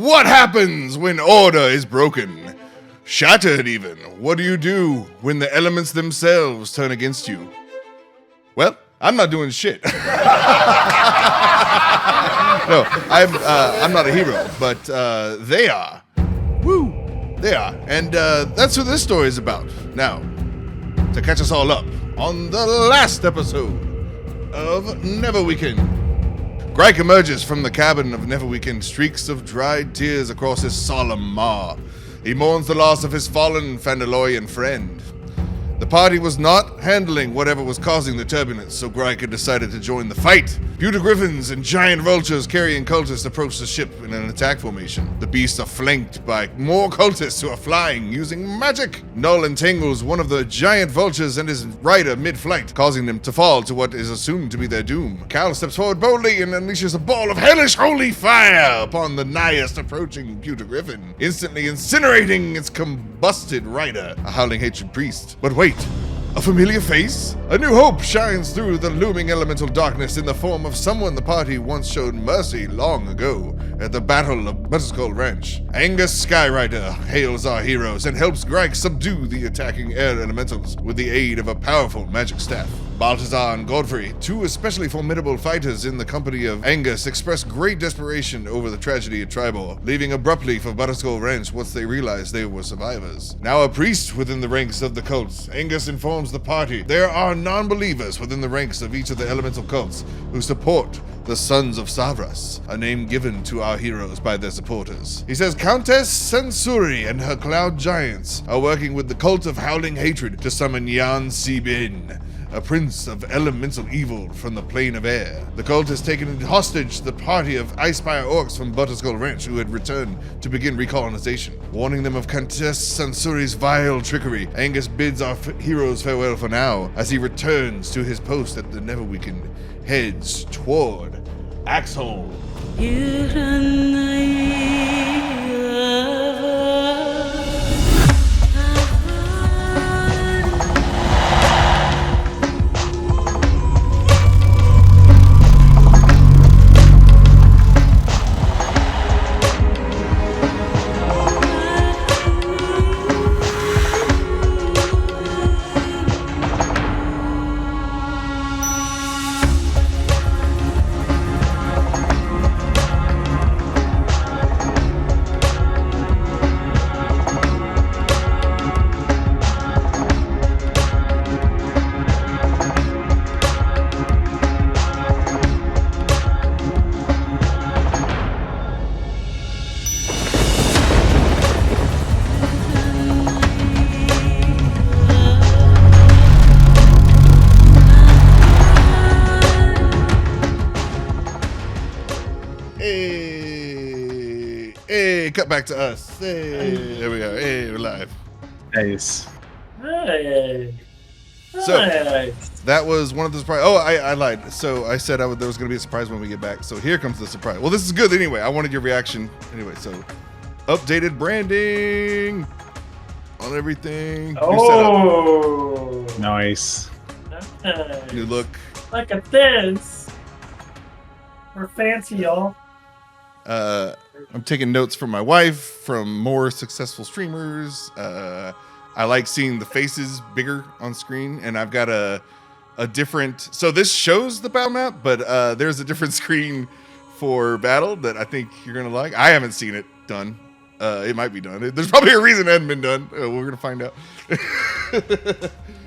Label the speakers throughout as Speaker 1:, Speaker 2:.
Speaker 1: What happens when order is broken? Shattered even. What do you do when the elements themselves turn against you? Well, I'm not doing shit. No, I'm not a hero, but they are. Woo! They are. And that's what this story is about. Now, to catch us all up on the last episode of Neverweakened. Gryke emerges from the cabin of Neverweakened, streaks of dried tears across his solemn maw. He mourns the loss of his fallen Fandaloyan friend. The party was not handling whatever was causing the turbulence, so Gryke had decided to join the fight. Pewter griffins and giant vultures carrying cultists approach the ship in an attack formation. The beasts are flanked by more cultists who are flying using magic. Null entangles one of the giant vultures and his rider mid-flight, causing them to fall to what is assumed to be their doom. Cal steps forward boldly and unleashes a ball of hellish holy fire upon the nighest approaching pewter griffin, instantly incinerating its combusted rider, a howling hatred priest. But wait, a familiar face? A new hope shines through the looming elemental darkness in the form of someone the party once showed mercy long ago at the Battle of Moesko Ranch. Angus Skyrider hails our heroes and helps Gryke subdue the attacking air elementals with the aid of a powerful magic staff. Balthazar and Godfrey, two especially formidable fighters in the company of Angus, express great desperation over the tragedy at Tribal, leaving abruptly for Moesko Ranch once they realized they were survivors. Now a priest within the ranks of the cults, Angus informs the party there are non-believers within the ranks of each of the elemental cults who support the Sons of Savras, a name given to our heroes by their supporters. He says Countess Sensuri and her cloud giants are working with the cult of Howling Hatred to summon Yan Sibin, a prince of elemental evil from the plane of air. The cult has taken hostage the party of Icefire orcs from Moesko Ranch who had returned to begin recolonization. Warning them of Countess Sensuri's vile trickery, Angus bids our heroes farewell for now as he returns to his post at the Neverweakened, heads toward Axehold. Hey, cut back to us. Hey, there we go. Hey, we're live.
Speaker 2: Nice.
Speaker 3: Hey.
Speaker 1: So, that was one of the surprises. Oh, I lied. So I said there was going to be a surprise when we get back. So here comes the surprise. Well, this is good anyway. I wanted your reaction. Anyway, so updated branding on everything.
Speaker 3: Oh.
Speaker 2: Nice.
Speaker 3: Nice.
Speaker 1: New look.
Speaker 3: Look at this. We're fancy, y'all.
Speaker 1: I'm taking notes from my wife, from more successful streamers. I like seeing the faces bigger on screen, and I've got a different. So this shows the battle map, but there's a different screen for battle that I think you're gonna like. I haven't seen it done. It might be done. There's probably a reason it hadn't been done. We're gonna find out.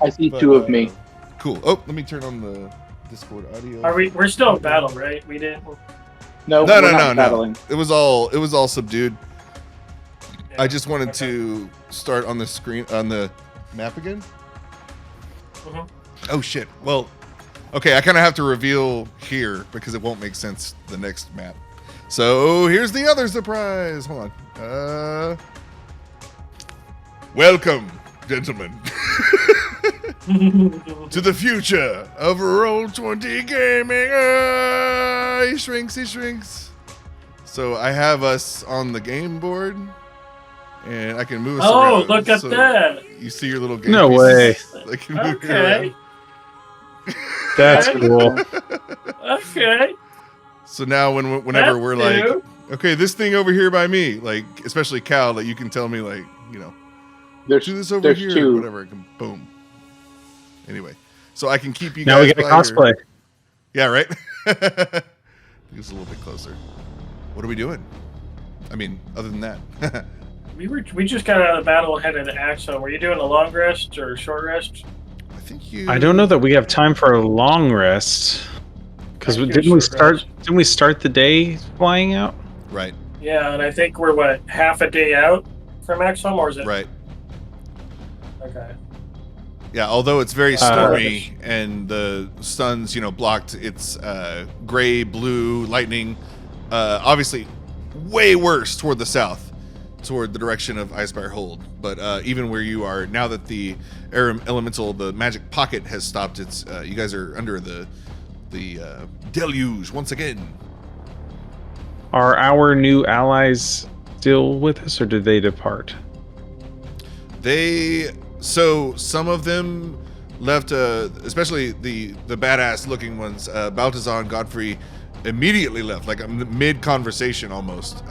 Speaker 4: I see two of me.
Speaker 1: Cool. Oh, let me turn on the Discord audio.
Speaker 3: We're still in battle, right? We didn't.
Speaker 4: No.
Speaker 1: It was all subdued.
Speaker 3: Yeah,
Speaker 1: I just wanted
Speaker 3: okay.
Speaker 1: to start on the screen on the map again.
Speaker 3: Mhm.
Speaker 1: Oh shit. Well, okay, I kind of have to reveal here because it won't make sense the next map. So here's the other surprise. Hold on. Welcome, gentlemen, to the future of Roll20 gaming. He shrinks. So I have us on the game board, and I can move us around.
Speaker 3: Oh, look at that.
Speaker 1: You see your little game
Speaker 2: No
Speaker 1: pieces?
Speaker 2: way.
Speaker 1: I can move you
Speaker 3: Okay.
Speaker 1: around.
Speaker 2: That's cool.
Speaker 3: Okay.
Speaker 1: So now whenever we're like, okay, this thing over here by me, like especially Cal, that you can tell me, like, you know,
Speaker 4: There's
Speaker 1: do this over
Speaker 4: there's
Speaker 1: here,
Speaker 4: two.
Speaker 1: or whatever. Boom. Anyway, so I can keep you
Speaker 2: Now
Speaker 1: guys.
Speaker 2: we get a
Speaker 1: while you're-
Speaker 2: cosplay.
Speaker 1: Yeah, right. It's a little bit closer. What are we doing? I mean, other than that,
Speaker 3: We just got out of the battle headed to Axehold. Were you doing a long rest or a short rest?
Speaker 1: I think you.
Speaker 2: I don't know that we have time for a long rest. Because
Speaker 3: I think
Speaker 2: didn't
Speaker 3: it
Speaker 2: we
Speaker 3: was short rest.
Speaker 2: start? Didn't we start the day flying out?
Speaker 1: Right.
Speaker 3: Yeah, and I think we're what, half a day out from Axehold, or is it?
Speaker 1: Right.
Speaker 3: Okay.
Speaker 1: Yeah, although it's very stormy
Speaker 3: Stormish.
Speaker 1: and the sun's, blocked, it's gray, blue, lightning. Obviously, way worse toward the south, toward the direction of Axehold. But even where you are, now that the air elemental, the magic pocket has stopped, it's you guys are under the deluge once again.
Speaker 2: Are our new allies still with us, or did they depart?
Speaker 1: So some of them left, especially the badass looking ones. Baltazar and Godfrey immediately left, like mid conversation almost,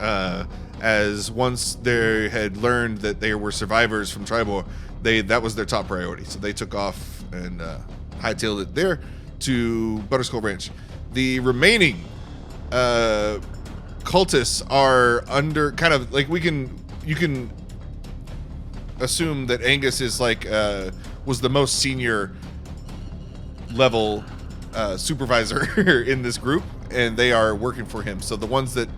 Speaker 1: as once they had learned that they were survivors from Tribor, that was their top priority. So they took off and hightailed it there to Butterskull Ranch. The remaining cultists are under kind of like you can assume that Angus is like was the most senior level supervisor in this group, and they are working for him. So the ones that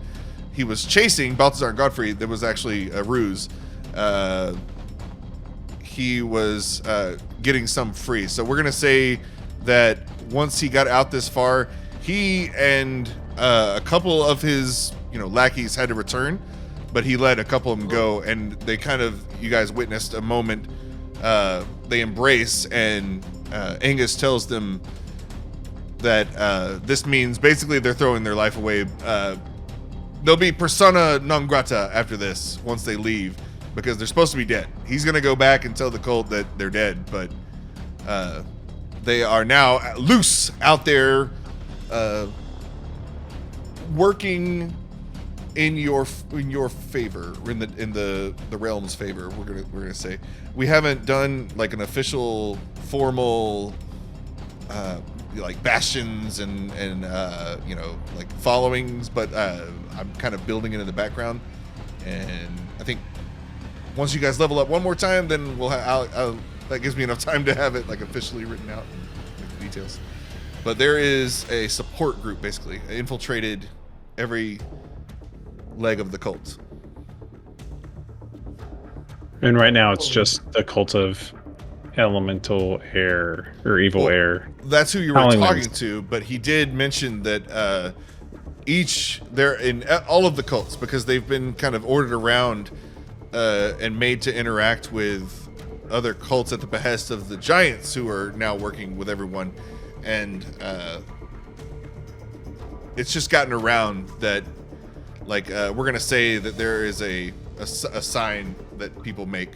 Speaker 1: he was chasing, Balthazar and Godfrey, that was actually a ruse. He was getting some free. So we're gonna say that once he got out this far, he and a couple of his lackeys had to return, but he let a couple of them go, and they you guys witnessed a moment, they embrace, and Angus tells them that this means basically they're throwing their life away. They'll be persona non grata after this once they leave, because they're supposed to be dead. He's going to go back and tell the cult that they're dead, but they are now loose out there working in your favor, in the realm's favor. We're gonna say we haven't done like an official formal like bastions and like followings, but I'm kind of building it in the background, and I think once you guys level up one more time, then we'll that gives me enough time to have it like officially written out, like the details. But there is a support group basically infiltrated every leg of the cult.
Speaker 2: And right now it's just the cult of elemental air or evil air.
Speaker 1: That's who you were
Speaker 2: Howling
Speaker 1: talking
Speaker 2: winds.
Speaker 1: to, but he did mention that they're in all of the cults, because they've been kind of ordered around and made to interact with other cults at the behest of the giants, who are now working with everyone, and it's just gotten around that, like, we're gonna say that there is a sign that people make.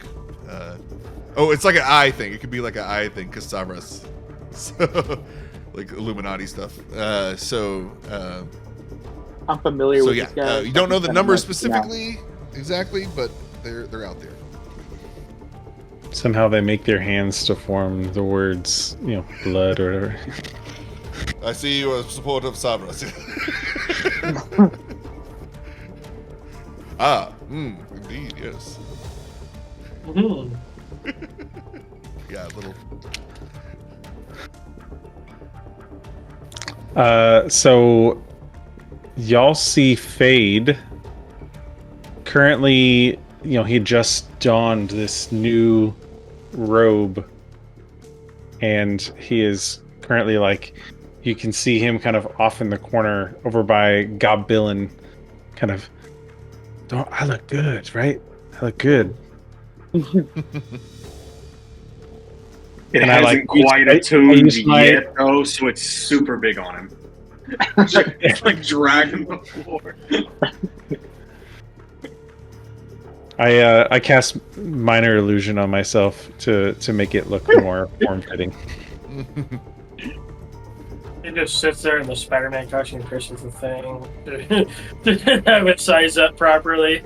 Speaker 1: It's like an eye thing. It could be like an eye thing, Casabras. So, like Illuminati stuff.
Speaker 4: I'm familiar
Speaker 1: So
Speaker 4: with
Speaker 1: yeah,
Speaker 4: these guys.
Speaker 1: you don't know the
Speaker 4: Kind of
Speaker 1: numbers
Speaker 4: like,
Speaker 1: specifically, exactly, but they're out there.
Speaker 2: Somehow they make their hands to form the words, blood or whatever.
Speaker 1: I see you as a supporter of Sabras. Indeed, yes.
Speaker 3: Mhm.
Speaker 1: Yeah, little.
Speaker 2: So y'all see Fade. Currently, he just donned this new robe, and he is currently you can see him kind of off in the corner over by Goblin, kind of. Don't I look good, right? I look good.
Speaker 5: It
Speaker 2: And I,
Speaker 5: hasn't
Speaker 2: use-
Speaker 5: quite
Speaker 2: I
Speaker 5: attuned
Speaker 2: use my-
Speaker 5: yet, though, so it's super big on him. It's like dragging the floor.
Speaker 2: I cast minor illusion on myself to make it look more form fitting.
Speaker 3: It just sits there in the Spider-Man costume pushes the thing. Didn't have it sized up properly.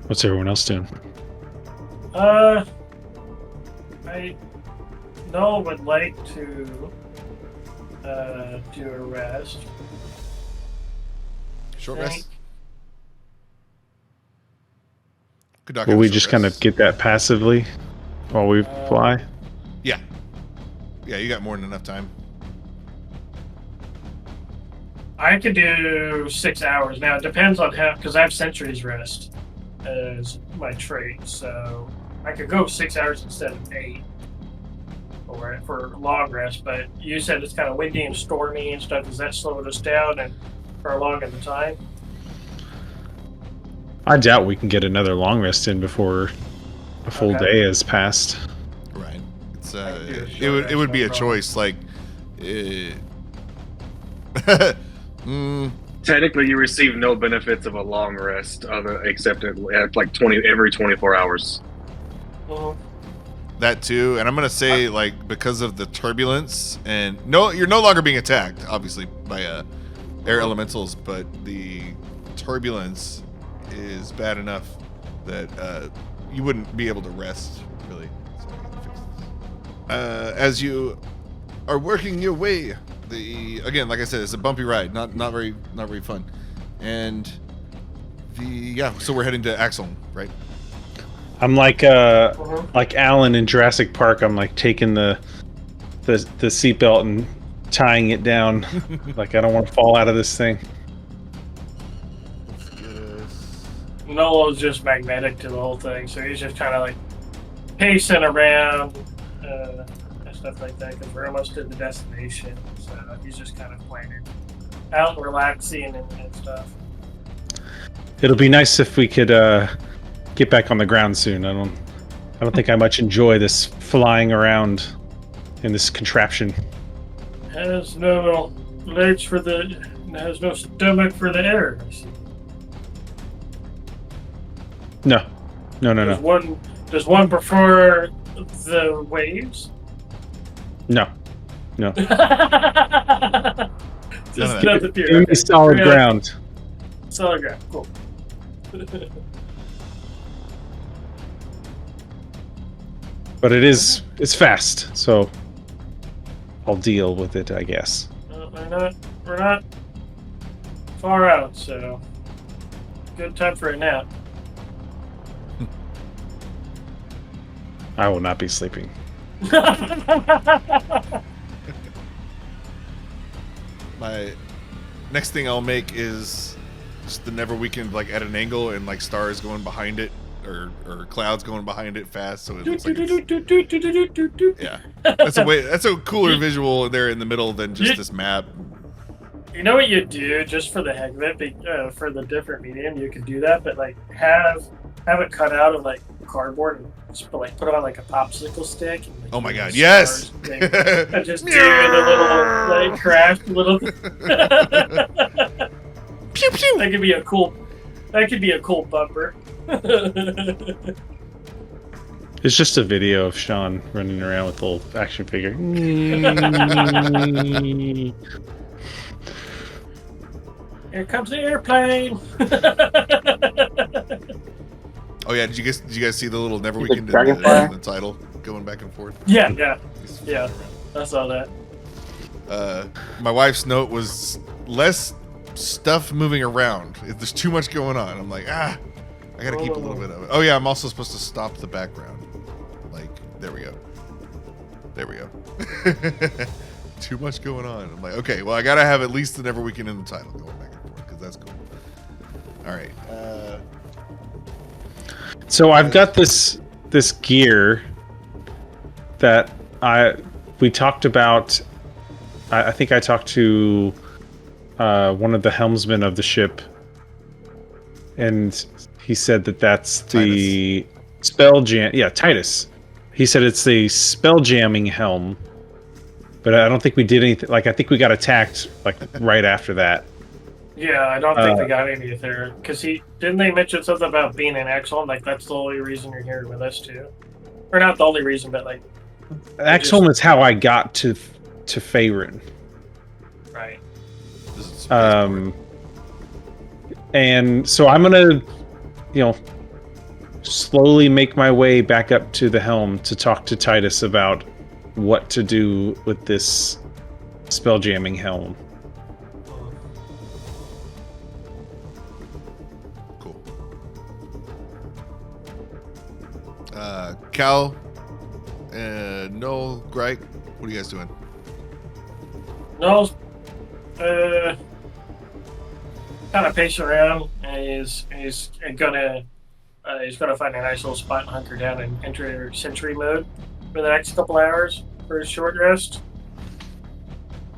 Speaker 2: What's everyone else doing?
Speaker 3: Null would like to do a rest.
Speaker 1: Short
Speaker 3: Think.
Speaker 1: rest. Could knock
Speaker 2: Will
Speaker 1: out a
Speaker 2: we
Speaker 1: short
Speaker 2: just kind of
Speaker 1: rest.
Speaker 2: get that passively while we fly?
Speaker 1: Yeah. Yeah, you got more than enough time.
Speaker 3: I could do 6 hours. Now, it depends on how, because I have Century's Rest as my trait, so I could go 6 hours instead of 8 for long rest, but you said it's kind of windy and stormy and stuff. Does that slow us down and prolong the time?
Speaker 2: I doubt we can get another long rest in before a full
Speaker 3: Okay.
Speaker 2: day has passed.
Speaker 1: Right. It's
Speaker 3: I can do a
Speaker 1: it
Speaker 3: short
Speaker 1: would
Speaker 3: rest,
Speaker 1: it would
Speaker 3: no
Speaker 1: be a
Speaker 3: problem.
Speaker 1: choice like
Speaker 5: Technically, you receive no benefits of a long rest, except at like every 24 hours.
Speaker 1: that too, and I'm gonna say like because of the turbulence and you're no longer being attacked, obviously by air elementals, but the turbulence is bad enough that you wouldn't be able to rest really. So I gotta fix this. As you are working your way, again, like I said, it's a bumpy ride, not very fun, and so we're heading to Axeholm, right?
Speaker 2: I'm like Alan in Jurassic Park. I'm like taking the seatbelt and tying it down. Like I don't want to fall out of this thing.
Speaker 3: Null is just magnetic to the whole thing, so he's just kind of like pacing around and stuff like that because we're almost to the destination. So he's just kind of playing it out and relaxing and stuff.
Speaker 2: It'll be nice if we could get back on the ground soon. I don't think I much enjoy this flying around in this contraption.
Speaker 3: Has no legs has no stomach for the air. I see.
Speaker 2: No.
Speaker 3: Does one prefer the waves?
Speaker 2: No.
Speaker 1: None
Speaker 3: Just
Speaker 1: of that.
Speaker 3: not the fear.
Speaker 2: Give me solid
Speaker 3: Really?
Speaker 2: ground.
Speaker 3: Solid ground. Cool.
Speaker 2: But it's fast, so I'll deal with it, I guess.
Speaker 3: We're not far out, so good time for a nap.
Speaker 2: I will not be sleeping.
Speaker 1: My next thing I'll make is just the Neverweakened like at an angle and like stars going behind it or clouds going behind it fast, so it looks like it's, yeah. That's a cooler visual there in the middle than just this map.
Speaker 3: You know what you do just for the heck of it, for the different medium, you could do that, but like have it cut out of like cardboard and just put it on like a popsicle stick. And, like,
Speaker 1: Oh my god,
Speaker 3: stars
Speaker 1: yes!
Speaker 3: thing. And just do the little like craft little.
Speaker 1: Pew pew.
Speaker 3: That could be a cool bumper.
Speaker 2: It's just a video of Sean running around with the little action figure.
Speaker 3: Here comes the airplane.
Speaker 1: Oh yeah, did you guys see the little Neverweakened in
Speaker 4: dragonfly?
Speaker 1: the title going back and forth?
Speaker 3: Yeah. I saw that.
Speaker 1: My wife's note was less stuff moving around. There's too much going on. I'm like, I gotta keep a little bit of it. Oh yeah, I'm also supposed to stop the background. Like, there we go. Too much going on. I'm like, okay, well I gotta have at least the Neverweakened in the title going back and forth because that's cool. All right.
Speaker 2: So I've got this gear that we talked about. I think I talked to one of the helmsmen of the ship, and he said that's the spell jam. Yeah, Titus. He said it's the spell jamming helm, but I don't think we did anything. Like I think we got attacked like right after that.
Speaker 3: Yeah, I don't think they got any there. Because didn't they mention something about being an Axehold? Like, that's the only reason you're here with us, too. Or not the only reason, but, like...
Speaker 2: Axeholm is how I got to Faerun.
Speaker 3: Right.
Speaker 2: And so I'm gonna, slowly make my way back up to the helm to talk to Titus about what to do with this spell jamming helm.
Speaker 1: Cool. Cal, Null, Greg, what are you guys doing?
Speaker 3: Null's kind of pacing around, and he's gonna find a nice little spot and hunker down and enter sentry mode for the next couple hours for his short rest,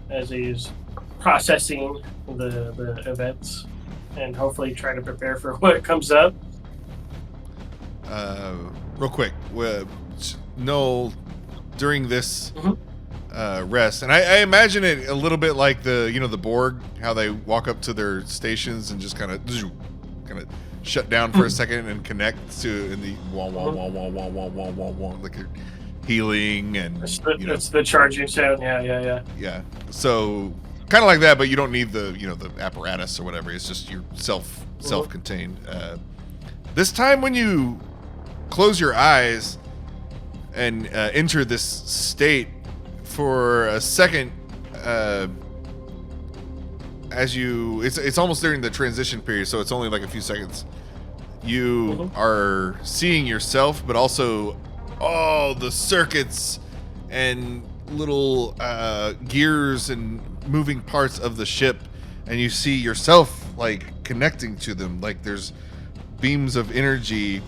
Speaker 3: as he's processing the events and hopefully trying to prepare for what comes up.
Speaker 1: Real quick, Null, during this rest, and I imagine it a little bit like the Borg, how they walk up to their stations and just kind of shut down for a second and connect to in the like you're healing and
Speaker 3: it's the charging sound. Yeah.
Speaker 1: So kind of like that, but you don't need the the apparatus or whatever. It's just your self-contained. This time when you close your eyes and enter this state for a second, it's almost during the transition period, so it's only like a few seconds. You are seeing yourself, but also all the circuits and little gears and moving parts of the ship, and you see yourself like connecting to them. Like there's beams of energy,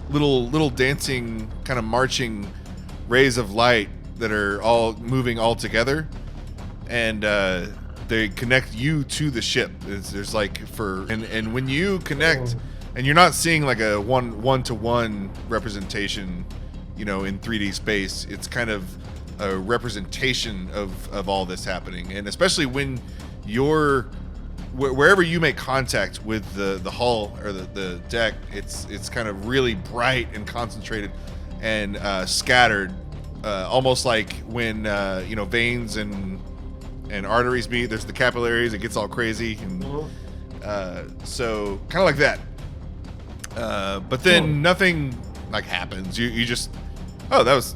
Speaker 1: little dancing, kind of marching rays of light that are all moving all together, and they connect you to the ship. There's like and when you connect, and you're not seeing like a one-to-one representation, in 3D space. It's kind of a representation of all this happening, and especially when you're wherever you make contact with the hull or the deck, it's kind of really bright and concentrated and scattered, almost like when veins and arteries meet. There's the capillaries. It gets all crazy, and so kind of like that. But then nothing like happens. You just, that was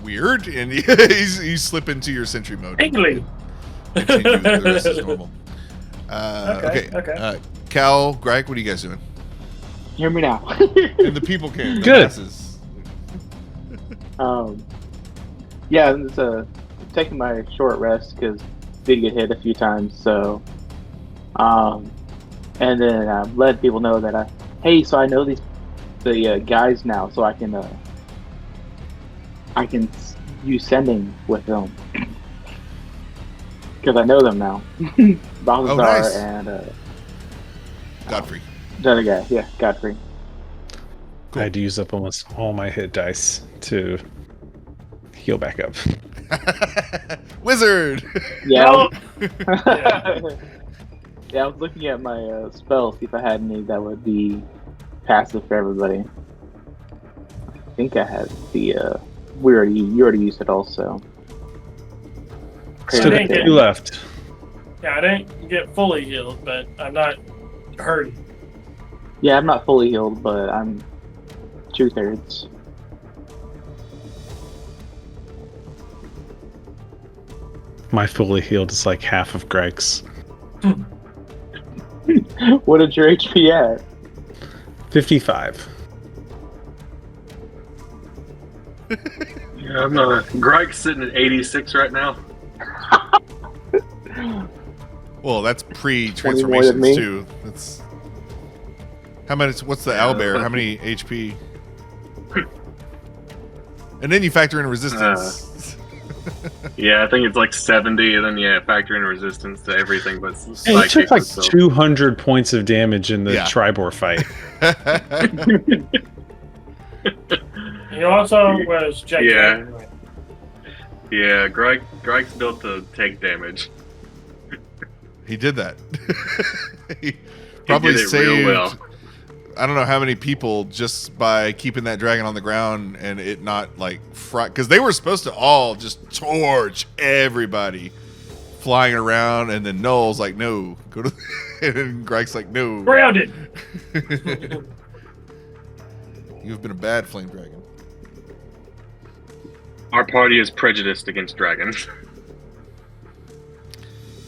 Speaker 1: weird, and you slip into your sentry mode.
Speaker 3: Tingly.
Speaker 1: Continue the rest is normal. Okay. Cal, Greg, what are you guys doing?
Speaker 4: Hear me now.
Speaker 1: And the people can.
Speaker 2: Good.
Speaker 4: Yeah, it's taking my short rest because did get hit a few times. So, and then let people know that so I know the guys now, so I can use sending with them because I know them now. Balthazar
Speaker 1: nice.
Speaker 4: And
Speaker 1: Godfrey.
Speaker 4: The other guy, yeah, Godfrey.
Speaker 2: Cool. I had to use up almost all my hit dice to heal back up.
Speaker 1: Wizard.
Speaker 4: Yeah.
Speaker 3: Yeah.
Speaker 4: Yeah, I was looking at my spells, see if I had any that would be passive for everybody. I think I had the you already used it also.
Speaker 2: Still got 2 left.
Speaker 3: Yeah, I didn't get fully healed, but I'm not hurting.
Speaker 4: Yeah, I'm not fully healed, but I'm 2/3.
Speaker 2: My fully healed is like half of Greg's.
Speaker 4: What is your HP at?
Speaker 2: 55.
Speaker 6: Yeah, Greg's sitting at 86 right now.
Speaker 1: Well, that's
Speaker 4: 20 more than
Speaker 1: pre-transformations
Speaker 4: me.
Speaker 1: too. That's how many? What's the owlbear? How many HP? And then you factor in resistance.
Speaker 6: Yeah, I think it's like 70, and then factor in resistance to everything. But
Speaker 2: Hey, you took like 200 points of damage in the
Speaker 1: Yeah.
Speaker 2: Tribor fight.
Speaker 3: He also was gigantic.
Speaker 6: Yeah, Greg's built to take damage.
Speaker 1: He did that. He probably
Speaker 6: did it
Speaker 1: saved.
Speaker 6: real well.
Speaker 1: I don't know how many people just by keeping that dragon on the ground and it not like fry, because they were supposed to all just torch everybody flying around, and then Null's like, no, go to, and then Greg's like, no,
Speaker 3: Grounded.
Speaker 1: You've been a bad flame dragon.
Speaker 6: Our party is prejudiced against dragons.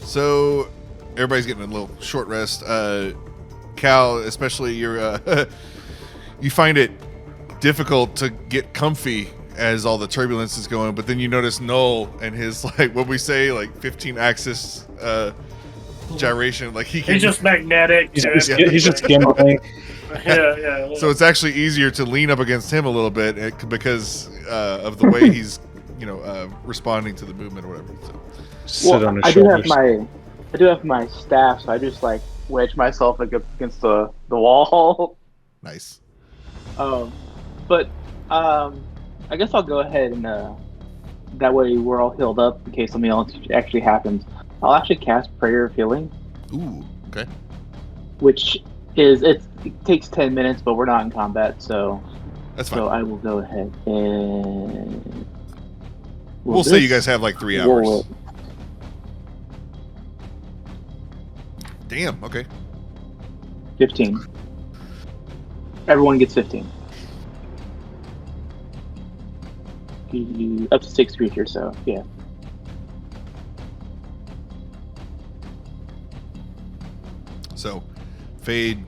Speaker 1: So everybody's getting a little short rest. Cal, especially you're you find it difficult to get comfy as all the turbulence is going, but then you notice Null and his like what we say like 15 axis gyration, like he can,
Speaker 3: He's just magnetic.
Speaker 2: He's just gambling.
Speaker 3: Yeah.
Speaker 1: so it's actually easier to lean up against him a little bit because of the way he's responding to the movement or whatever. So.
Speaker 2: Sit on his
Speaker 4: I
Speaker 2: shoulders.
Speaker 4: do have my staff, so I just like wedge myself against the wall.
Speaker 1: Nice.
Speaker 4: But I guess I'll go ahead and that way we're all healed up in case something else actually happens. I'll actually cast Prayer of Healing.
Speaker 1: Ooh, okay.
Speaker 4: Which is it takes 10 minutes, but we're not in combat, so
Speaker 1: That's fine.
Speaker 4: so I will go ahead and
Speaker 1: We'll say you guys have like 3 hours. Damn, okay.
Speaker 4: 15. Everyone gets 15. Up to 6 creatures, so yeah.
Speaker 1: So, Fade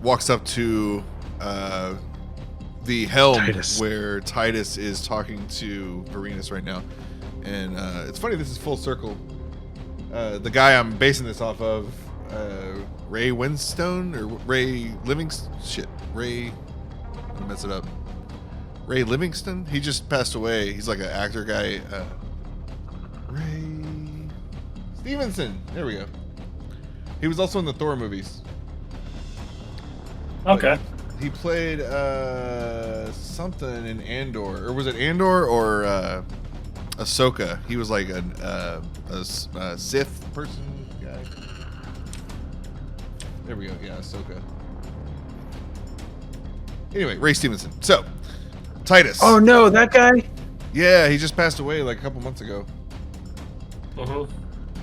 Speaker 1: walks up to the helm
Speaker 2: Titus.
Speaker 1: where Titus is talking to Vorenus right now. And it's funny, this is full circle. The guy I'm basing this off of, Ray Winstone or Ray Livingston? Shit, Ray. I'm gonna mess it up. Ray Livingston? He just passed away. He's like an actor guy. Ray Stevenson. There we go. He was also in the Thor movies.
Speaker 3: Okay.
Speaker 1: He played something in Andor, or was it Andor or Ahsoka? He was like a Sith person guy. There we go. Yeah, Ahsoka. Anyway, Ray Stevenson. So, Titus.
Speaker 2: Oh no, that guy!
Speaker 1: Yeah, he just passed away like a couple months ago.
Speaker 3: Uh-huh.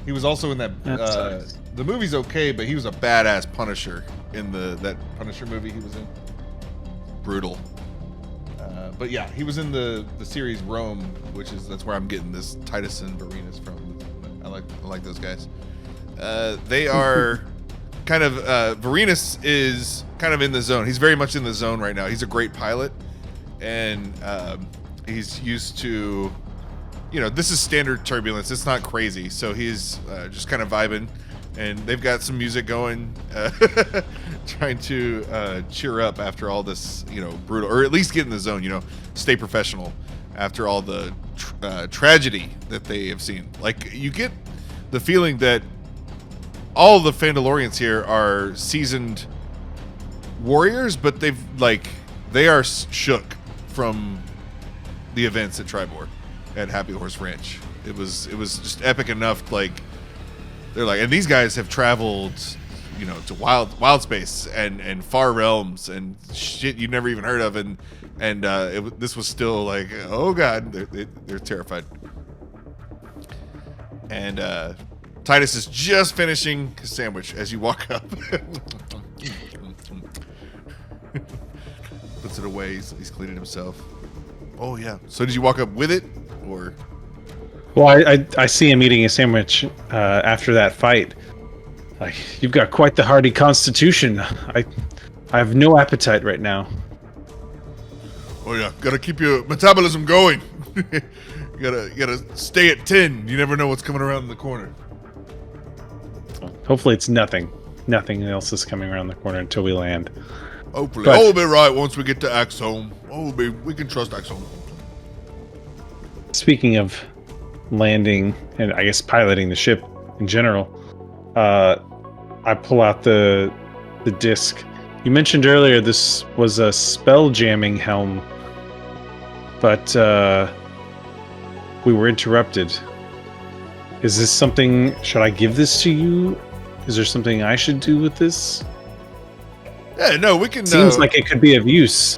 Speaker 1: He was also in that.
Speaker 2: Sucks.
Speaker 1: The movie's okay, but he was a badass Punisher in that Punisher movie he was in. Brutal. But yeah, he was in the series Rome, that's where I'm getting this Titus and Vorenus from. I like those guys. They are kind of Vorenus is kind of in the zone. He's very much in the zone right now. He's a great pilot, and he's used to, this is standard turbulence. It's not crazy, so he's just kind of vibing. And they've got some music going, trying to cheer up after all this, brutal, or at least get in the zone, stay professional after all the tragedy that they have seen. Like, you get the feeling that all the Fandalorians here are seasoned warriors, but they are shook from the events at Tribor, at Happy Horse Ranch. It was just epic enough, they're like, and these guys have traveled, to wild space and far realms and shit you never even heard of, and this was still like, oh god, they're terrified. And Titus is just finishing his sandwich as you walk up. Puts it away. He's cleaning himself. Oh yeah. So did you walk up with it, or?
Speaker 2: Well, I see him eating a sandwich after that fight. Like, you've got quite the hardy constitution. I have no appetite right now.
Speaker 1: Oh yeah, gotta keep your metabolism going. you gotta stay at 10. You never know what's coming around the corner.
Speaker 2: Hopefully it's nothing. Nothing else is coming around the corner until we land.
Speaker 1: Hopefully,
Speaker 2: But-
Speaker 1: all will be right once we get to Axeholm. We can trust Axeholm.
Speaker 2: Speaking of landing and I guess piloting the ship in general, I pull out the disc. You mentioned earlier this was a spell jamming helm, but we were interrupted. Is this something? Should I give this to you? Is there something I should do with this?
Speaker 1: Yeah, no, we can.
Speaker 2: Seems like it could be of use.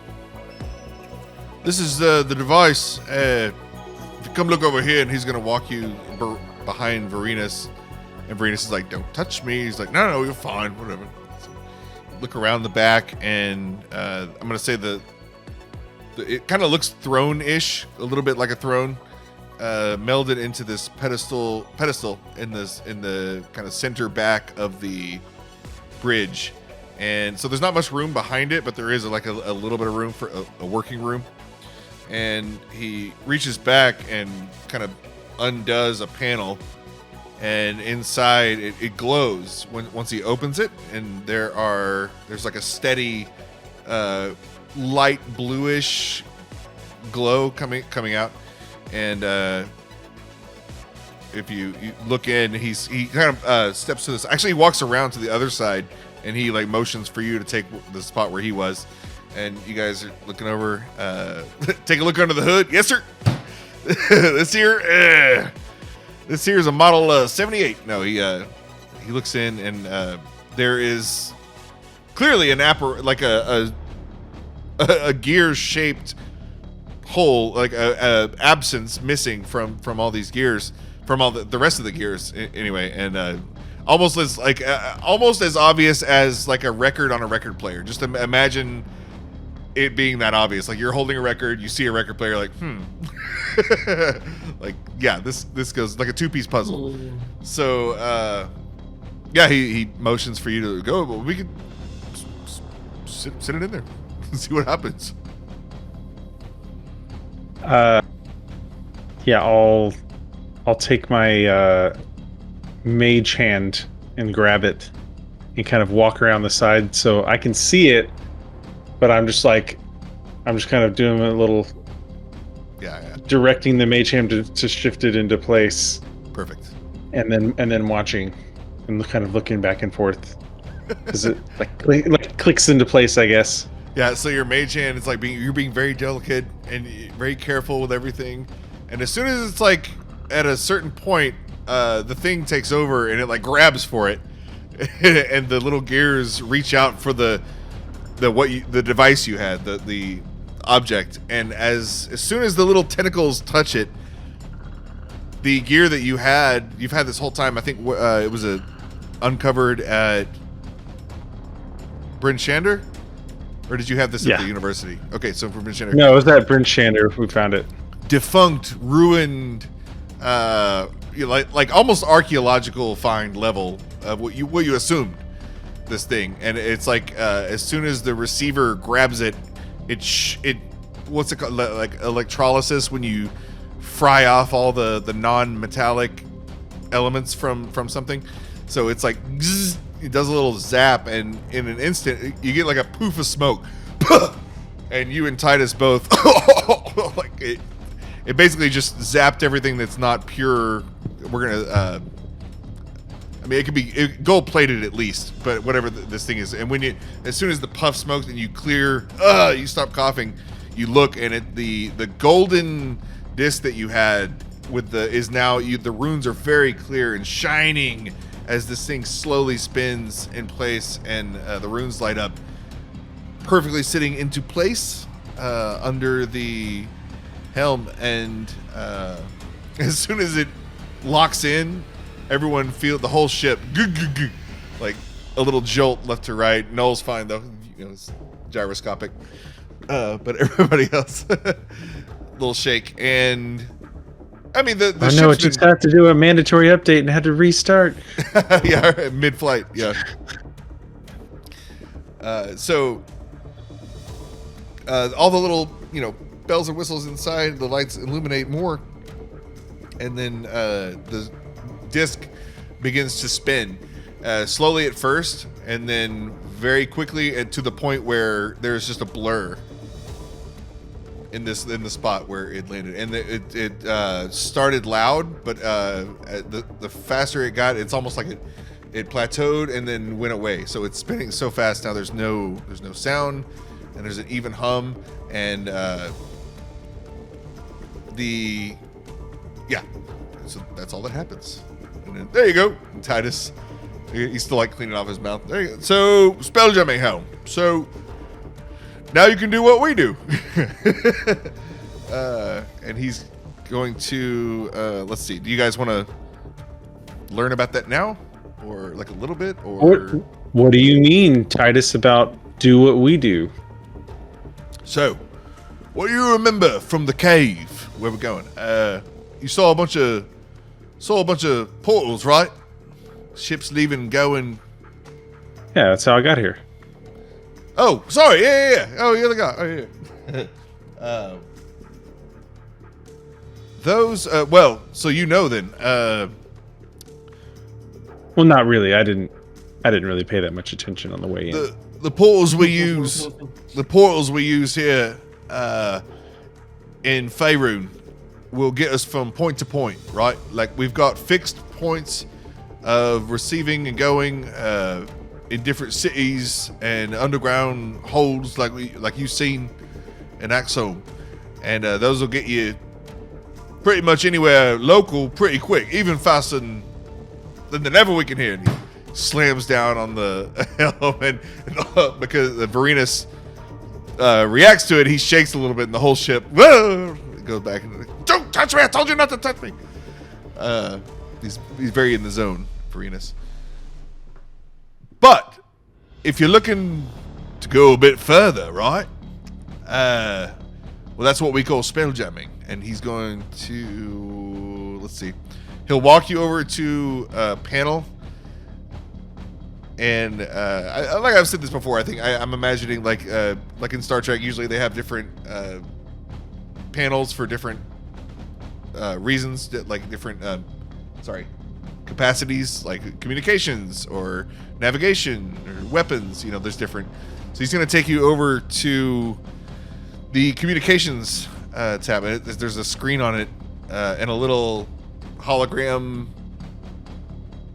Speaker 1: This is the device. If you come look over here, and he's gonna walk you behind Vorenus, and Vorenus is like, "Don't touch me." He's like, "No, you're fine, whatever." So look around the back, and I'm gonna say it kind of looks throne-ish, a little bit like a throne, melded into this pedestal in the kind of center back of the bridge. And so there's not much room behind it, but there is like a little bit of room for a working room. And he reaches back and kind of undoes a panel, and inside it glows once he opens it, and there's like a steady light bluish glow coming out. And if you look in, he kind of steps to this. Actually, he walks around to the other side, and he like motions for you to take the spot where he was. And you guys are looking over. Take a look under the hood. Yes, sir. This here is a model 78. No, he looks in, and there is clearly an a gear-shaped hole, like a absence missing from all these gears, from all the rest of the gears anyway, and almost as obvious as like a record on a record player. Just imagine it being that obvious. Like you're holding a record, you see a record player, like like yeah, this goes like a two-piece puzzle. So yeah, he motions for you to go, but we could sit it in there and see what happens.
Speaker 2: Yeah, I'll take my mage hand and grab it and kind of walk around the side so I can see it, but I'm just kind of doing a little directing the mage hand to shift it into place.
Speaker 1: Perfect.
Speaker 2: And then watching and kind of looking back and forth as it like clicks into place, I guess.
Speaker 1: Yeah, so your mage hand is like you're being very delicate and very careful with everything, and as soon as it's like at a certain point, the thing takes over and it like grabs for it, and the little gears reach out for the device you had, the object, and as soon as the little tentacles touch it, the gear that you've had this whole time, I think it was uncovered at Bryn Shander. Or did you have this at the university? Okay, so from Bryn Shander.
Speaker 2: No, it was at Bryn Shander. We found it.
Speaker 1: Defunct, ruined, like almost archaeological find level of what you assumed this thing, and it's like as soon as the receiver grabs it, what's it called? Like electrolysis, when you fry off all the non-metallic elements from something. So it's like zzz, it does a little zap, and in an instant you get like a poof of smoke, and you and Titus both like it basically just zapped everything that's not pure. We're gonna I mean, it could be gold plated at least, but whatever this thing is. And as soon as the puff smokes and you clear, you stop coughing, you look, and the golden disc that you had is now the runes are very clear and shining as this thing slowly spins in place, and the runes light up, perfectly sitting into place under the helm. And as soon as it locks in, everyone feel the whole ship like a little jolt left to right. Null's fine though, it's gyroscopic, but everybody else little shake. And I mean the
Speaker 2: I know it just had to do a mandatory update and had to restart.
Speaker 1: Yeah, mid-flight. Yeah. So all the little bells and whistles inside, the lights illuminate more, and then the disc begins to spin slowly at first, and then very quickly, and to the point where there's just a blur in the spot where it landed. And it started loud, but the faster it got, it's almost like it plateaued and then went away. So it's spinning so fast now. There's no sound, and there's an even hum, and so that's all that happens. And then, there you go, and Titus. He's still like cleaning off his mouth. There you go. So spell jamming helm. So now you can do what we do. And he's going to let's see. Do you guys want to learn about that now, or like a little bit, or
Speaker 2: what do you mean, Titus, about do what we do?
Speaker 1: So, what do you remember from the cave where we're going? You saw a bunch of portals, right? Ships leaving and going.
Speaker 2: Yeah, that's how I got here.
Speaker 1: Oh, sorry. Yeah. Oh, you're the guy. Oh, yeah. Those. Well, so you know then.
Speaker 2: Well, not really. I didn't really pay that much attention on the way in.
Speaker 1: The portals we use. The portals we use here in Faerun will get us from point to point, right? Like we've got fixed points of receiving and going in different cities and underground holds, like you've seen in Axehold, and those will get you pretty much anywhere local pretty quick, even faster than the Neverweakened here. And he slams down on the helm, and because the Vorenus reacts to it, he shakes a little bit, and the whole ship goes back and don't touch me! I told you not to touch me. He's very in the zone, Vorenus. But if you're looking to go a bit further, right? Well, that's what we call spell jamming, and he's going to let's see. He'll walk you over to a panel, and like I've said this before, I think I'm imagining like in Star Trek, usually they have different panels for different reasons, like different capacities, like communications or navigation or weapons. You know, there's different. So he's going to take you over to the communications tab. There's a screen on it and a little hologram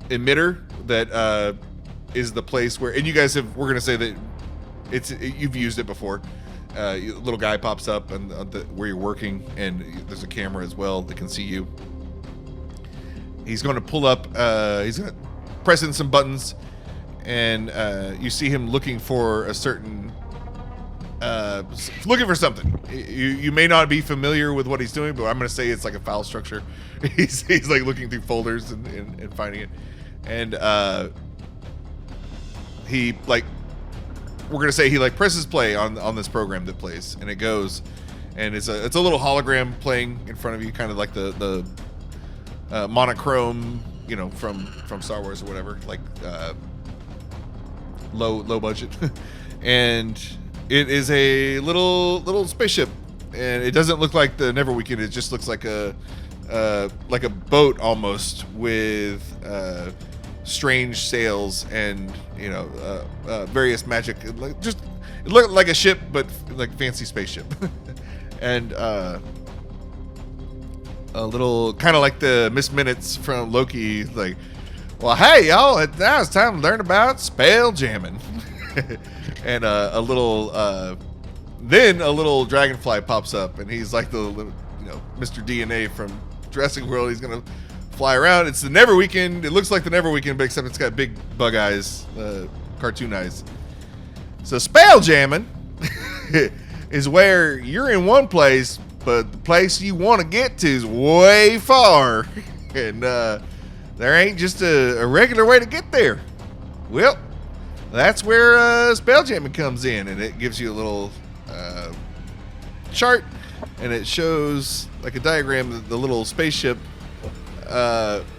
Speaker 1: emitter that is the place where, and you guys have, we're going to say that you've used it before. A little guy pops up and where you're working, and there's a camera as well that can see you. He's going to pull up, he's going to press in some buttons, and you see him looking for a certain, looking for something. You may not be familiar with what he's doing, but I'm going to say it's like a file structure. He's like looking through folders and finding it. And he like, we're going to say he like presses play on this program that plays, and it goes, and it's a little hologram playing in front of you, kind of like the monochrome, you know, from Star Wars or whatever, like low budget. And it is a little spaceship, and it doesn't look like the Neverweakened. It just looks like a boat almost, with strange sails and, you know, various magic. Like, just it looked like a ship, but like fancy spaceship. And a little kind of like the Miss Minutes from Loki, like, well, hey y'all, now it's time to learn about spell jamming. And then a little dragonfly pops up, and he's like the, you know, Mr. DNA from Jurassic World. He's gonna fly around. It's the Neverweakened. It looks like the Neverweakened, but except it's got big bug eyes, cartoon eyes. So spell jamming is where you're in one place, but the place you want to get to is way far, and there ain't just a regular way to get there. Well, that's where spell jamming comes in, and it gives you a little chart, and it shows like a diagram. The little spaceship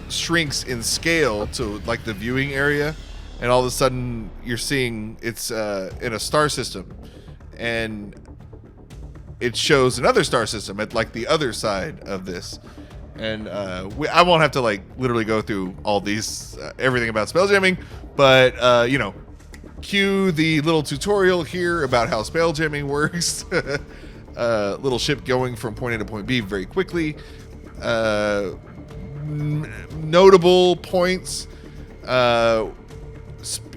Speaker 1: shrinks in scale to like the viewing area, and all of a sudden you're seeing it's in a star system, and it shows another star system at like the other side of this. And I won't have to like literally go through all these everything about spell jamming, but you know, cue the little tutorial here about how spell jamming works. Little ship going from point A to point B very quickly. Notable points: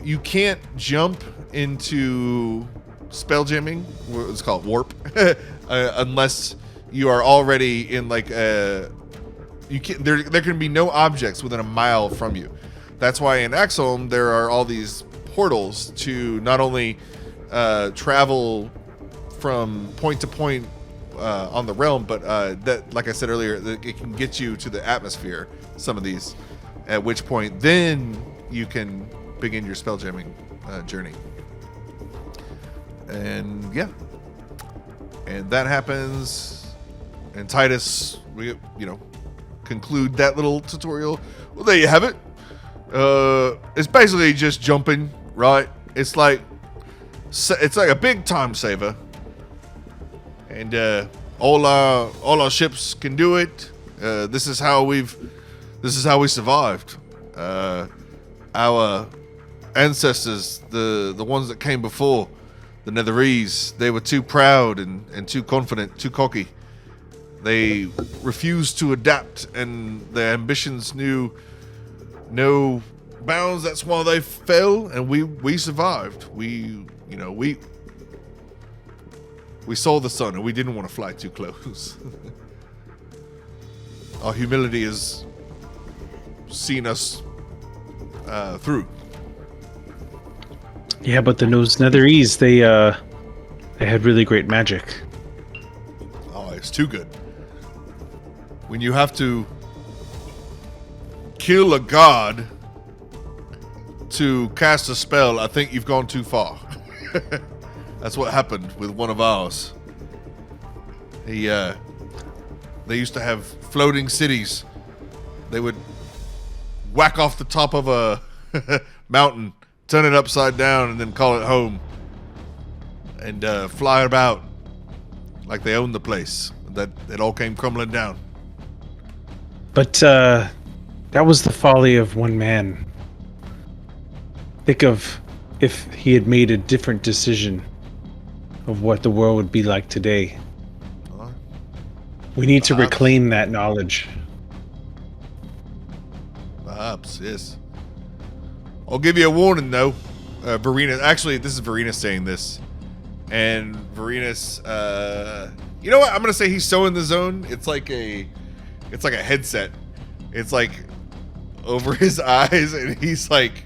Speaker 1: you can't jump into spell jamming. It's called warp, unless you are already in like a You can't. There can be no objects within a mile from you. That's why in Axeholm there are all these portals to not only travel from point to point on the realm, but that, like I said earlier, it can get you to the atmosphere. Some of these, at which point then you can begin your spelljamming journey. And yeah, and that happens. And Titus, we conclude that little tutorial. Well, there you have it. It's basically just jumping, right? It's like a big time saver, and all our ships can do it. This is how we survived. Our ancestors, the ones that came before, the Netherese, they were too proud and too confident, too cocky. They refused to adapt, and their ambitions knew no bounds. That's why they fell, and we survived. We saw the sun, and we didn't want to fly too close. Our humility has seen us through.
Speaker 2: Yeah, but those Netherese, they had really great magic.
Speaker 1: Oh, it's too good. When you have to kill a god to cast a spell, I think you've gone too far. That's what happened with one of ours. They used to have floating cities. They would whack off the top of a mountain, turn it upside down, and then call it home. And fly about like they owned the place. That it all came crumbling down.
Speaker 2: But that was the folly of one man. Think of if he had made a different decision of what the world would be like today. We need to reclaim that knowledge.
Speaker 1: Perhaps, yes. I'll give you a warning, though. Vorenus, actually, this is Vorenus saying this. And Vorenus, you know what? I'm going to say he's so in the zone. It's like a headset. It's like over his eyes, and he's like,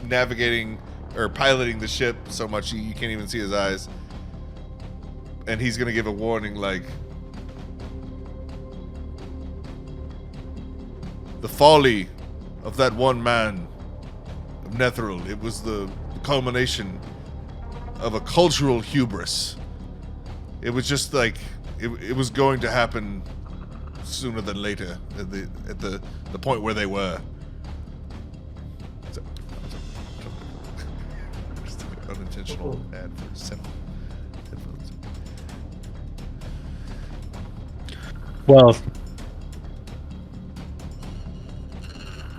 Speaker 1: navigating or piloting the ship so much you can't even see his eyes. And he's going to give a warning like, the folly of that one man, of Netheril, it was the culmination of a cultural hubris. It was just like, it was going to happen sooner than later at the point where they were. Just an unintentional ad for headphones.
Speaker 2: Well,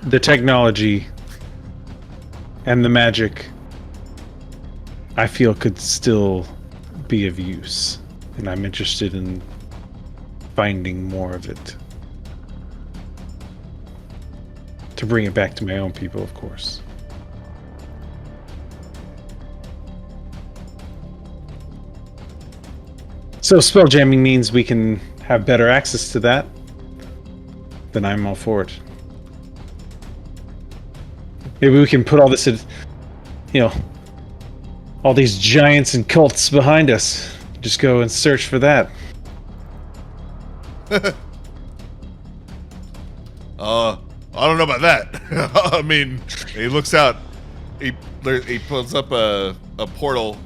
Speaker 2: the technology and the magic, I feel, could still be of use, and I'm interested in finding more of it to bring it back to my own people, of course. So spelljamming means we can have better access to that. Then I'm all for it. Maybe we can put all this, all these giants and cults behind us. Just go and search for that.
Speaker 1: I don't know about that. I mean, he looks out. He pulls up a portal,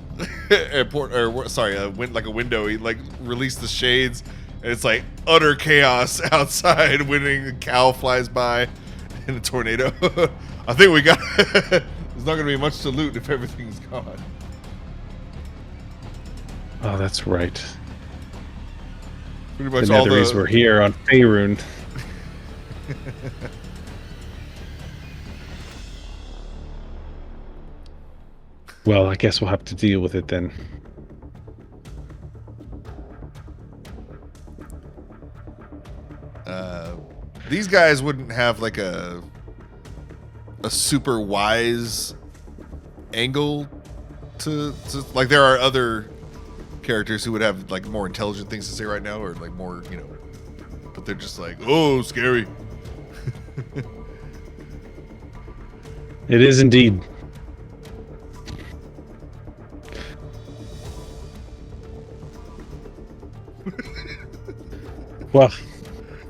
Speaker 1: like a window. He released the shades, and it's like utter chaos outside. A cow flies by in a tornado. I think we got. There's not going to be much to loot if everything's gone.
Speaker 2: Oh, that's right.
Speaker 1: Pretty much
Speaker 2: the Netherese were here on Faerun. Well, I guess we'll have to deal with it then.
Speaker 1: These guys wouldn't have like a super wise angle to like, there are other characters who would have like more intelligent things to say right now, or like more, but they're just like, oh, scary.
Speaker 2: It is indeed. Well,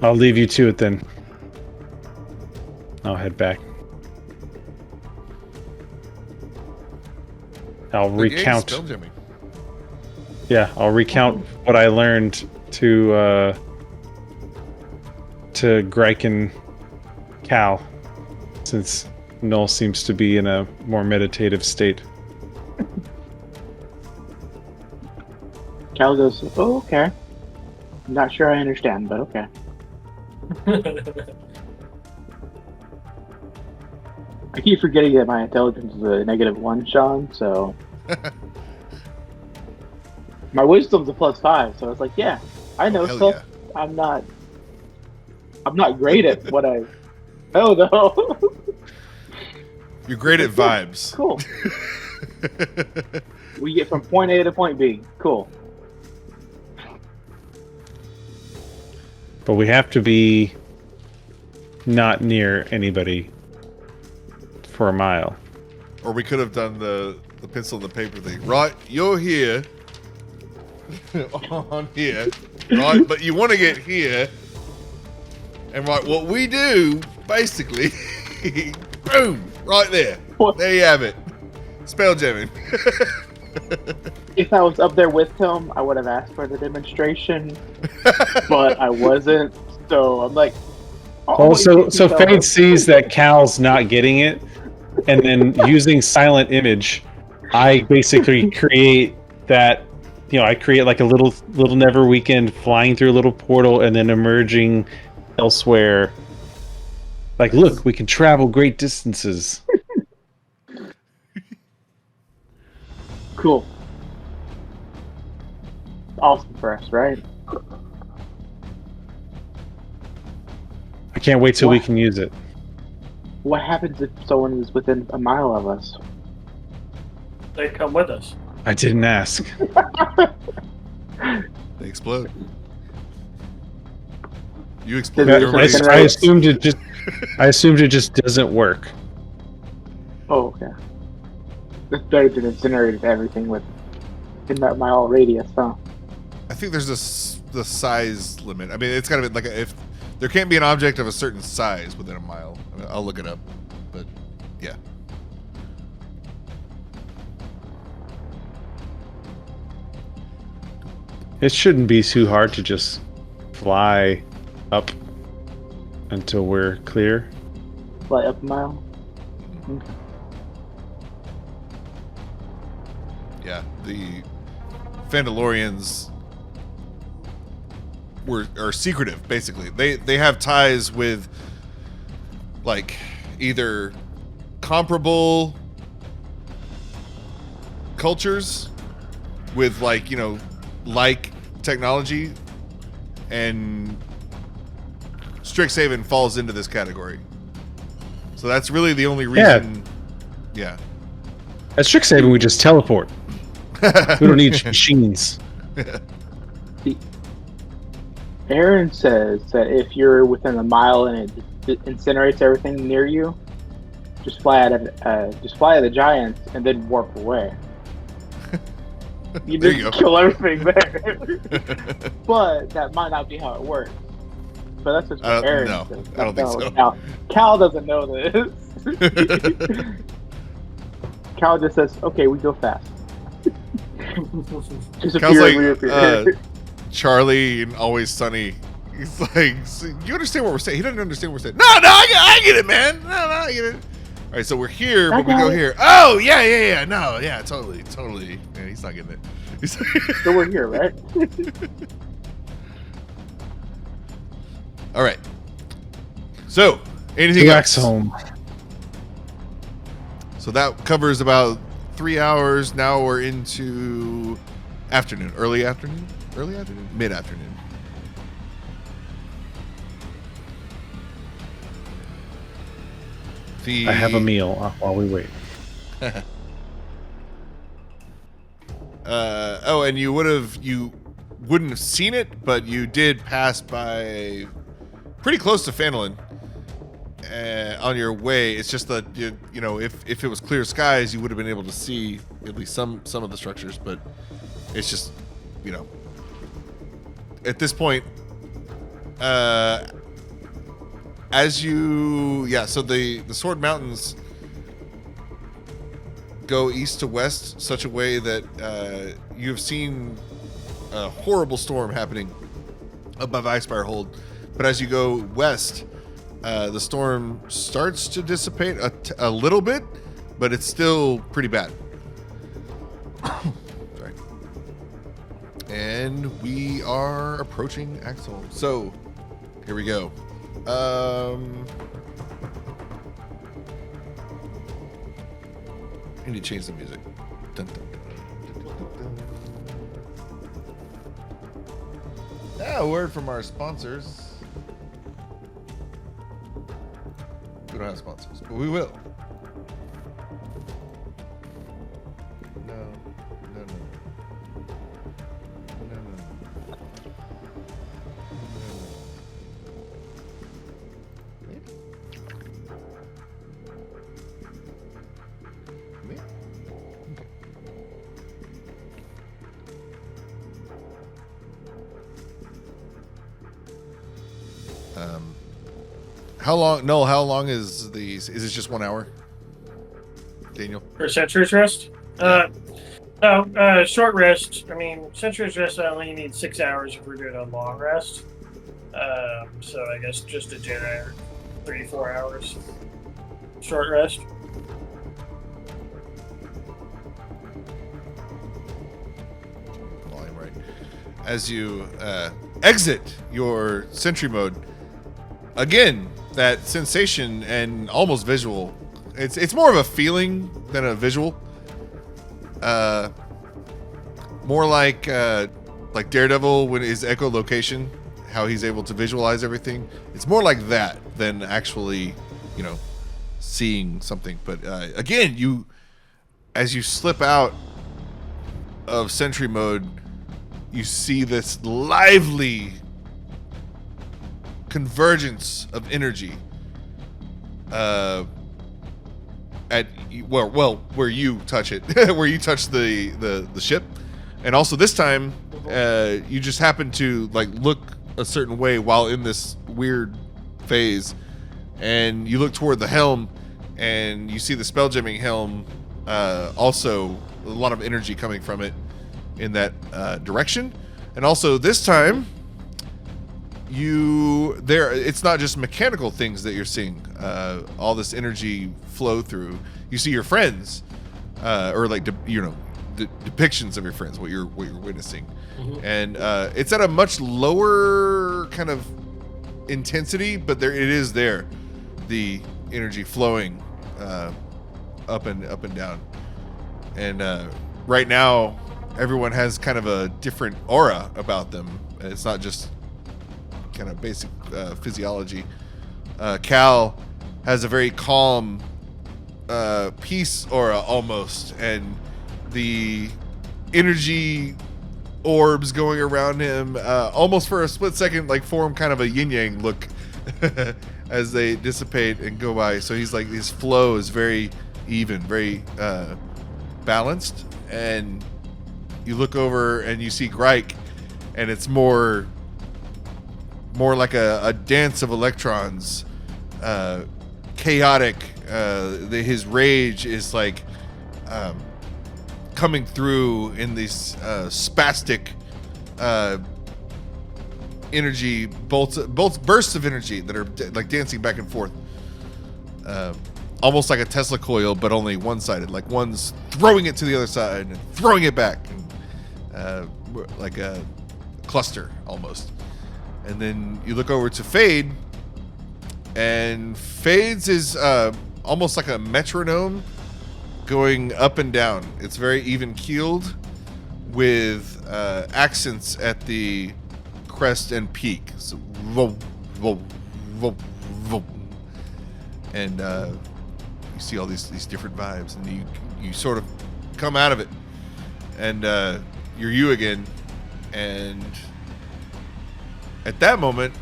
Speaker 2: I'll leave you to it then. I'll head back. I'll recount. Yeah, I'll recount what I learned to Greiken Cal, since Null seems to be in a more meditative state.
Speaker 4: Cal goes, oh, okay. I'm not sure I understand, but okay. I keep forgetting that my intelligence is a -1, Sean, so... My wisdom's a +5, so it's like, yeah, I know stuff.
Speaker 1: Yeah.
Speaker 4: I'm not great at what I know, though.
Speaker 1: You're great at vibes.
Speaker 4: Cool. We get from point A to point B. Cool.
Speaker 2: But we have to be not near anybody for a mile.
Speaker 1: Or we could have done the pencil and the paper thing. Right, you're here. On here. Right, but you want to get here. And right, what we do, basically, boom, right there.
Speaker 4: What?
Speaker 1: There you have it. Spell jamming.
Speaker 4: If I was up there with him, I would have asked for the demonstration, but I wasn't. So I'm like,
Speaker 2: Oh, so Fade sees that Cal's not getting it, and then using silent image, I basically create that. I create like a little Neverweakened flying through a little portal and then emerging elsewhere. Like, look, we can travel great distances.
Speaker 4: Cool. Awesome for us, right?
Speaker 2: I can't wait till we can use it.
Speaker 4: What happens if someone is within a mile of us?
Speaker 3: They come with us.
Speaker 2: I didn't ask.
Speaker 1: They explode. You explode.
Speaker 4: Did
Speaker 1: Everybody
Speaker 4: that-
Speaker 2: I assumed it just doesn't work.
Speaker 4: Oh, okay. It's better than incinerated everything in that mile radius, huh?
Speaker 1: I think there's the size limit. I mean, it's got to be like if there can't be an object of a certain size within a mile. I mean, I'll look it up, but yeah.
Speaker 2: It shouldn't be too hard to just fly up until we're clear.
Speaker 4: Fly up a mile. Okay.
Speaker 1: Yeah, the Phandalorians are secretive, basically. They have ties with like either comparable cultures with like technology, and Strixhaven falls into this category. So that's really the only reason. Yeah.
Speaker 2: At Strixhaven, we just teleport. We don't need machines.
Speaker 4: Aaron says that if you're within a mile and it incinerates everything near you, just fly at the giants and then warp away. You
Speaker 1: There
Speaker 4: just
Speaker 1: you go.
Speaker 4: kill everything there. But that might not be how it works. But that's just what Aaron
Speaker 1: no,
Speaker 4: says.
Speaker 1: I don't think so.
Speaker 4: Now, Cal doesn't know this. Cal just says, okay, we go fast. Just
Speaker 1: Cal's
Speaker 4: appear,
Speaker 1: like,
Speaker 4: reappear.
Speaker 1: Charlie and Always Sunny. He's like, so you understand what we're saying? He doesn't understand what we're saying. No, I get it, man. No, I get it. All right, so we're here, but we go here. Oh, yeah. No, yeah, totally. Man, he's not getting it. He's
Speaker 4: So we're here, right?
Speaker 1: All right. So, anything else?
Speaker 2: Axeholm.
Speaker 1: So that covers about 3 hours. Now we're into afternoon, mid-afternoon.
Speaker 2: I have a meal while we wait.
Speaker 1: And you wouldn't have seen it, but you did pass by pretty close to Fanelin on your way. It's just that you know if it was clear skies, you would have been able to see at least some of the structures. But it's just at this point, as you so the Sword Mountains go east to west such a way that you have seen a horrible storm happening above Axehold, but as you go west, the storm starts to dissipate a little bit, but it's still pretty bad. Sorry. And we are approaching Axehold. So here we go. I need to change the music. Dun, dun, dun, dun, dun, dun. A word from our sponsors. We don't have sponsors, but we will. No. How long? Null, how long is these? Is it just 1 hour? Daniel?
Speaker 3: For Sentry's Rest? No, short rest. I mean, Sentry's Rest, I only need 6 hours if we're doing a long rest. So I guess just a general 3-4 hours. Short rest.
Speaker 1: Volume right. As you exit your sentry mode, again, that sensation and almost visual. It's more of a feeling than a visual. More like Daredevil when his echolocation, how he's able to visualize everything. It's more like that than actually, seeing something. But again, as you slip out of sentry mode, you see this lively convergence of energy where you touch it where you touch the ship. And also this time you just happen to look a certain way while in this weird phase, and you look toward the helm and you see the spelljamming helm, also a lot of energy coming from it in that direction. And also this time it's not just mechanical things that you're seeing, all this energy flow through. You see your friends, or the depictions of your friends, what you're witnessing. Mm-hmm. And it's at a much lower kind of intensity, but it is there, the energy flowing up and down. And right now everyone has kind of a different aura about them. It's not just kind of basic physiology. Cal has a very calm peace aura almost, and the energy orbs going around him almost for a split second form kind of a yin-yang look as they dissipate and go by. So he's his flow is very even, very balanced. And you look over and you see Grike, and it's more like a dance of electrons, chaotic. His rage is coming through in these spastic energy bursts of energy that are dancing back and forth, almost like a Tesla coil, but only one-sided. One's throwing it to the other side and throwing it back, like a cluster almost. And then you look over to Fade, and Fade's is almost like a metronome going up and down. It's very even keeled with accents at the crest and peak. So, vo, vo, vo, vo. And you see all these different vibes, and you sort of come out of it, and you're you again. And at that moment,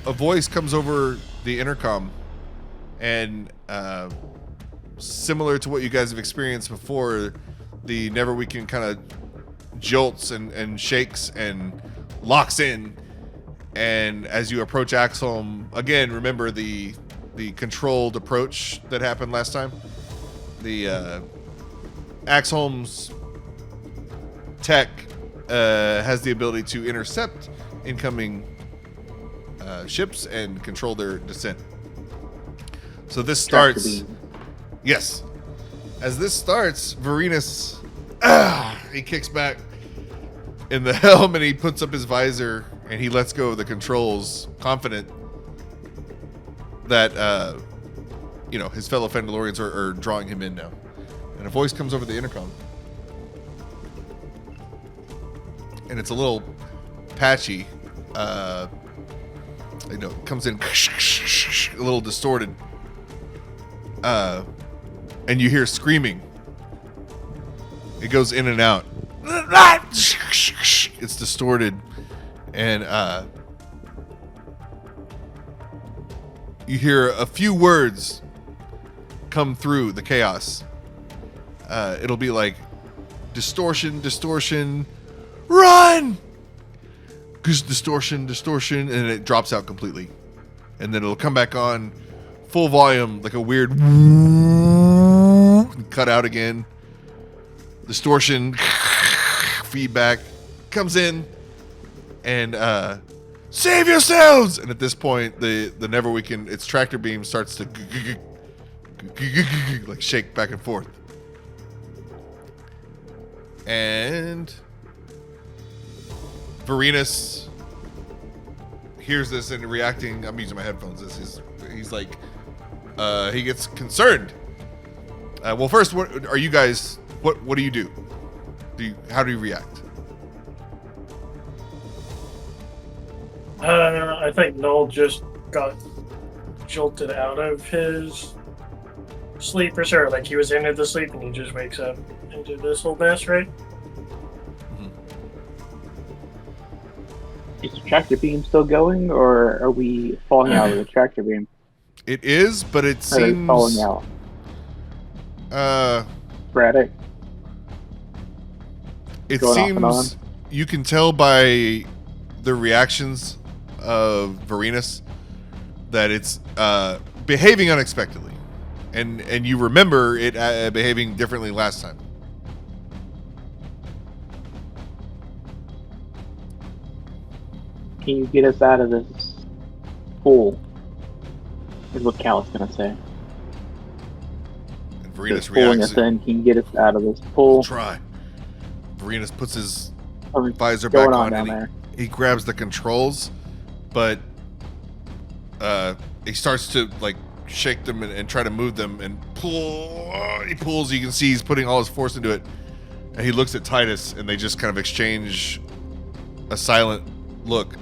Speaker 1: a voice comes over the intercom, and similar to what you guys have experienced before, the Neverweakened kind of jolts and shakes and locks in. And as you approach Axeholm, again, remember the controlled approach that happened last time? The Axeholm's tech has the ability to intercept incoming ships and control their descent. So this starts... Yes. As this starts, Vorenus, he kicks back in the helm and he puts up his visor and he lets go of the controls, confident that his fellow Fandalorians are drawing him in now. And a voice comes over the intercom. And it's a little patchy. It comes in a little distorted. And you hear screaming. It goes in and out. It's distorted. And you hear a few words come through the chaos. It'll be like distortion, run! Distortion, and it drops out completely. And then it'll come back on full volume, like a weird cut out again. Distortion, feedback comes in, and save yourselves! And at this point, the Neverweakened, its tractor beam starts to like shake back and forth. And Vorenus hears this and reacting. I'm using my headphones. He's like, he gets concerned. Well, first, what are you guys? What do you do? How do you react?
Speaker 3: I think Null just got jolted out of his sleep, or sure, like he was into the sleep and he just wakes up into this whole mess, right?
Speaker 4: Is the tractor beam still going, or are we falling out of the tractor beam?
Speaker 1: It is, but it seems
Speaker 4: falling out. Sporadic.
Speaker 1: It
Speaker 4: Going off and on.
Speaker 1: seems you can tell by the reactions of Vorenus that it's behaving unexpectedly, and you remember it behaving differently last time.
Speaker 4: Can you get us out of this pool? Is what Cal is going to say.
Speaker 1: And Vorenus
Speaker 4: pulling
Speaker 1: reacts.
Speaker 4: us in. Can you get us out of this pool?
Speaker 1: Try. Vorenus puts his
Speaker 4: What's
Speaker 1: visor
Speaker 4: going
Speaker 1: back
Speaker 4: on
Speaker 1: on
Speaker 4: down
Speaker 1: and
Speaker 4: there?
Speaker 1: he grabs the controls, but he starts to like shake them and try to move them and pull. He pulls. You can see he's putting all his force into it, and he looks at Titus, and they just kind of exchange a silent look.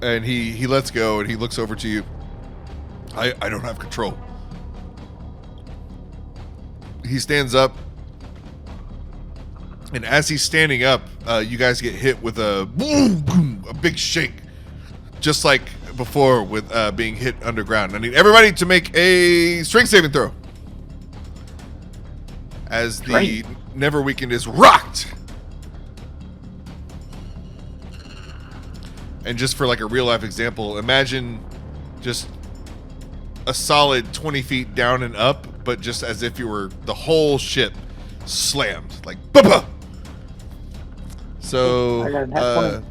Speaker 1: And he lets go and he looks over to you. I don't have control. He stands up. And as he's standing up, you guys get hit with a boom, boom, a big shake. Just like before with being hit underground. I need everybody to make a strength saving throw. As the Neverweakened is rocked. And just for like a real life example, imagine just a solid 20 feet down and up, but just as if you were the whole ship slammed, like ba-ba. So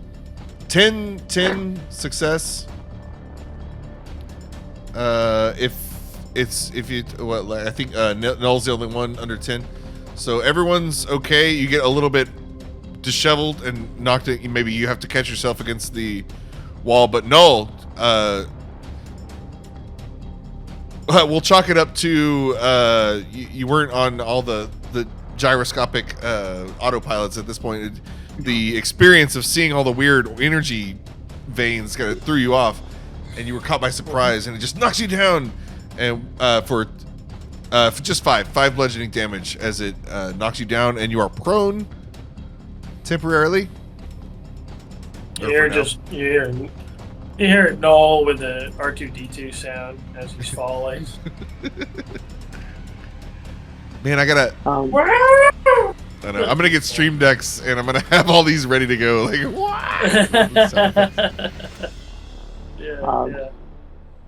Speaker 1: 10 success. I think Null's the only one under 10. So everyone's okay. You get a little bit disheveled and knocked it. Maybe you have to catch yourself against the wall, but Null, we'll chalk it up to you weren't on all the gyroscopic autopilots at this point. The experience of seeing all the weird energy veins kind of threw you off, and you were caught by surprise, and it just knocks you down, and for just five bludgeoning damage as it knocks you down, and you are prone temporarily.
Speaker 3: You hear Null with the R2D2 sound as he's falling.
Speaker 1: Man, I gotta. I know. I'm gonna get stream decks and I'm gonna have all these ready to go. Like,
Speaker 3: yeah.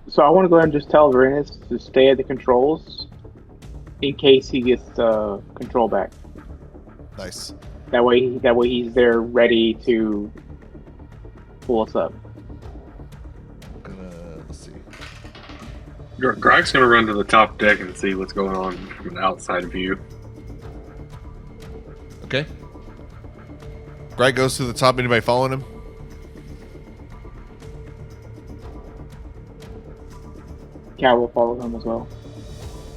Speaker 4: So I want to go ahead and just tell Vorenus to stay at the controls in case he gets control back.
Speaker 1: Nice.
Speaker 4: That way he's there ready to pull us up.
Speaker 1: Let's see.
Speaker 6: Greg's gonna run to the top deck and see what's going on from an outside view.
Speaker 1: Okay. Greg goes to the top. Anybody following him?
Speaker 4: Cal will follow him as well.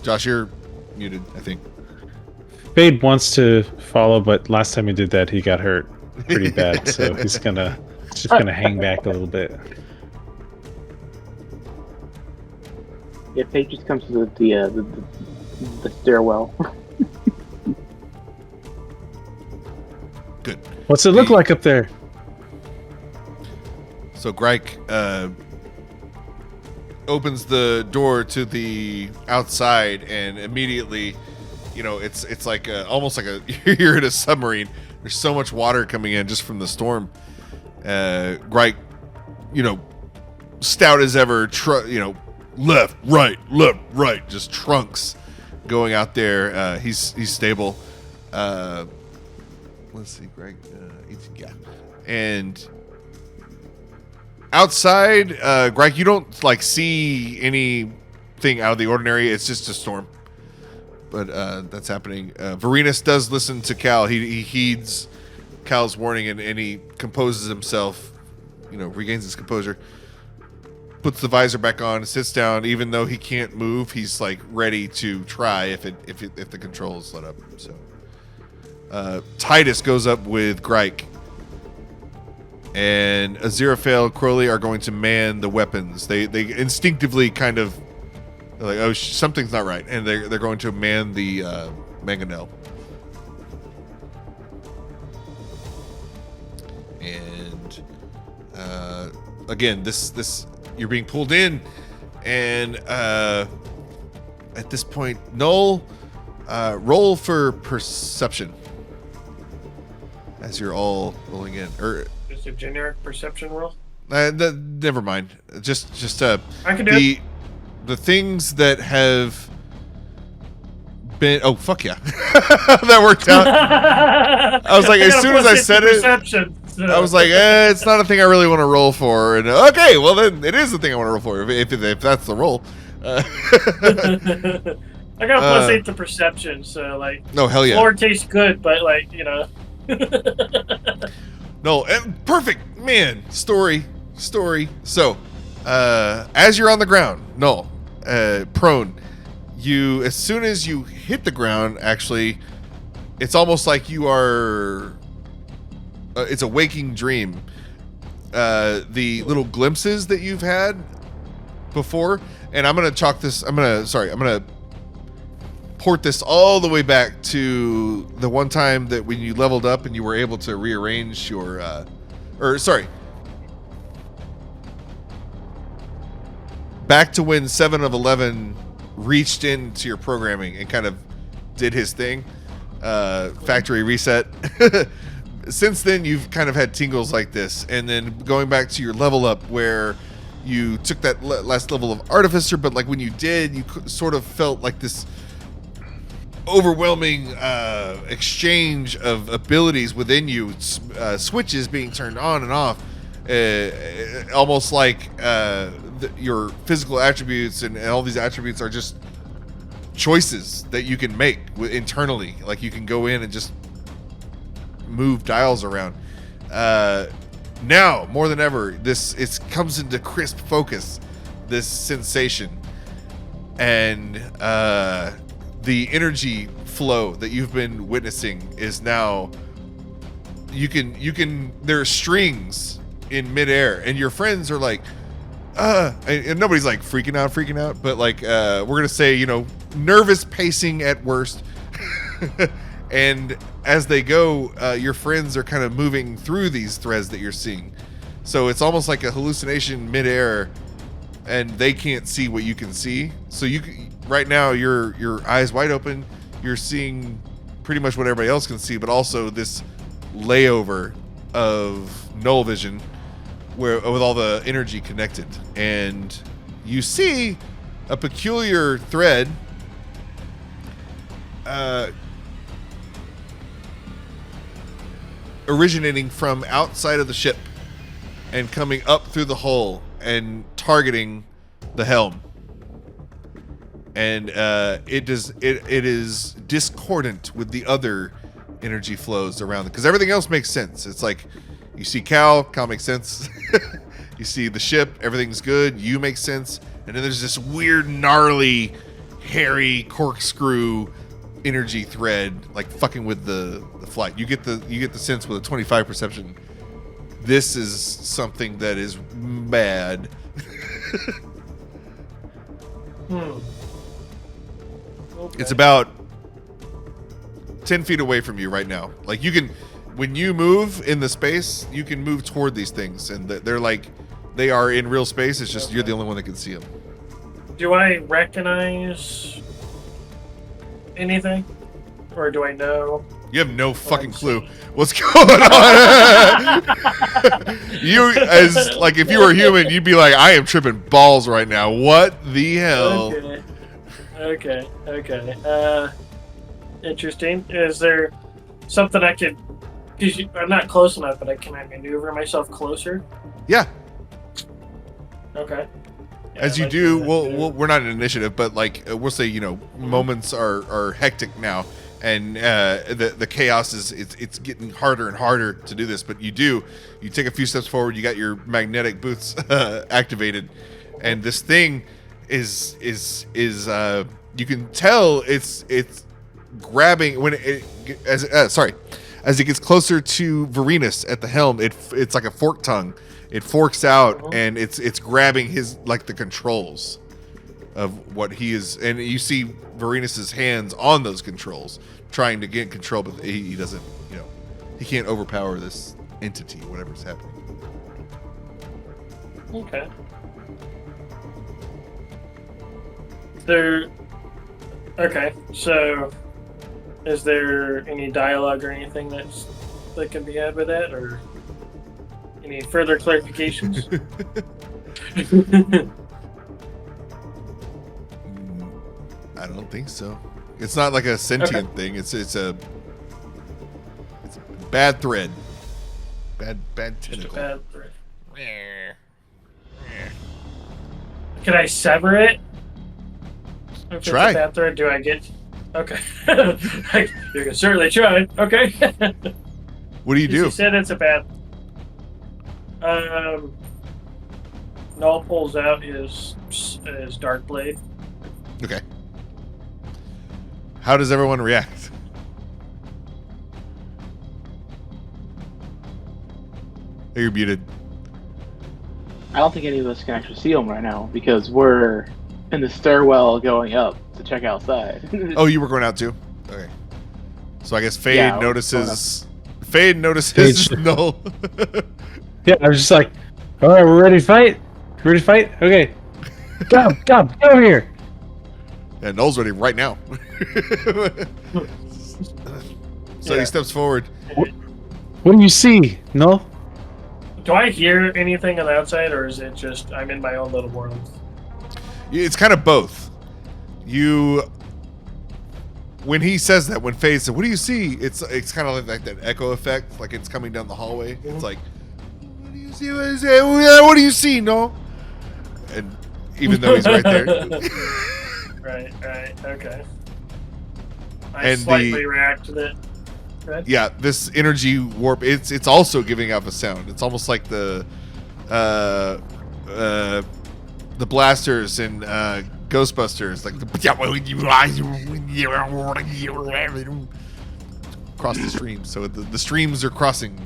Speaker 1: Josh, you're muted, I think.
Speaker 2: Fade wants to follow, but last time he did that, he got hurt pretty bad. So he's just gonna hang back a little bit.
Speaker 4: Yeah, Fade just comes to the stairwell.
Speaker 1: Good.
Speaker 2: What's it look like up there?
Speaker 1: So Greg opens the door to the outside, and immediately, it's like almost like you're in a submarine. There's so much water coming in just from the storm. Greg, stout as ever, left, right, just trunks going out there. He's stable. Let's see, Greg. Yeah, and outside, Greg, you don't see anything out of the ordinary. It's just a storm, but that's happening. Vorenus does listen to Cal. He heeds Cal's warning, and he composes himself. Regains his composure. Puts the visor back on, sits down. Even though he can't move, he's ready to try if the control is let up. So. Titus goes up with Grike, and Aziraphale, Crowley are going to man the weapons. They instinctively kind of like, oh, something's not right, and they're going to man the mangonel. And again, this you're being pulled in, and at this point, Null, roll for perception. As you're all rolling in,
Speaker 3: just a generic perception roll.
Speaker 1: Never mind. Just
Speaker 3: I can do
Speaker 1: the things that have been. Oh fuck yeah, that worked out. I was like, as soon as I said it, I was like, it's not a thing I really want to roll for. And okay, well then it is the thing I want to roll for if that's the roll.
Speaker 3: I got a +8 to perception, so
Speaker 1: no, hell yeah.
Speaker 3: Floor tastes good, but
Speaker 1: No, perfect, man. Story. So, as you're on the ground, Null, prone, as soon as you hit the ground, actually, it's almost like you are. It's a waking dream. The little glimpses that you've had before, and I'm gonna chalk this. I'm gonna port this all the way back to the one time that when you leveled up and you were able to rearrange your back to when 7 of 11 reached into your programming and kind of did his thing, factory reset. Since then you've kind of had tingles like this, and then going back to your level up where you took that last level of artificer, but when you did, you sort of felt like this overwhelming exchange of abilities within you, switches being turned on and off, almost like your physical attributes and all these attributes are just choices that you can make internally. You can go in and just move dials around. Now more than ever, it comes into crisp focus, this sensation, and the energy flow that you've been witnessing is now you can there are strings in midair, and your friends are like and nobody's freaking out, but we're gonna say nervous pacing at worst. And as they go, your friends are kind of moving through these threads that you're seeing. So it's almost like a hallucination midair, and they can't see what you can see. So right now, your eyes wide open. You're seeing pretty much what everybody else can see, but also this layover of null vision, with all the energy connected, and you see a peculiar thread originating from outside of the ship and coming up through the hull and targeting the helm. And it is discordant with the other energy flows around it, because everything else makes sense. It's like you see Cal makes sense. You see the ship, everything's good. You make sense, and then there's this weird, gnarly, hairy corkscrew energy thread, like fucking with the flight. You get the sense with a 25 perception. This is something that is bad.
Speaker 3: Okay.
Speaker 1: It's about 10 feet away from you right now. Like you can, when you move in the space, you can move toward these things, and they're like, they are in real space. It's just you're the only one that can see them.
Speaker 3: Do I recognize anything, or do I know?
Speaker 1: You have no fucking clue what's going on. You, as like, if you were human, you'd be like, I am tripping balls right now. What the hell?
Speaker 3: Okay. Interesting. Is there something I could? Because I'm not close enough, but can I maneuver myself closer?
Speaker 1: Yeah.
Speaker 3: Okay. Yeah,
Speaker 1: As you do, we're not in initiative, but like we'll say, moments are hectic now, and the chaos it's getting harder and harder to do this. But you take a few steps forward. You got your magnetic boots activated, and this thing is you can tell it's grabbing when as it gets closer to Vorenus at the helm. It's like a fork tongue. It forks out, and it's grabbing his, like, the controls of what he is, and you see Vorenus's hands on those controls, trying to get control, but he doesn't, he can't overpower this entity, whatever's happening.
Speaker 3: Okay. So is there any dialogue or anything that can be had with that, or any further clarifications?
Speaker 1: I don't think so. It's not like a sentient thing. It's a bad thread. Bad tentacle.
Speaker 3: Just a bad thread. Can I sever it? If
Speaker 1: Try.
Speaker 3: it's a bad thread, do I get? Okay. You can certainly try. Okay.
Speaker 1: What do you do?
Speaker 3: You said it's a bad. Null pulls out his dark blade.
Speaker 1: Okay. How does everyone react? You're muted.
Speaker 4: I don't think any of us can actually see him right now because we're in the stairwell going up to check outside.
Speaker 1: Oh, you were going out too? Okay. So I guess Fade
Speaker 4: Yeah,
Speaker 1: notices. Fade notices Null.
Speaker 2: Yeah, I was just like, all right, we're ready to fight? Ready to fight? Okay. Come over here.
Speaker 1: Yeah, Null's ready right now. So he steps forward.
Speaker 2: What do you see, Null?
Speaker 3: Do I hear anything on the outside, or is it just I'm in my own little world?
Speaker 1: It's kind of both. When he says that, when Fade says, "What do you see?" It's kind of like that echo effect, like it's coming down the hallway. Mm-hmm. It's like, "What do you see?" What do you see? No. And even though he's right there.
Speaker 3: Right. Okay. I
Speaker 1: And
Speaker 3: slightly react to that.
Speaker 1: Yeah, this energy warp. It's also giving off a sound. It's almost like the blasters in Ghostbusters, like across the streams. So the streams are crossing.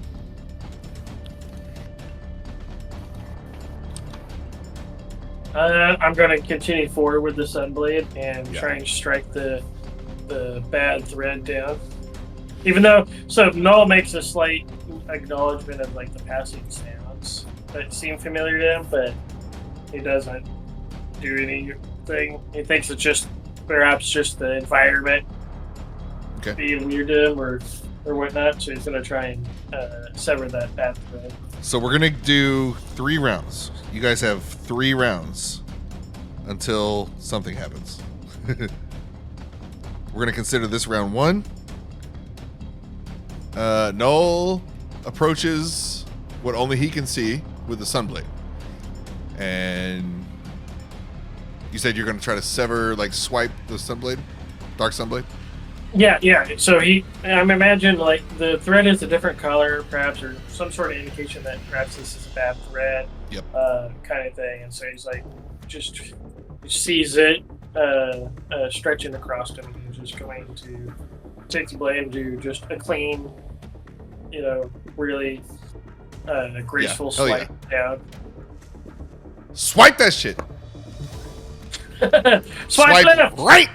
Speaker 3: I'm going to continue forward with the Sunblade and try and strike the bad thread down. Even though, so Null makes a slight acknowledgement of like the passing sounds. that seem familiar to him, but he doesn't do anything. He thinks it's just perhaps just the environment being weird to him or whatnot. So he's gonna try and sever that path thread.
Speaker 1: So we're gonna do 3 rounds. You guys have 3 rounds until something happens. We're gonna consider this round 1. Null approaches what only he can see with the Sunblade, and you said you're gonna try to sever, like swipe the Sunblade, Dark Sunblade.
Speaker 3: Yeah. So I'm imagining like the thread is a different color, perhaps, or some sort of indication that perhaps this is a bad thread.
Speaker 1: Yep.
Speaker 3: Kind of thing. And so he's like, just sees it stretching across him, and he's just going to take the blade and do just a clean, really graceful swipe down.
Speaker 1: Swipe that shit.
Speaker 3: Swipe left.
Speaker 1: Right.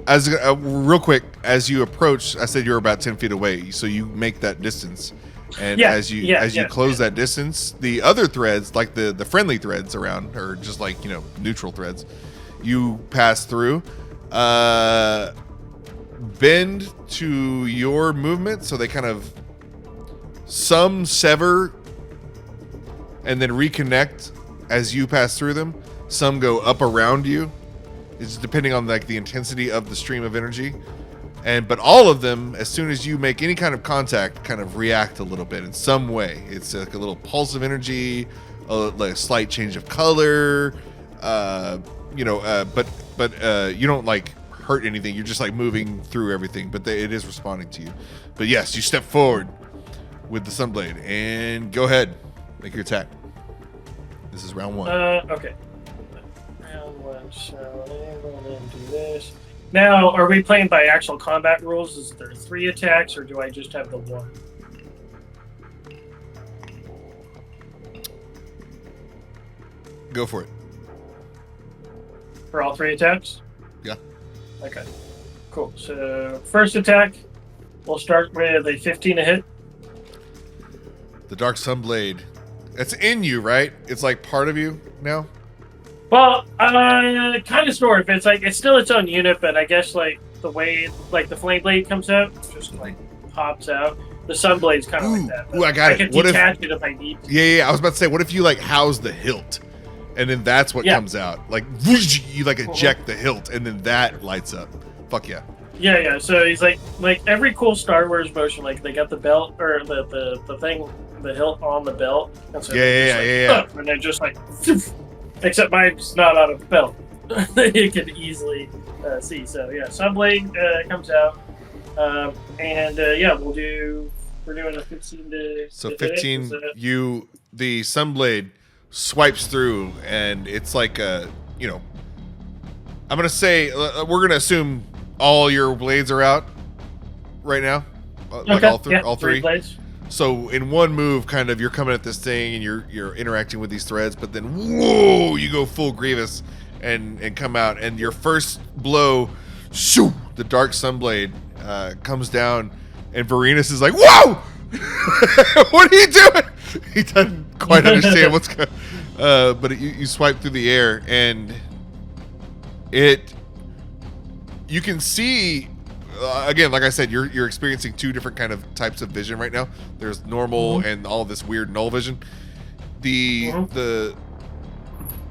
Speaker 1: As real quick, as you approach, I said you're about 10 feet away, so you make that distance, and as you close that distance, the other threads, like the friendly threads around, or just like neutral threads, you pass through, bend to your movement, so they kind of some sever and then reconnect as you pass through them. Some go up around you. It's depending on like the intensity of the stream of energy, but all of them, as soon as you make any kind of contact, kind of react a little bit in some way. It's like a little pulse of energy, like a slight change of color, but you don't like hurt anything. You're just like moving through everything, but it is responding to you. But yes, you step forward with the Sunblade and go ahead, make your attack. This is round 1.
Speaker 3: Okay. Round 1. So I'm going to do this. Now, are we playing by actual combat rules? Is there 3 attacks, or do I just have the 1?
Speaker 1: Go for it.
Speaker 3: For all 3 attacks?
Speaker 1: Yeah.
Speaker 3: Okay. Cool. So first attack, we'll start with a 15 to hit.
Speaker 1: The Dark Sunblade. It's in you, right? It's like part of you now?
Speaker 3: Well, kind of sort of. It's like it's still its own unit, but I guess like the way like the flame blade comes out, just like pops out. The Sunblade's kind of like that.
Speaker 1: Ooh, I got it.
Speaker 3: I can detach it if I need to.
Speaker 1: Yeah. I was about to say, what if you like house the hilt, and then that's what comes out? Like whoosh, you like eject the hilt, and then that lights up. Fuck yeah.
Speaker 3: Yeah. So he's like every cool Star Wars motion, like they got the belt or the thing, the hilt on the belt. And so
Speaker 1: yeah.
Speaker 3: And then just like, except mine's not on a belt. You can easily see. So yeah, Sunblade comes out, and we're doing a 15 to.
Speaker 1: So 15, the Sunblade swipes through, and it's like I'm gonna say we're gonna assume all your blades are out right now, like all 3
Speaker 3: blades.
Speaker 1: So in one move, kind of, you're coming at this thing and you're interacting with these threads, but then whoa, you go full Grievous and come out, and your first blow, shoo, the Dark Sunblade comes down, and Vorenus is like, whoa, what are you doing? He doesn't quite understand what's going. But you swipe through the air, and you can see. Again, like I said, you're experiencing 2 different kind of types of vision right now. There's normal and all this weird null vision. The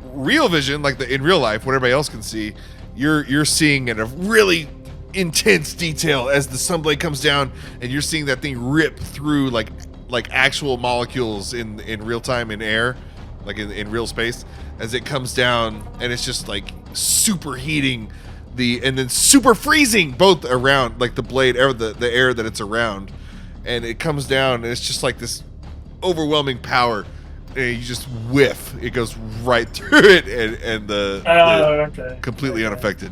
Speaker 1: real vision, like in real life, what everybody else can see, you're seeing in a really intense detail as the Sunblade comes down, and you're seeing that thing rip through like actual molecules in real time in air, like in real space, as it comes down, and it's just like superheating and then super freezing both around, like the blade or the air that it's around, and it comes down, and it's just like this overwhelming power, and you just whiff, it goes right through it, and completely unaffected.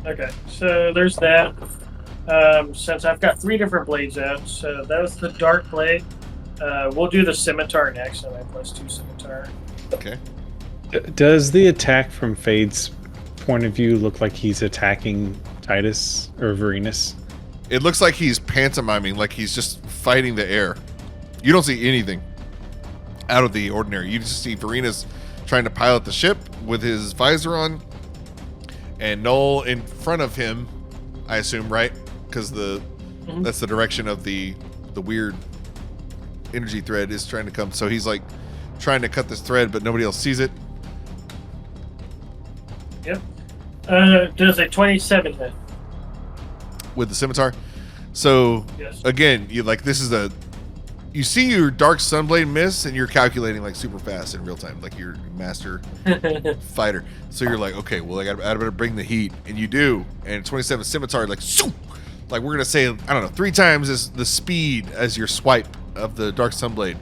Speaker 3: Okay, so there's that. Since I've got 3 different blades out, so that was the Dark Blade. We'll do the Scimitar next, and I +2 Scimitar.
Speaker 1: Okay.
Speaker 2: Does the attack from Fade's point of view look like he's attacking Titus or Vorenus?
Speaker 1: It looks like he's pantomiming, like he's just fighting the air. You don't see anything out of the ordinary. You just see Vorenus trying to pilot the ship with his visor on, and Null in front of him, I assume, right? Because that's the direction of the weird energy thread is trying to come. So he's like trying to cut this thread, but nobody else sees it.
Speaker 3: Yep. Does a 27 hit?
Speaker 1: With the scimitar. So
Speaker 3: Yes.
Speaker 1: again, you see your dark sunblade miss, and you're calculating like super fast in real time, like you're a master fighter. So you're like, okay, well, I better bring the heat, and you do. And 27 scimitar, like, shoo! Like we're gonna say, I don't know, 3 times as the speed as your swipe of the dark sunblade,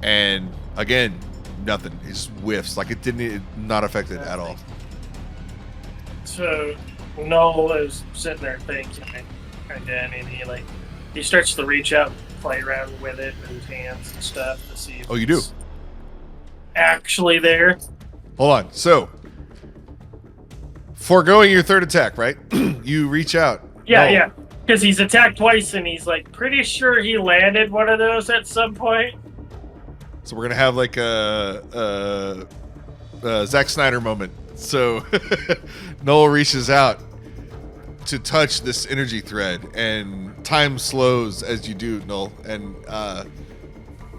Speaker 1: and again, nothing. It just whiffs, like it not affected at all.
Speaker 3: So Null is sitting there thinking, and then he starts to reach out, and play around with it with his hands and stuff to see if
Speaker 1: Oh, you do?
Speaker 3: it's actually there.
Speaker 1: Hold on. So, foregoing your third attack, right? You reach out.
Speaker 3: Yeah,
Speaker 1: No.
Speaker 3: yeah. Because he's attacked twice, and he's like pretty sure he landed one of those at some point.
Speaker 1: So we're gonna have like a Zack Snyder moment. So Noel reaches out to touch this energy thread, and time slows as you do, Noel. And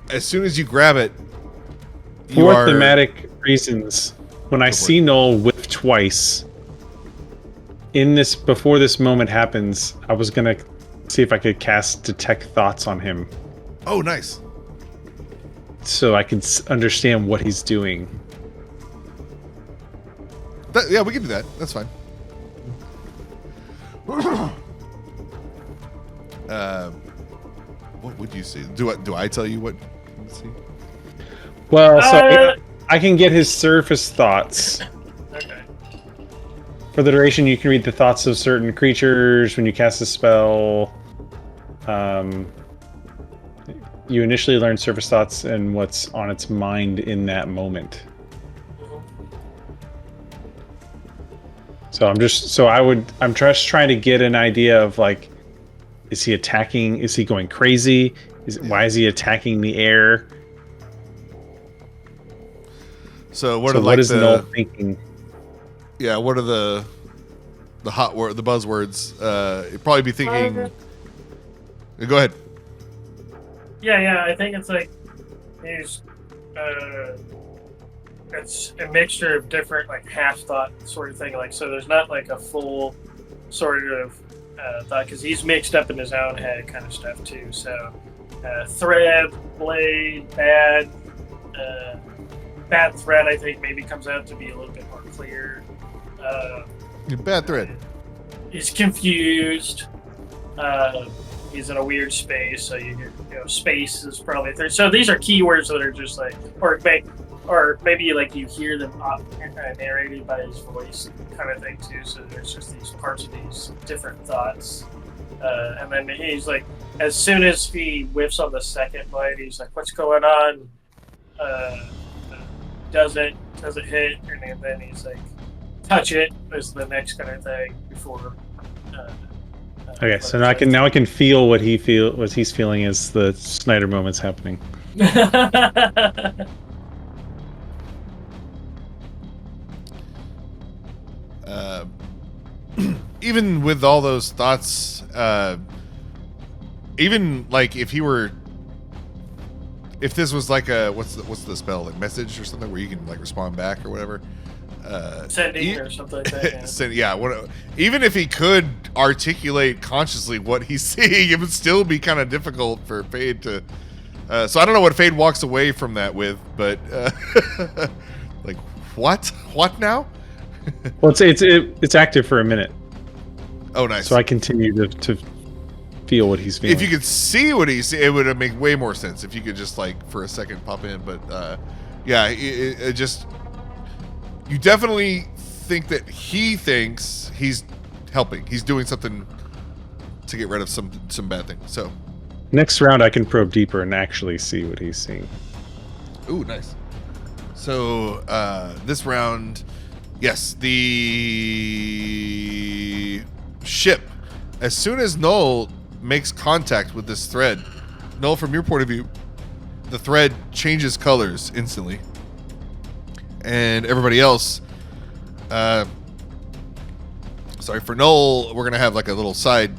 Speaker 1: as soon as you grab it,
Speaker 2: For thematic reasons, when I see Null whiff twice, before this moment happens, I was gonna see if I could cast Detect Thoughts on him.
Speaker 1: Oh, nice.
Speaker 2: So I can understand what he's doing.
Speaker 1: Yeah, we can do that. That's fine. What would you see? Do I tell you what you see?
Speaker 2: Well, so I can get his surface thoughts.
Speaker 3: Okay.
Speaker 2: For the duration, you can read the thoughts of certain creatures when you cast a spell. You initially learn surface thoughts and what's on its mind in that moment. So I'm just trying to get an idea of like, is he attacking? Is he going crazy? Why is he attacking the air?
Speaker 1: So
Speaker 2: What is Null thinking?
Speaker 1: Yeah, what are the buzzwords? You'd probably be thinking. Go ahead.
Speaker 3: Yeah, I think it's like he's it's a mixture of different like half thought sort of thing. Like, so there's not like a full sort of thought, because he's mixed up in his own head kind of stuff too. So thread, blade, bad thread, I think maybe comes out to be a little bit more clear.
Speaker 1: Bad thread.
Speaker 3: He's confused. He's in a weird space, so space is probably there. So these are keywords that are just like, or maybe like you hear them narrated by his voice kind of thing too. So there's just these parts of these different thoughts, and then he's like, as soon as he whiffs on the second bite, he's like, "What's going on?" Does it hit? And then he's like, "Touch it" is the next kind of thing before.
Speaker 2: Okay, so now I can feel what he's feeling as the Snyder moment's happening.
Speaker 1: Even with all those thoughts, even like if this was like a what's the spell, like message or something where you can like respond back or whatever.
Speaker 3: Sending or something like that.
Speaker 1: Yeah. Even if he could articulate consciously what he's seeing, it would still be kind of difficult for Fade to. So I don't know what Fade walks away from that with, but like what now?
Speaker 2: Well, it's active for a minute.
Speaker 1: Oh, nice.
Speaker 2: So I continue to feel what he's feeling.
Speaker 1: If you could see what he's seeing, it would make way more sense if you could just like for a second pop in. But yeah, it just. You definitely think that he thinks he's helping. He's doing something to get rid of some bad thing. So
Speaker 2: next round, I can probe deeper and actually see what he's seeing.
Speaker 1: Ooh, nice. So this round, yes, the ship. As soon as Null makes contact with this thread, Null, from your point of view, the thread changes colors instantly. And everybody else, sorry, for Null, we're going to have like a little side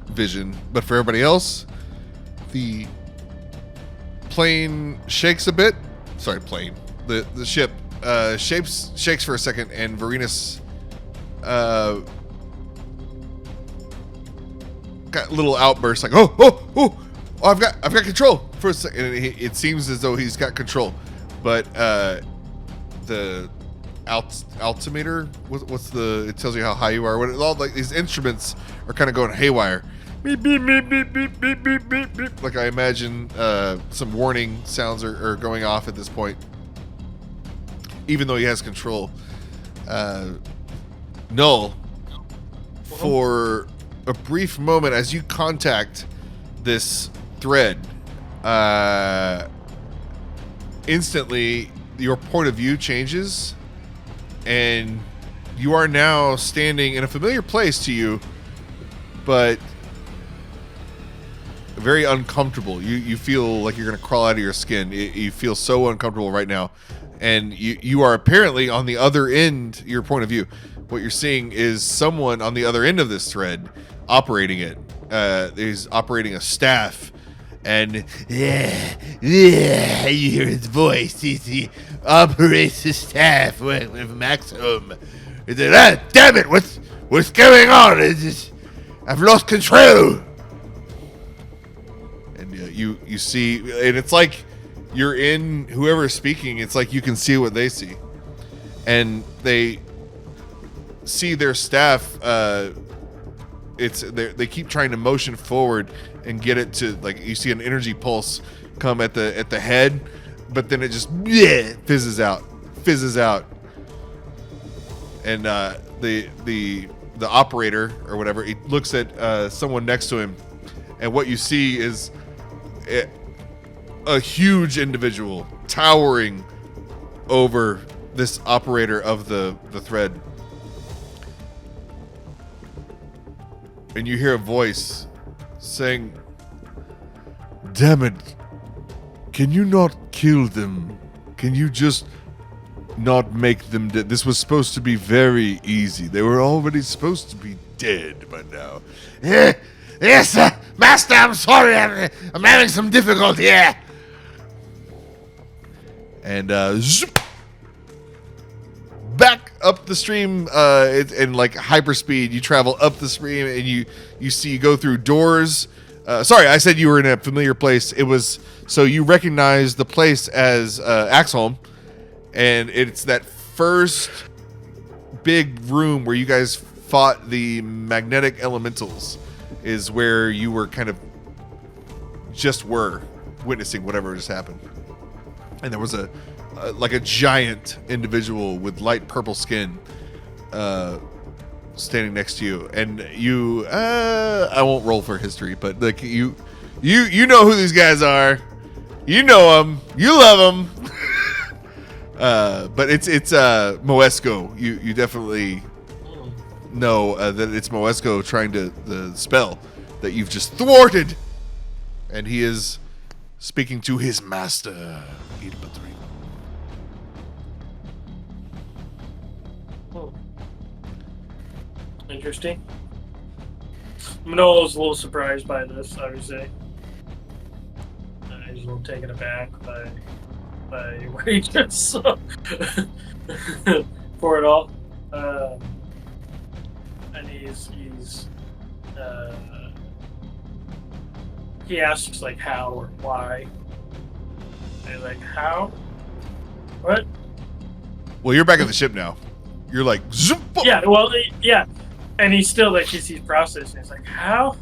Speaker 1: vision. But for everybody else, the plane shakes a bit. Sorry, plane. The ship shakes for a second, and Vorenus got a little outburst like, oh, I've got control for a second. And it seems as though he's got control, but the altimeter, what's the? It tells you how high you are. What all like these instruments are kind of going haywire. Beep, beep, beep, beep, beep, beep, beep, beep, beep. Like I imagine some warning sounds are going off at this point, even though he has control. Null, for a brief moment, as you contact this thread, instantly your point of view changes, and you are now standing in a familiar place to you, but very uncomfortable. You feel like you're going to crawl out of your skin. You feel so uncomfortable right now, and you are apparently on the other end. Your point of view, what you're seeing is someone on the other end of this thread operating it. He's operating a staff, and you hear his voice. He operates the staff with Axeholm. He said, damn it, what's going on? I've lost control. And you see, and it's like you're in whoever's speaking. It's like you can see what they see, and they see their staff. They keep trying to motion forward and get it to, like, you see an energy pulse come at the head, but then it just fizzes out, and the operator or whatever, he looks at someone next to him, and what you see is a huge individual towering over this operator of the thread. And you hear a voice saying, damn it, can you not kill them? Can you just not make them dead? This was supposed to be very easy. They were already supposed to be dead by now. Yes, Master, I'm sorry. I'm having some difficulty here. And zoop, back up the stream in like hyperspeed. You travel up the stream, and you go through doors. Sorry, I said you were in a familiar place. It was so you recognize the place as Axeholm, and it's that first big room where you guys fought the magnetic elementals. Is where you were kind of were witnessing whatever just happened, and there was a giant individual with light purple skin standing next to you, and you I won't roll for history, but like you know who these guys are. You know them, you love them. But it's Moesko. You definitely know that it's Moesko trying to the spell that you've just thwarted, and he is speaking to his master.
Speaker 3: Interesting. Mano's a little surprised by this, obviously. He's a little taken aback by where he just for it all. And he asks like how or why. And he's like, how? What?
Speaker 1: Well, you're back at the ship now. You're like, zoop.
Speaker 3: Yeah, well, yeah. And he's still like, he's processing. He's like, how?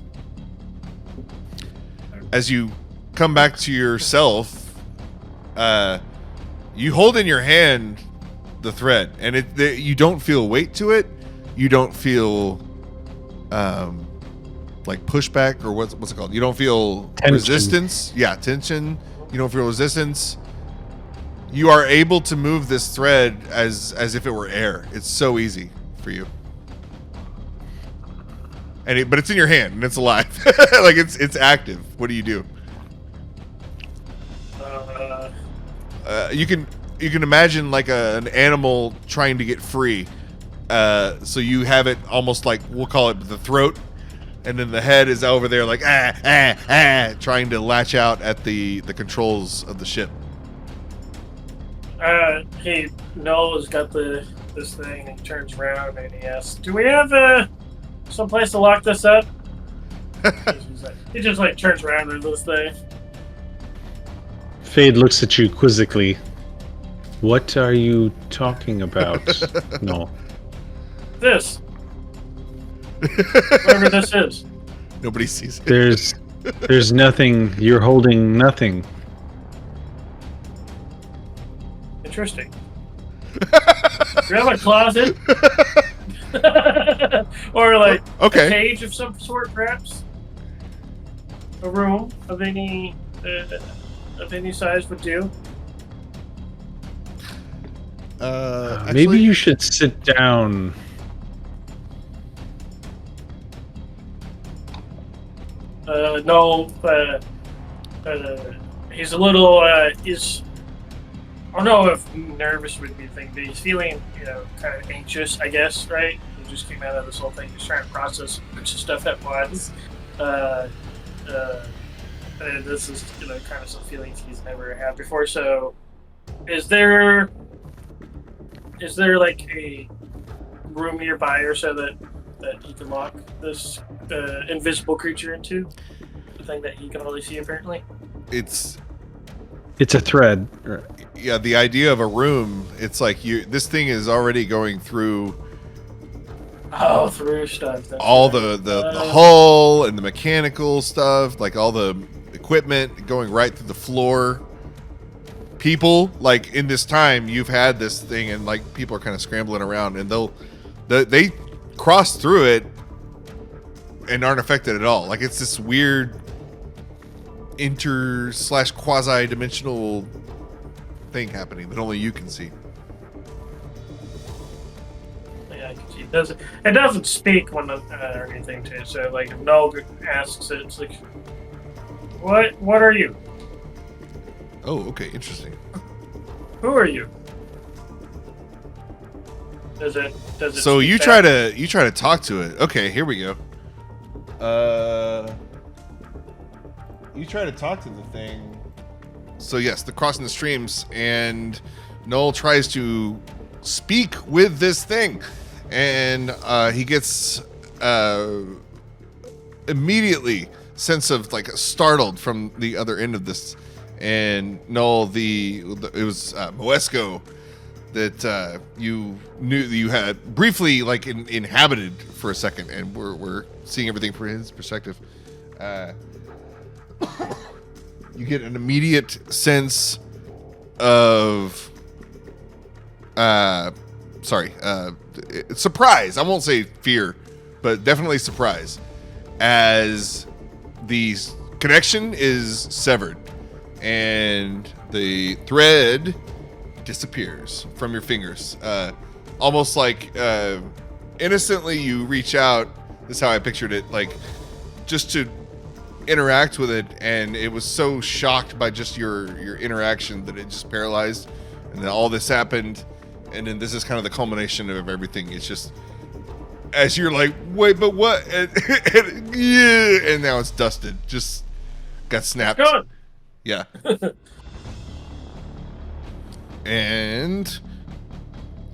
Speaker 1: As you come back to yourself, you hold in your hand the thread, and you don't feel weight to it. You don't feel like pushback, or what's it called? You don't feel
Speaker 2: tension.
Speaker 1: Resistance. Yeah, tension. You don't feel resistance. You are able to move this thread as if it were air. It's so easy for you. But it's in your hand and it's alive. Like it's active. What do you do? you can imagine like an animal trying to get free. So you have it almost like, we'll call it the throat, and then the head is over there like trying to latch out at the controls of the ship.
Speaker 3: Hey, Null has got this thing, and he turns around and he asks, "Do we have some place to lock this up?" He just like turns around to this thing.
Speaker 2: Fade looks at you quizzically. What are you talking about? No.
Speaker 3: This. Whatever this is.
Speaker 1: Nobody sees it.
Speaker 2: There's nothing. You're holding nothing.
Speaker 3: Interesting. Do you have a closet? Or like a cage of some sort, perhaps? A room of any size would do.
Speaker 2: Maybe you should sit down.
Speaker 3: No, he's a little, I don't know if nervous would be the thing, but he's feeling, kind of anxious, I guess, right? He just came out of this whole thing, he's trying to process a bunch of stuff at once. This is, kind of some feelings he's never had before, so is there like a room nearby or so that he can lock this invisible creature into? The thing that he can only see, apparently?
Speaker 1: It's
Speaker 2: a thread.
Speaker 1: Yeah, the idea of a room, it's like this thing is already going through
Speaker 3: through stuff.
Speaker 1: All the hull and the mechanical stuff, like all the equipment going right through the floor. People, like in this time, you've had this thing, and like people are kind of scrambling around, and they cross through it and aren't affected at all. Like it's this weird inter/quasi-dimensional thing happening that only you can see.
Speaker 3: Yeah, I can see. It doesn't speak when or anything to it. So like if Null asks it, it's like, what are you?
Speaker 1: Oh, okay, interesting.
Speaker 3: Who are you? Does it?
Speaker 1: So you try to talk to it. Okay, here we go. You try to talk to the thing. So yes, the crossing the streams, and Null tries to speak with this thing, and he gets immediately sense of like startled from the other end of this. And Null, it was Moesko that you knew that you had briefly like inhabited for a second, and we're seeing everything from his perspective. You get an immediate sense of surprise. I won't say fear, but definitely surprise, as the connection is severed and the thread disappears from your fingers. Almost like innocently you reach out. This is how I pictured it, like just to interact with it, and it was so shocked by just your interaction that it just paralyzed, and then all this happened, and then this is kind of the culmination of everything. It's just as you're like, wait, but what? And now it's dusted. Just got snapped.
Speaker 3: Gone.
Speaker 1: Yeah. And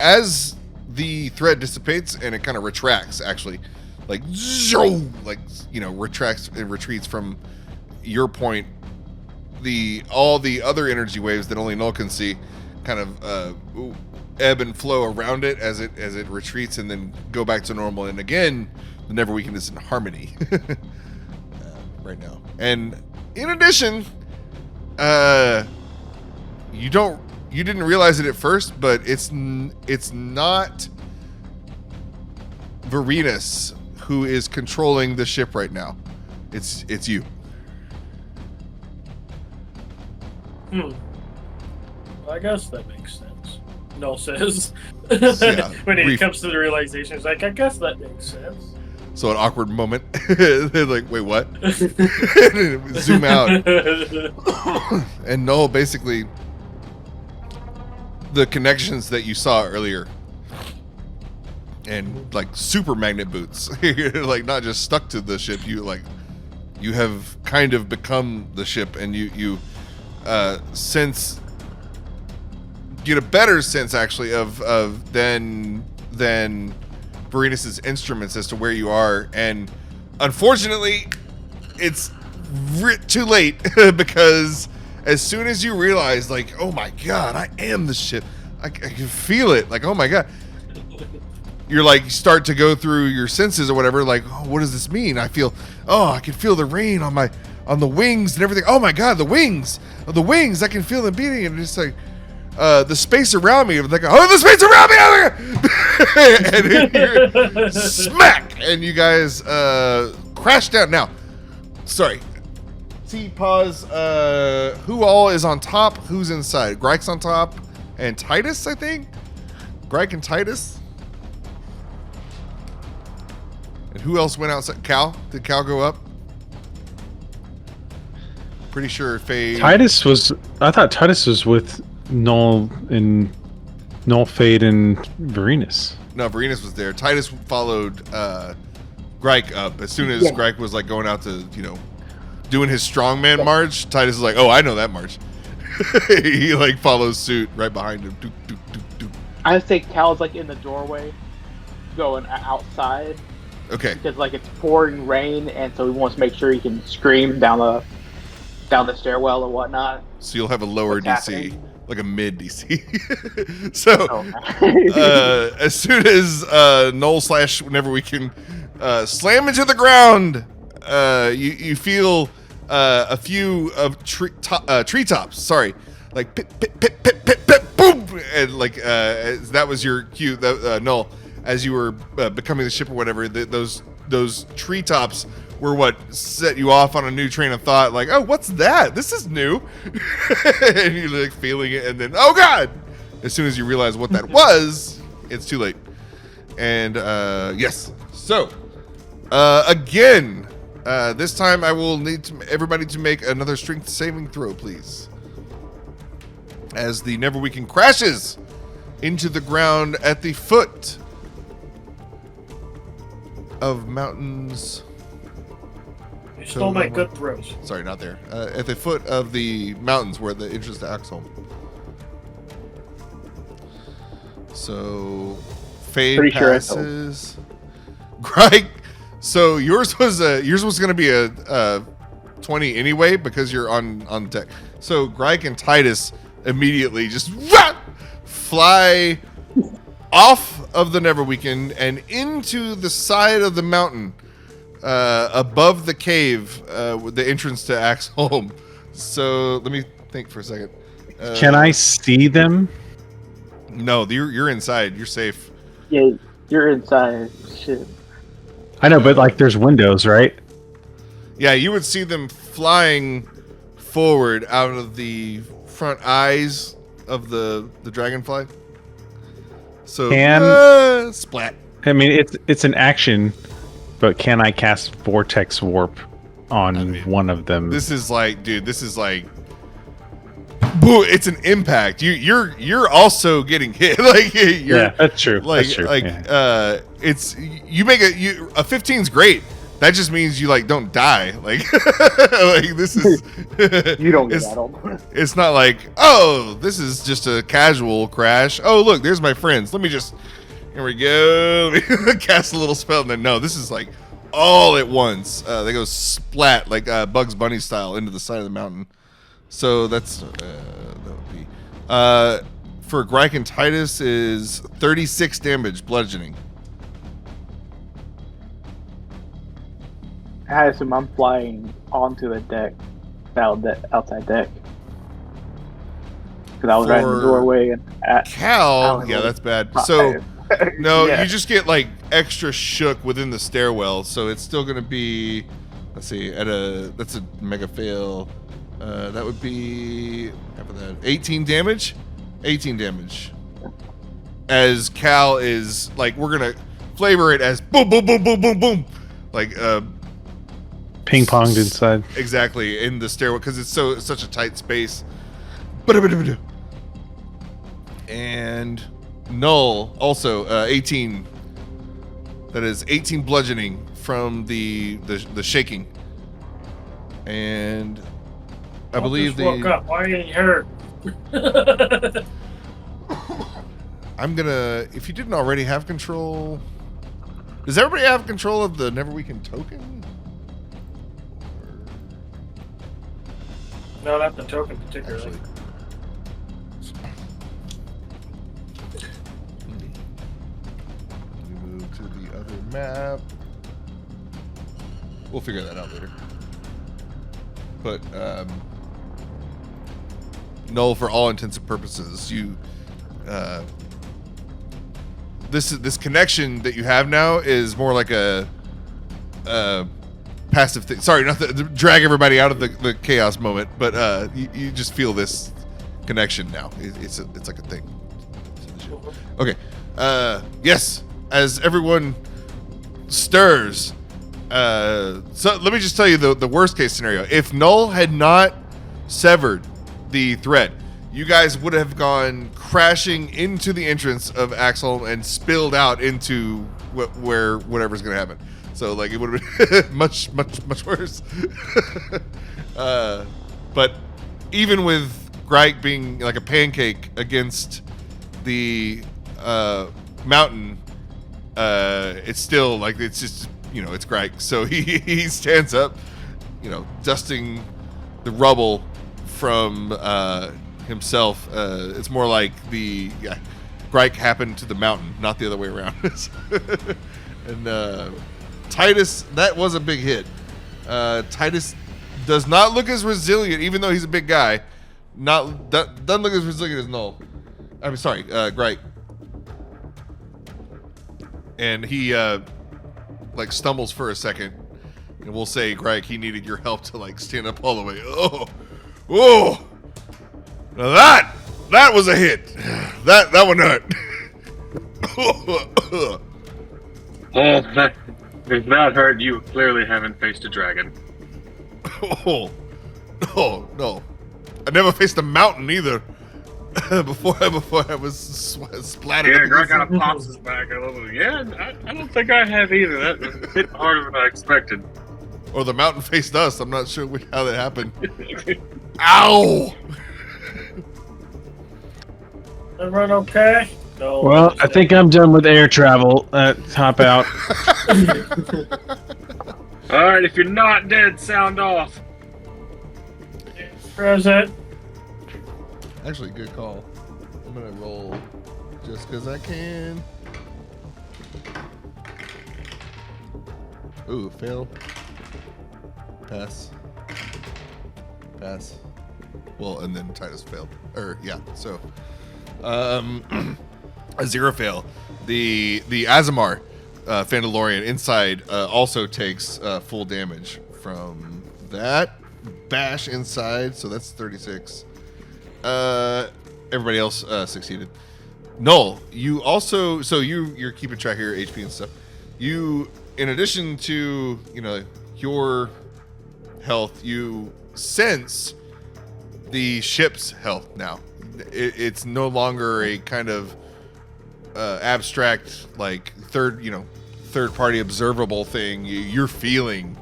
Speaker 1: as the thread dissipates and it kind of retracts, actually, like retracts and retreats from your point, all the other energy waves that only Null can see kind of ebb and flow around it as it retreats, and then go back to normal. And again, the Neverweakened is in harmony right now. And in addition, you didn't realize it at first, but it's not Vorenus who is controlling the ship right now. It's you.
Speaker 3: Well, I guess that makes sense. Null says.
Speaker 1: Yeah,
Speaker 3: when it comes to the realization, it's like, I guess that makes sense.
Speaker 1: So an awkward moment. They're like, wait, what? Zoom out. And Null basically the connections that you saw earlier. And like super magnet boots. You're like not just stuck to the ship, you have kind of become the ship, and you get a better sense actually of than Vorenus's instruments as to where you are. And unfortunately it's too late because as soon as you realize like, oh my god, I am the ship, I can feel it, like, oh my god, you're like, start to go through your senses or whatever, like, oh, what does this mean? I can feel the rain on the wings and everything. Oh my god, the wings, I can feel them beating, and it's like the space around me, like, oh, the space around me, and you're smack, and you guys crash down. Now, sorry, pause. Who all is on top? Who's inside? Grike's on top, and Titus, I think. Grike and Titus. And who else went outside? Cal? Did Cal go up? Pretty sure Fade.
Speaker 2: I thought Titus was with Null, Fade, and Vorenus.
Speaker 1: No, Vorenus was there. Titus followed Grike up. As soon as Grike was like going out to, doing his strongman march, Titus is like, oh, I know that march. He like follows suit right behind him. Doop, doop, doop, doop.
Speaker 4: I would say Cal's like in the doorway, going outside.
Speaker 1: Okay.
Speaker 4: Because like it's pouring rain, and so he wants to make sure he can scream down the stairwell and whatnot.
Speaker 1: So you'll have a lower
Speaker 4: What's
Speaker 1: DC,
Speaker 4: happening?
Speaker 1: like a mid DC. So as soon as Null / Neverweakened slam into the ground, you feel a few of treetops. Sorry, like pip pip pip pip pip pip boom, and like that was your cue. Null. As you were becoming the ship or whatever, those treetops were what set you off on a new train of thought. Like, oh, what's that? This is new. And you're like feeling it, and then, oh god! As soon as you realize what that was, it's too late. And yes, so again, this time I will need everybody to make another strength saving throw, please. As the Neverweakened crashes into the ground at the foot of mountains.
Speaker 3: You stole my good throws.
Speaker 1: Sorry, not there. At the foot of the mountains where the entrance to Axeholm. So, Fade
Speaker 4: Pretty
Speaker 1: passes. Grike. So yours was going to be a 20 anyway because you're on deck. So Grike and Titus immediately just fly off of the Neverweakened and into the side of the mountain above the cave with the entrance to Axeholm. So let me think for a second.
Speaker 2: Can I see them?
Speaker 1: No, you're inside. You're safe.
Speaker 4: Yeah, you're inside. Shit.
Speaker 2: I know, but like there's windows, right?
Speaker 1: Yeah, you would see them flying forward out of the front eyes of the dragonfly. So splat.
Speaker 2: I mean, it's an action, but can I cast Vortex Warp on one of them?
Speaker 1: This is like, dude. This is like, boo! It's an impact. You're also getting hit. Like,
Speaker 2: yeah, that's true.
Speaker 1: Like,
Speaker 2: that's true.
Speaker 1: Like,
Speaker 2: yeah.
Speaker 1: It's you make a 15's great. That just means you like don't die. Like, like this is
Speaker 4: you don't get that on.
Speaker 1: It's not like, oh, this is just a casual crash. Oh, look, there's my friends. Let me just, here we go. Let me cast a little spell, and then no, this is like all at once. They go splat like Bugs Bunny style into the side of the mountain. So that's that would be for Grike and Titus is 36 damage bludgeoning.
Speaker 4: I assume I'm flying onto the deck, outside deck. Because I was right in the doorway. And
Speaker 1: Cal, yeah, that's bad. So, no,
Speaker 4: yeah.
Speaker 1: You just get like extra shook within the stairwell. So it's still going to be, let's see, that's a mega fail. That would be, after that, 18 damage? 18 damage. As Cal is, like, we're going to flavor it as boom, boom, boom, boom, boom, boom. Like,
Speaker 2: ping-ponged inside.
Speaker 1: Exactly, in the stairwell, because it's such a tight space. And Null also 18. That is 18 bludgeoning from the shaking. And I believe
Speaker 3: just woke up. Why are you hurt?
Speaker 1: I'm gonna. If you didn't already have control, does everybody have control of the Neverweakened token?
Speaker 3: No, not the token particularly.
Speaker 1: Actually, we move to the other map. We'll figure that out later. But Null, for all intents and purposes, you this connection that you have now is more like a passive thing. Sorry, not to drag everybody out of the chaos moment, but you just feel this connection now. It's like a thing. Okay. Yes. As everyone stirs. So let me just tell you the worst case scenario. If Null had not severed the thread, you guys would have gone crashing into the entrance of Axeholm and spilled out into where whatever's going to happen. So like it would have been much worse. But even with Grike being like a pancake against the mountain, it's still like it's just. It's Grike. So he stands up, dusting the rubble from himself. It's more like Grike happened to the mountain, not the other way around. And Titus, that was a big hit. Titus does not look as resilient, even though he's a big guy. Doesn't look as resilient as Null. I'm sorry, Grike. And he stumbles for a second, and we'll say, Greg, he needed your help to stand up all the way. Oh, now that was a hit. That one hurt.
Speaker 6: If that hurt, you clearly haven't faced a dragon.
Speaker 1: Oh no, I never faced a mountain either. before I was splattered.
Speaker 6: Yeah, Greg kind of pops his back a little bit. Yeah, I don't think I have either. That was hit harder than I expected.
Speaker 1: Or the mountain faced us. I'm not sure how that happened. Ow!
Speaker 3: Everyone okay? No.
Speaker 2: Well, I think I'm done with air travel. Hop out.
Speaker 6: All right, if you're not dead, sound off.
Speaker 3: Present.
Speaker 1: Actually, good call. I'm gonna roll just because I can. Ooh, fail. Pass. Pass. Well, and then Titus failed. So a 0 fail. The Azamar Fandalorian inside also takes full damage from that bash inside, so that's 36. Everybody else succeeded. Null, you also, so you're keeping track of your HP and stuff. You, in addition to your health, you sense the ship's health now. It's no longer a kind of abstract third party observable thing. You're feeling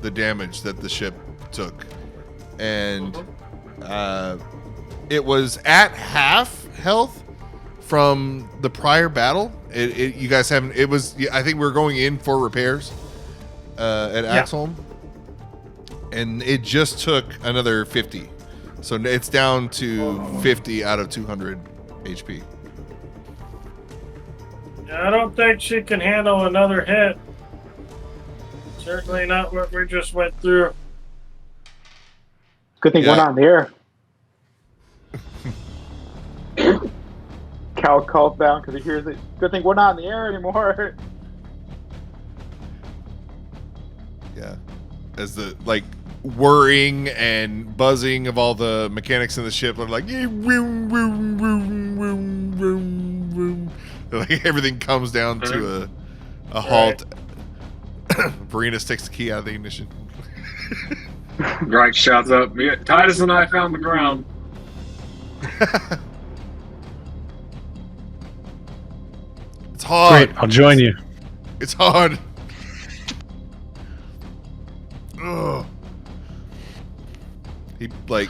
Speaker 1: the damage that the ship took, and it was at half health from the prior battle. You guys haven't. It was. I think we're going in for repairs at Axeholm, and it just took another 50, so it's down to 50 out of 200 HP.
Speaker 3: I don't think she can handle another hit. Certainly not what we just went through.
Speaker 4: Good thing we're not in the air. Cal calls down because he hears it. Good thing we're not in the air anymore.
Speaker 1: Yeah. As the whirring and buzzing of all the mechanics in the ship are like, vroom, vroom, vroom, vroom, vroom, vroom. Everything comes down to a halt. Vorenus takes the key out of the ignition.
Speaker 6: Greg shouts up, Titus and I found the ground.
Speaker 1: hard.
Speaker 2: Great, I'll join you.
Speaker 1: It's hard. Ugh. He like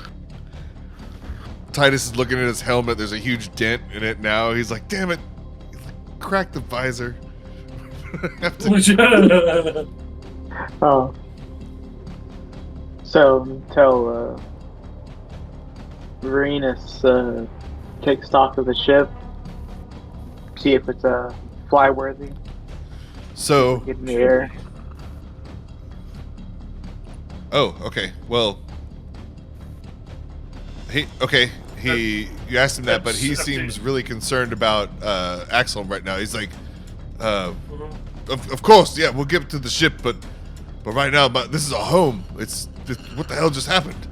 Speaker 1: Titus is looking at his helmet. There's a huge dent in it now. He's like, "Damn it! He's like, crack the visor." Have to-
Speaker 4: Oh. So tell Vorenus take stock of the ship, see if it's flyworthy.
Speaker 1: So,
Speaker 4: Get in the air.
Speaker 1: oh, okay. Well, you asked him that, but he seems really concerned about Axeholm right now. He's like, of course, yeah, we'll get to the ship, but right now, this is a home. What the hell just happened?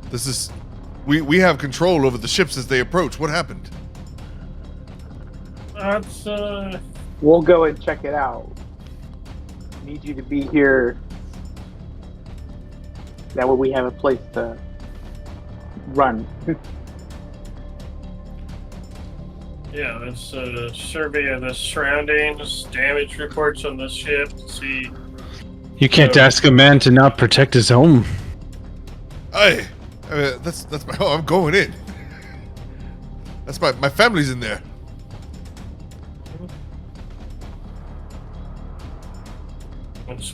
Speaker 1: This is, we have control over the ships as they approach. What happened?
Speaker 3: That's
Speaker 4: We'll go and check it out. Need you to be here. That way we have a place to run.
Speaker 3: yeah. Let's survey of the surroundings, damage reports on the ship. See.
Speaker 2: You can't ask a man to not protect his home.
Speaker 1: Hey, that's my home. I'm going in. That's my family's in there.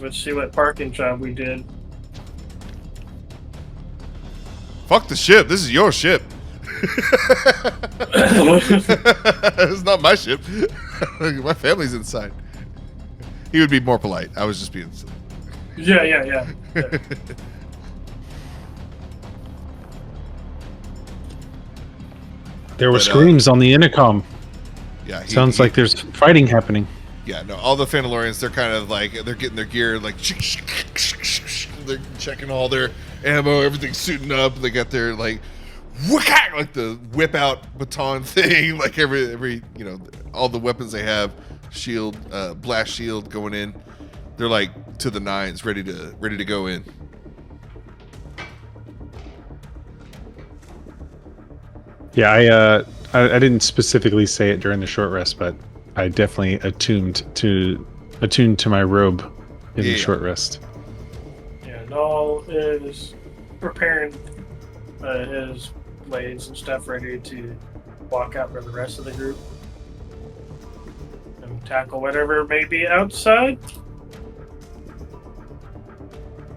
Speaker 3: Let's see what parking job we did.
Speaker 1: Fuck the ship. This is your ship. It's not my ship. My family's inside. He would be more polite. I was just being silly.
Speaker 3: Yeah.
Speaker 2: There were screams on the intercom.
Speaker 1: Yeah,
Speaker 2: Sounds like there's fighting happening.
Speaker 1: Yeah, no, all the Phantalorians, they're kind of like, they're getting their gear, like, they're checking all their ammo, everything's suiting up. They got their, like the whip out baton thing, like every all the weapons they have, shield, blast shield going in. They're like to the nines, ready to go in.
Speaker 2: Yeah, I didn't specifically say it during the short rest, but I definitely attuned to my robe in the short rest.
Speaker 3: Yeah, Null is preparing his blades and stuff, ready to walk out with the rest of the group and tackle whatever may be outside.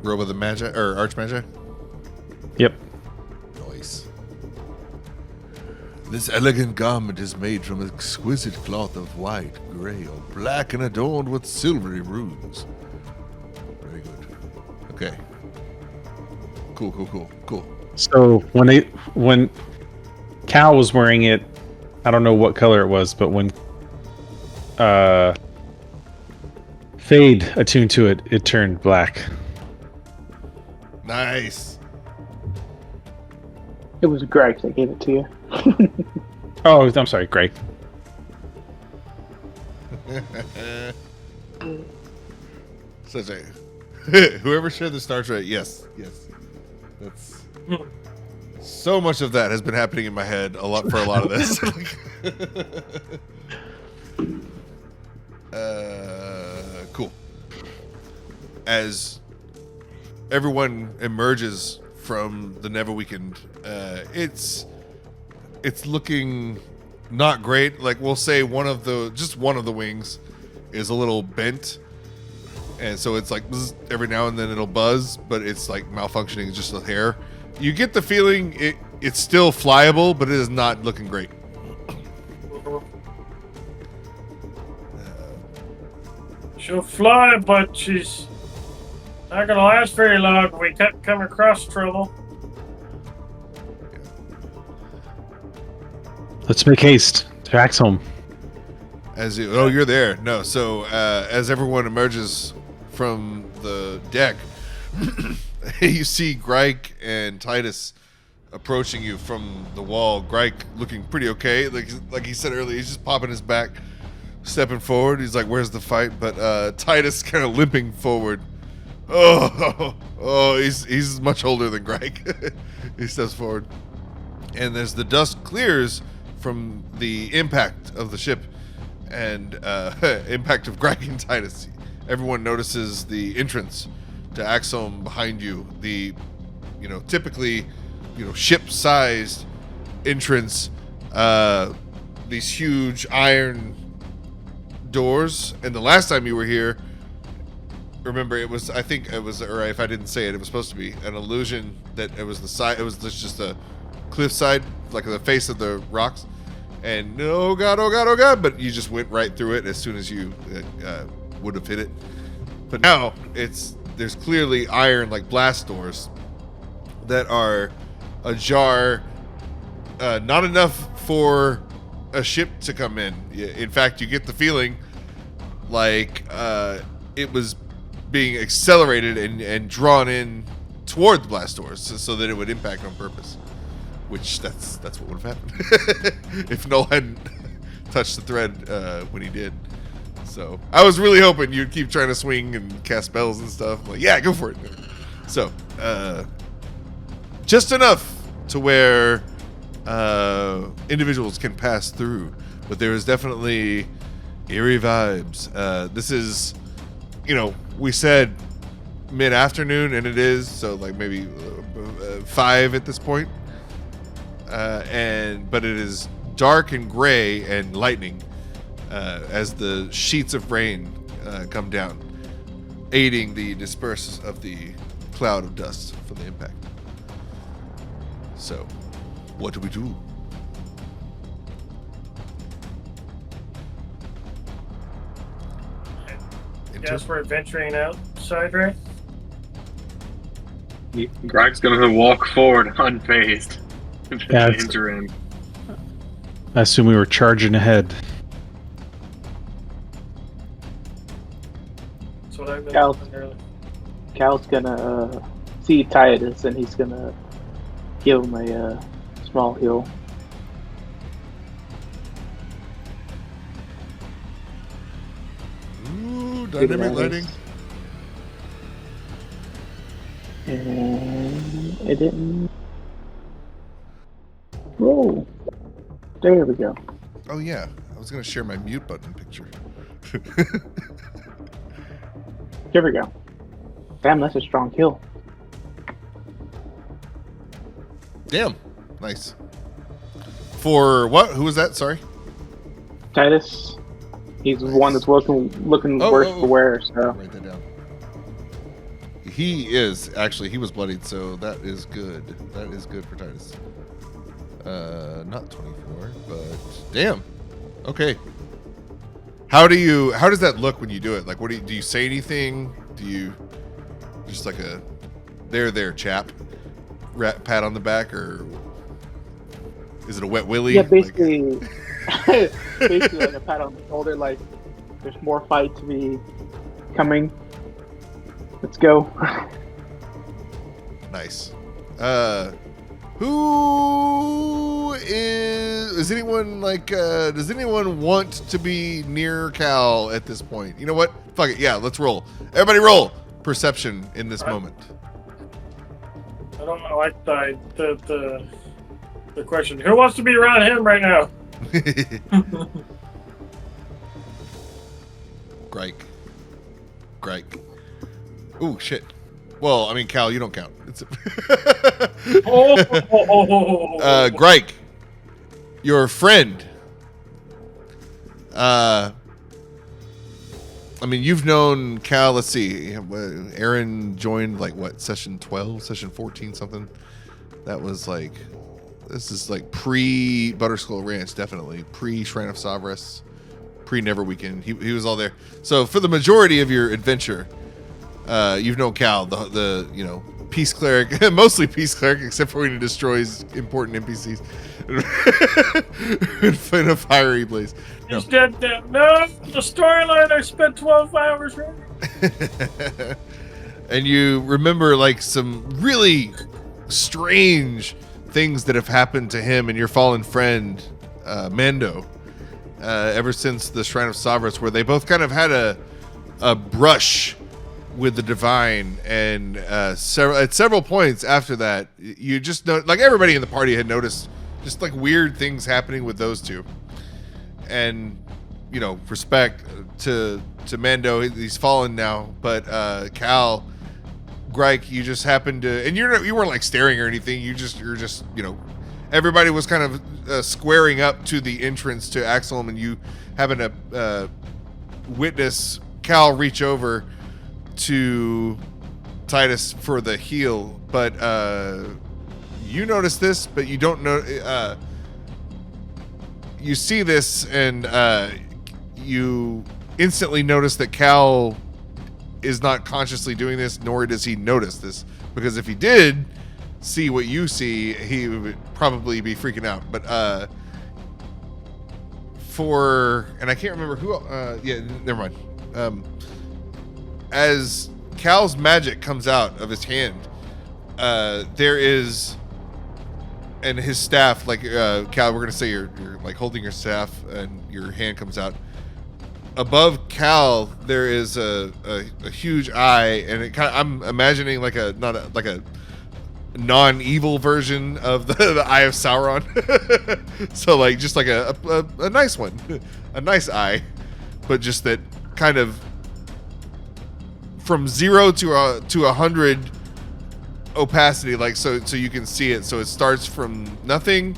Speaker 1: Robe of the Magi or Archmagi?
Speaker 2: Yep.
Speaker 1: Nice. This elegant garment is made from exquisite cloth of white, gray, or black and adorned with silvery runes. Very good. Okay. Cool.
Speaker 2: So when Cal was wearing it, I don't know what color it was, but when Fade attuned to it, it turned black.
Speaker 1: Nice.
Speaker 4: It was Greg that gave it to you.
Speaker 2: Oh, I'm sorry, Greg.
Speaker 1: Such a whoever shared the Star Trek. Yes. That's so much of that has been happening in my head for a lot of this. Cool. Everyone emerges from the Neverweakened, it's looking not great. Like, we'll say one of the wings is a little bent, and so it's like bzz, every now and then it'll buzz, but it's like malfunctioning just a hair. You get the feeling it's still flyable, but it is not looking great.
Speaker 3: She'll fly, but she's not gonna last very long if we come across trouble.
Speaker 2: Let's make haste to Axeholm.
Speaker 1: You're there. No, so as everyone emerges from the deck, you see Greg and Titus approaching you from the wall. Greg looking pretty okay. Like he said earlier, he's just popping his back, stepping forward. He's like, "Where's the fight?" But Titus kind of limping forward. Oh, he's much older than Greg. He steps forward, and as the dust clears from the impact of the ship, and impact of grinding Titus. Everyone notices the entrance to Axeholm behind you. The, typically, ship-sized entrance. These huge iron doors. And the last time you were here, remember, it was, I think it was, or if I didn't say it, it was supposed to be an illusion that it was the side, it was just a cliffside, like the face of the rocks. And oh god, but you just went right through it as soon as you would have hit it. But now there's clearly iron, like blast doors that are ajar, not enough for a ship to come in. In fact, you get the feeling like it was being accelerated and drawn in toward the blast doors so that it would impact on purpose. Which that's what would have happened if Null hadn't touched the thread when he did. So I was really hoping you'd keep trying to swing and cast spells and stuff. I'm like, yeah, go for it. So just enough to where individuals can pass through, but there is definitely eerie vibes. This is, we said mid-afternoon, and it is, so like maybe 5 at this point. But it is dark and gray and lightning as the sheets of rain come down, aiding the disperse of the cloud of dust from the impact. So, what do we do?
Speaker 3: Guess we're venturing outside, right?
Speaker 6: Greg's gonna walk forward unfazed.
Speaker 2: Yeah,
Speaker 6: Enter in.
Speaker 2: I assume we were charging ahead.
Speaker 3: That's what I've been
Speaker 4: Cal-
Speaker 3: doing earlier.
Speaker 4: Cal's gonna see Titus, and he's gonna give him a small heal.
Speaker 1: Ooh, dynamic lighting.
Speaker 4: And it didn't roll. There we go.
Speaker 1: Oh yeah, I was gonna share my mute button picture.
Speaker 4: Here we go. Damn, that's a strong kill.
Speaker 1: Damn, nice. For what? Who was that? Sorry.
Speaker 4: Titus, he's the one that's looking worse for wear. So
Speaker 1: Write that down. He was bloodied, so that is good. That is good for Titus. Not 24, but damn. Okay. How does that look when you do it? Like, do you say anything? Do you just like a there chap pat on the back, or is it a wet willy?
Speaker 4: yeah, basically, basically like a pat on the shoulder, like there's more fight to be coming. Let's go.
Speaker 1: Nice. Who is anyone like? Does anyone want to be near Cal at this point? You know what? Fuck it. Yeah, let's roll. Everybody, roll perception in this moment.
Speaker 3: I don't know. I the question. Who wants to be around him right now?
Speaker 1: Grike. Ooh, shit. Well, I mean, Cal, you don't count. It's Grike, your friend. I mean, you've known Cal. Let's see. Aaron joined like what, session 12, session 14, something. That was like, this is like pre Butterskull Ranch, definitely pre Shrine of Savras, pre Neverweakened. He was all there. So for the majority of your adventure, you've known Cal, the peace cleric, mostly peace cleric, except for when he destroys important NPCs in a fiery blaze.
Speaker 3: He's dead. No, the storyline I spent 12 hours reading.
Speaker 1: And you remember like some really strange things that have happened to him and your fallen friend, Mando, ever since the Shrine of Savras, where they both kind of had a brush with the divine, and at several points after that, you just know, like everybody in the party had noticed, just like weird things happening with those two, and respect to Mando. He's fallen now, but Cal, Grike, you just happened to, and you weren't like staring or anything. You're just everybody was kind of squaring up to the entrance to Axeholm, and you happen to witness Cal reach over to Titus for the heal, but you notice this, but you don't know. You see this, and you instantly notice that Cal is not consciously doing this, nor does he notice this, because if he did see what you see, he would probably be freaking out. But and I can't remember who. Yeah, never mind. As Cal's magic comes out of his hand, there is, and his staff, like Cal, we're gonna say you're like holding your staff, and your hand comes out. Above Cal, there is a huge eye, and it kind of, I'm imagining like a non-evil version of the Eye of Sauron. So like just like a nice one, a nice eye, but just that kind of from 0 to 100 opacity, like so you can see it. So it starts from nothing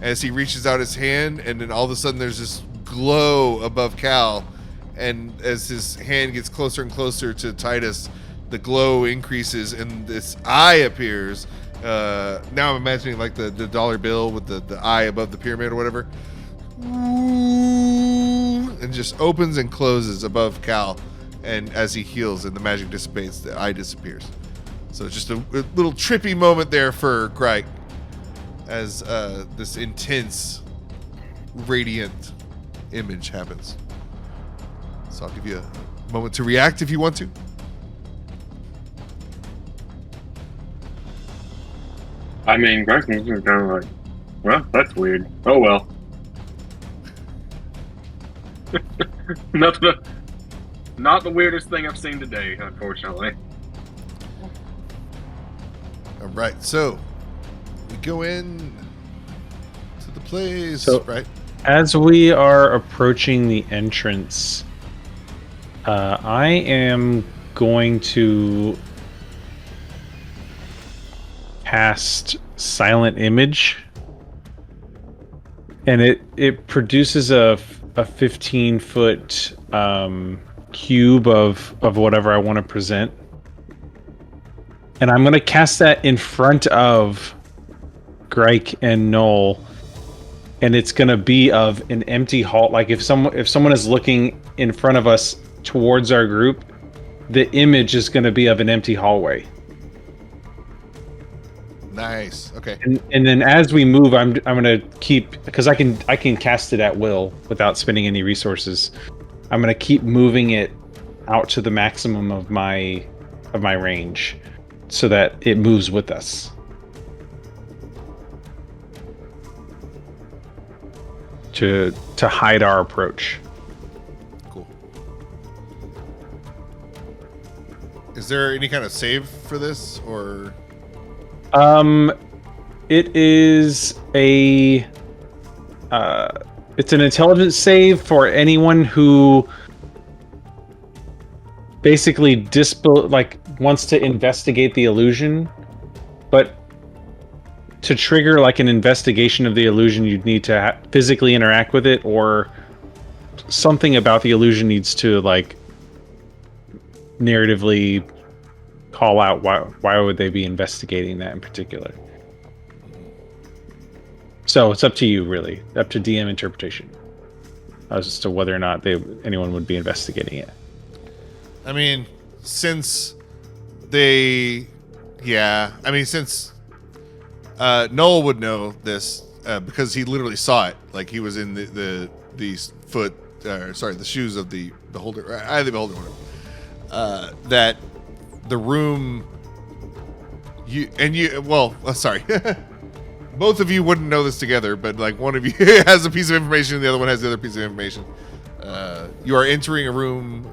Speaker 1: as he reaches out his hand, and then all of a sudden there's this glow above Cal, and as his hand gets closer and closer to Titus, the glow increases and this eye appears. Now I'm imagining like the dollar bill with the eye above the pyramid or whatever, and just opens and closes above Cal, and as he heals and the magic dissipates, the eye disappears. So it's just a little trippy moment there for Grike as this intense, radiant image happens. So I'll give you a moment to react if you want to.
Speaker 6: I mean, Greg's kind of like, well, that's weird. Oh well. Not the weirdest thing I've seen today, unfortunately.
Speaker 1: All right, so we go in to the place,
Speaker 2: So-
Speaker 1: right?
Speaker 2: As we are approaching the entrance, I am going to cast Silent Image, and it produces a 15-foot cube of whatever I want to present, and I'm going to cast that in front of Grike and Null. And it's gonna be of an empty hall. Like if someone is looking in front of us towards our group, the image is gonna be of an empty hallway.
Speaker 1: Nice. Okay.
Speaker 2: And then as we move, I'm gonna keep, because I can cast it at will without spending any resources. I'm gonna keep moving it out to the maximum of my range, so that it moves with us. To hide our approach.
Speaker 1: Cool. Is there any kind of save for this, or?
Speaker 2: It is it's an intelligence save for anyone who basically wants to investigate the illusion, but to trigger like an investigation of the illusion, you'd need to physically interact with it, or something about the illusion needs to like narratively call out why would they be investigating that in particular. So it's up to you, really, up to DM interpretation as to whether or not anyone would be investigating it.
Speaker 1: I mean, since Null would know this because he literally saw it. Like he was in the shoes of the beholder, eye of the beholder. That the room. Sorry. Both of you wouldn't know this together, but like one of you has a piece of information, the other one has the other piece of information. You are entering a room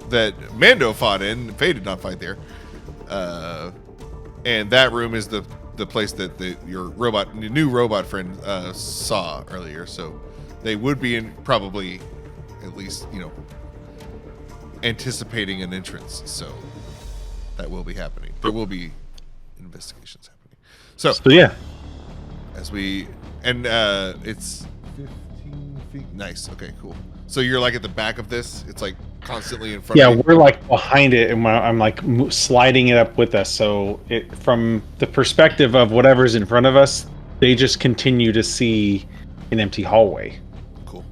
Speaker 1: that Mando fought in. Faye did not fight there, and that room is the place that your new robot friend saw earlier. So they would be probably at least, anticipating an entrance. So that will be happening. There will be investigations happening. So
Speaker 2: yeah.
Speaker 1: As we it's 15 feet. Nice. Okay, cool. So you're like at the back of this. It's like constantly in front.
Speaker 2: Yeah,
Speaker 1: of you.
Speaker 2: we're like behind it, and I'm like sliding it up with us. So from the perspective of whatever's in front of us, they just continue to see an empty hallway.
Speaker 1: Cool.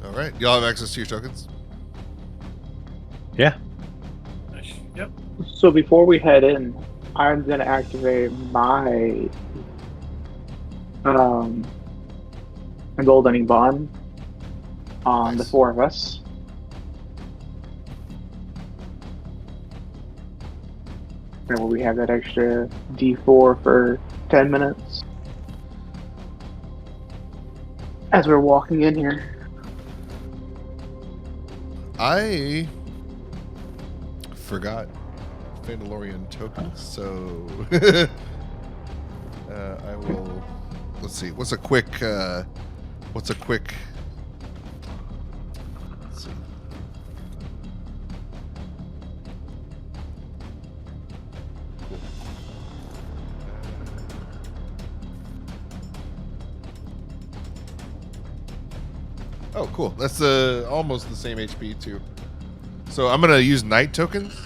Speaker 1: All right, y'all have access to your tokens.
Speaker 2: Yeah.
Speaker 3: Yep.
Speaker 4: So before we head in, I'm gonna activate my goldening bond on the
Speaker 1: Nice.
Speaker 4: 4 of us. And will we have that extra D4 for 10 minutes as we're walking in here?
Speaker 1: I forgot Mandalorian tokens, so I will. Let's see. What's a quick? Let's see. Cool. Oh, cool. That's almost the same HP too. So I'm gonna use night tokens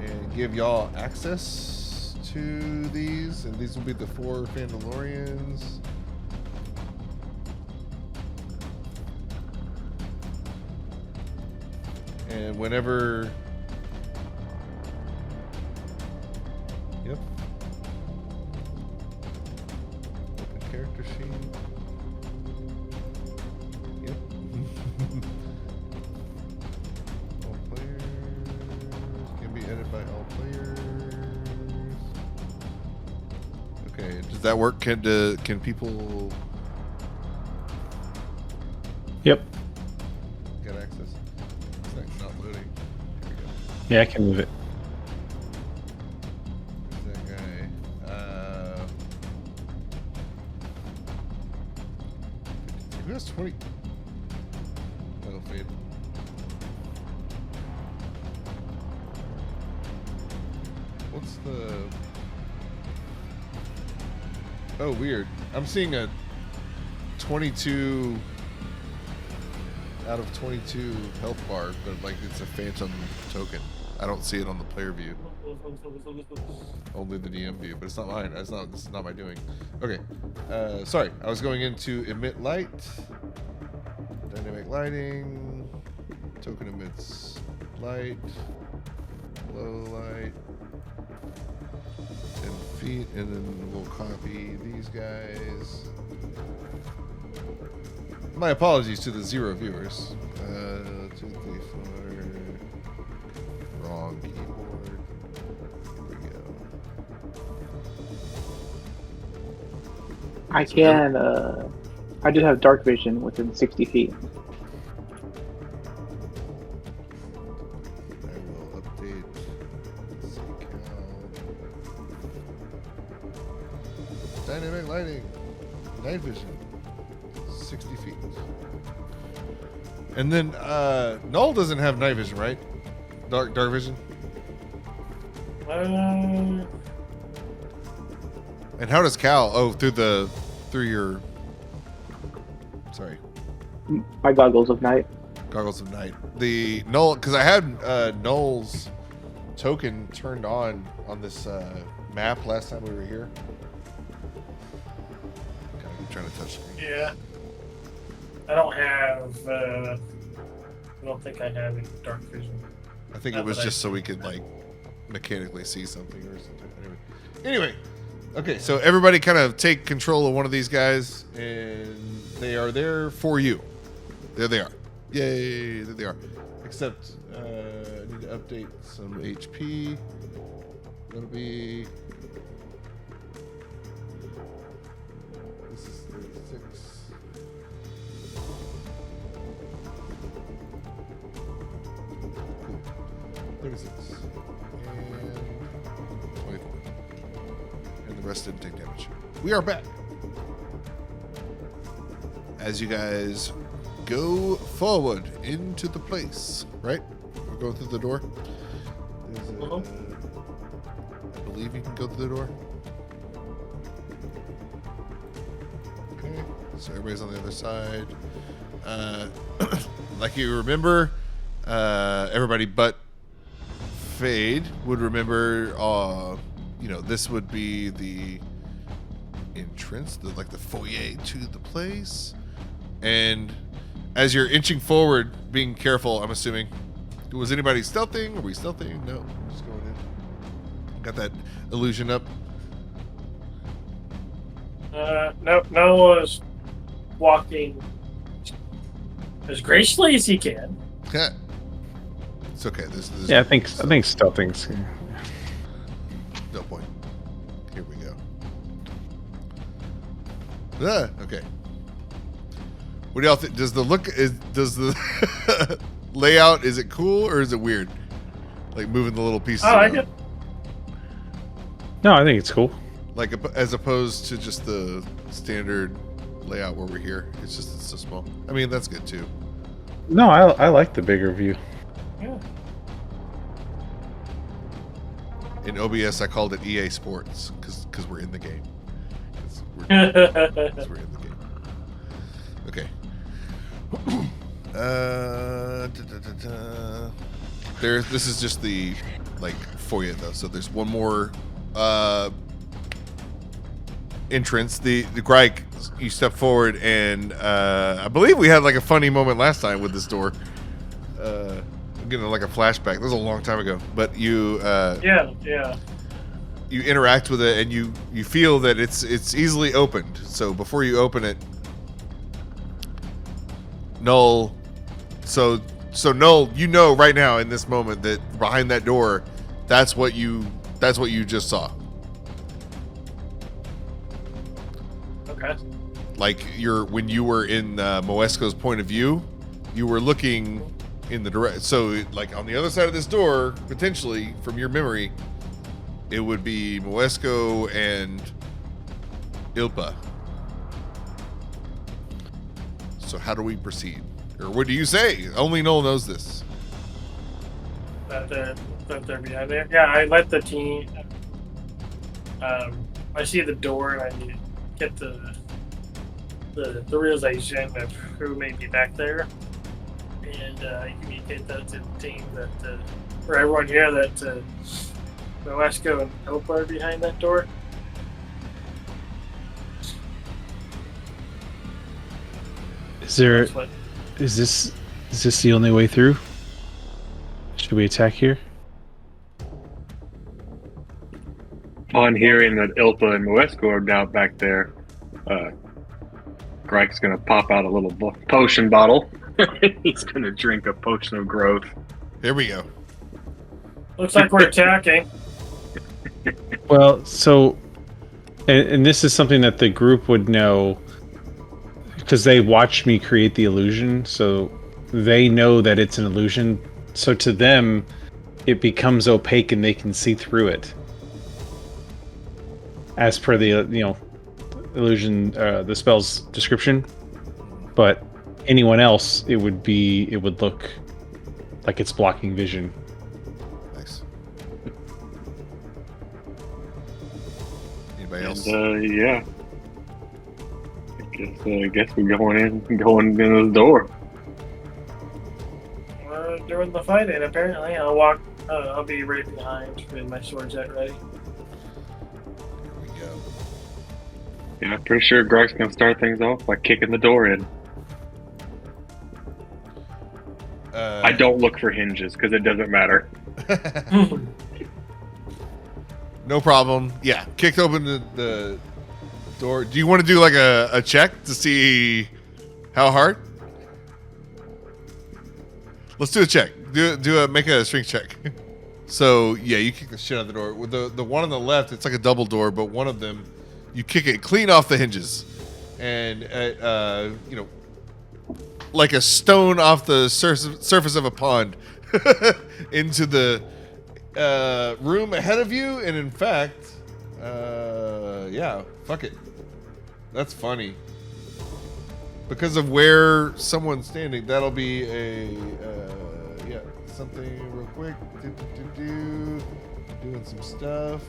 Speaker 1: and give y'all access to these, and these will be the 4 Mandalorians. And whenever, yep. Open character sheet. Yep. All players can be edited by all players. Okay, does that work? Can people
Speaker 2: Yep.
Speaker 1: get access? It's not loading. Here we go.
Speaker 2: Yeah, I can move it.
Speaker 1: Who's that guy? Who has 20? That'll fade. What's the... Oh, weird. I'm seeing a 22 out of 22 health bar, but like it's a phantom token. I don't see it on the player view. Only the DM view, but it's not mine. This is not my doing. Okay. Sorry. I was going into emit light. Dynamic lighting. Token emits light. Low light. 10 feet, and then we'll copy these guys. My apologies to the 0 viewers. 2, 3, 4. Wrong keyboard. Here we go.
Speaker 4: I do have dark vision within 60 feet.
Speaker 1: I will update. Let's see, dynamic lighting. Night vision. 60 feet. And then Null doesn't have night vision, right? Dark vision. And how does Cal? Oh, through your. Sorry,
Speaker 4: My goggles of night.
Speaker 1: goggles of night. The Null, because I had Null's token turned on this map last time we were here. God, I'm trying to touch screen.
Speaker 3: Yeah. I don't think I have any dark vision.
Speaker 1: I think it was just so we could like mechanically see something or something. Anyway, okay, so everybody kind of take control of one of these guys, and they are there for you. There they are. Yay! There they are. Except I need to update some HP. That'll be. This is 36. Cool. 36. And 24. And the rest didn't take damage. We are back. as you guys go forward into the place, right? We're going through the door. I believe you can go through the door. Okay, so everybody's on the other side. Like you remember, everybody but Fade would remember. This would be the entrance, the foyer to the place. And as you're inching forward, being careful, I'm assuming. Was anybody stealthing? Are we stealthing? No, we're just going in. Got that illusion up.
Speaker 3: No one's walking as gracefully as he can.
Speaker 1: Okay. It's okay. There's
Speaker 2: Yeah, I think stealthing's.
Speaker 1: no point. Here we go. Okay. What do y'all think? Does the layout, is it cool or is it weird? Like moving the little pieces.
Speaker 3: I like it.
Speaker 2: No, I think it's cool.
Speaker 1: Like as opposed to just the standard layout where we're here. It's so small. I mean, that's good too.
Speaker 2: No, I like the bigger view.
Speaker 3: Yeah.
Speaker 1: In OBS, I called it EA Sports because we're in the game. 'Cause we're in the game. Okay. This is just the foyer though. So there's one more entrance. The Greg, you step forward, and I believe we had a funny moment last time with this door. I'm getting a flashback. That was a long time ago, but you
Speaker 3: Yeah.
Speaker 1: you interact with it, and you feel that it's easily opened. So before you open it, Null. So Null, you know right now in this moment that behind that door, that's what you just saw.
Speaker 3: Okay.
Speaker 1: When you were in Moesko's point of view, you were looking in the direct. So on the other side of this door, potentially from your memory, it would be Moesko and Ilpa. So how do we proceed? Or what do you say? Only Null knows this.
Speaker 3: That they're behind there. Yeah, I let the team. I see the door and I get the realization of who may be back there, and I communicate that to the team that for everyone here that Moesko and Hope are behind that door.
Speaker 2: Is this the only way through? Should we attack here?
Speaker 6: On hearing that Ilpa and Moesko are down back there, Greg's gonna pop out a little potion bottle. He's gonna drink a potion of growth.
Speaker 1: Here we go.
Speaker 3: Looks like we're attacking.
Speaker 2: Well, so, and this is something that the group would know because they watched me create the illusion, so they know that it's an illusion. So to them, it becomes opaque and they can see through it. As per the illusion, the spell's description. But anyone else, it would look like it's blocking vision.
Speaker 1: Nice. Anybody else?
Speaker 6: Yeah. I guess we're going in this door.
Speaker 3: We're doing the fighting. Apparently, I'll be right behind with my swords at ready.
Speaker 1: Here we go.
Speaker 6: Yeah, I'm pretty sure Greg's gonna start things off by kicking the door in. I don't look for hinges because it doesn't matter.
Speaker 1: No problem. Yeah, kicked open the door. Do you want to do a check to see how hard? Let's do a check. Make a strength check. So yeah, you kick the shit out of the door. With the one on the left, it's like a double door, but one of them, you kick it clean off the hinges, and like a stone off the surface of a pond into the room ahead of you. And in fact, yeah, fuck it. That's funny. because of where someone's standing, that'll be a something real quick. Doing some stuff.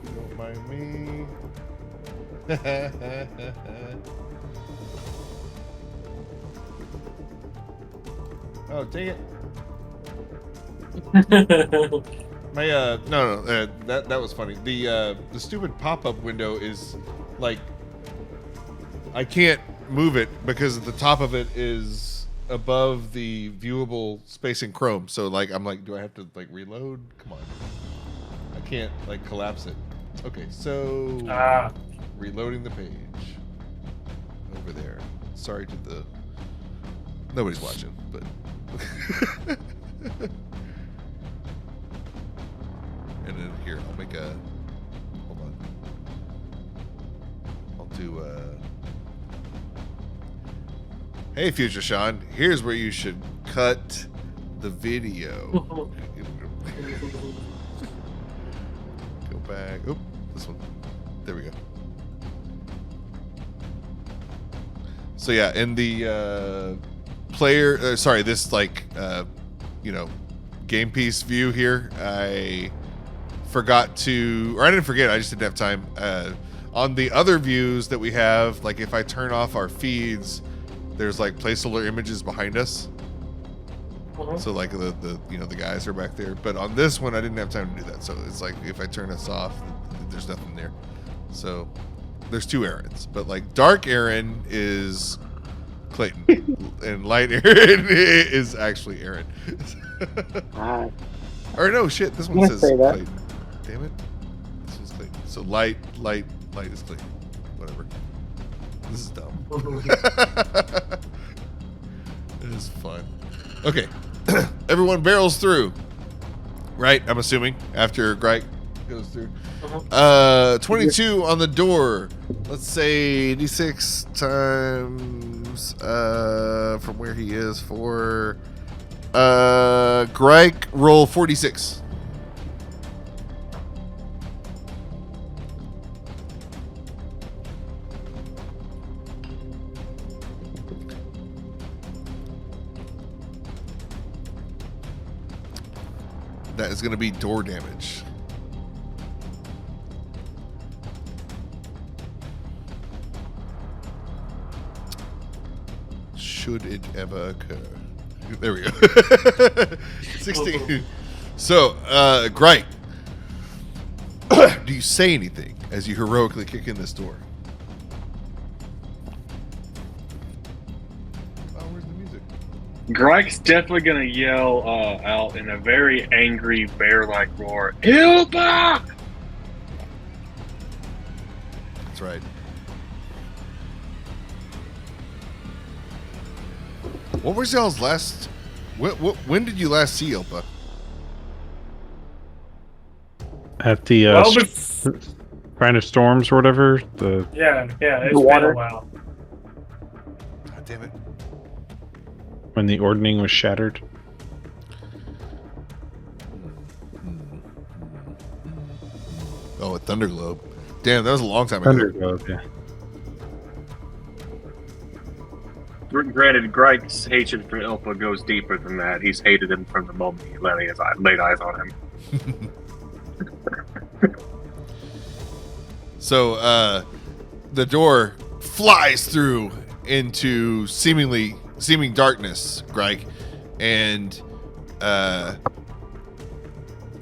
Speaker 1: Don't mind me. Oh, dang it. My that was funny. The stupid pop-up window is like I can't move it because the top of it is above the viewable space in Chrome. So like I'm like, do I have to like reload? Come on. I can't like collapse it. Okay, so reloading the page over there. Sorry to the nobody's watching, but and then here I'll make a hold on. I'll do hey Future Sean, here's where you should cut the video. Go back. Oop, this one. There we go. So yeah, in the player, this like game piece view here, I forgot to, or I didn't forget, I just didn't have time. On the other views that we have, like if I turn off our feeds, there's like placeholder images behind us. So like the guys are back there, but on this one I didn't have time to do that. So it's like if I turn this off, there's nothing there. So there's two Aarons, but like dark Aaron is Clayton and light Aaron is actually Aaron. Or no, shit, this one says Clayton. Damn it, this is Clayton. So light is Clayton. Whatever. This is dumb. It is fun. Okay, everyone barrels through, right? I'm assuming after Greg goes through. 22 on the door. Let's say d6 times from where he is for Greg. Roll 46. That is going to be door damage. Should it ever occur. There we go. 16. So, Greg, do you say anything as you heroically kick in this door?
Speaker 6: Greg's definitely gonna yell out in a very angry bear-like roar, "Ilpa!"
Speaker 1: That's right. What was y'all's last? When did you last see Ilpa?
Speaker 2: At the Brand of Storms or whatever.
Speaker 3: Yeah, it's been a while.
Speaker 1: God damn it.
Speaker 2: When the ordning was shattered.
Speaker 1: Oh, a Thunderglobe. Damn, that was a long time ago.
Speaker 2: Thunderglobe, yeah.
Speaker 6: Granted, Greg's hatred for Ilpa goes deeper than that. He's hated him from the moment he laid eyes on him.
Speaker 1: So, the door flies through into seeming darkness, Greg, and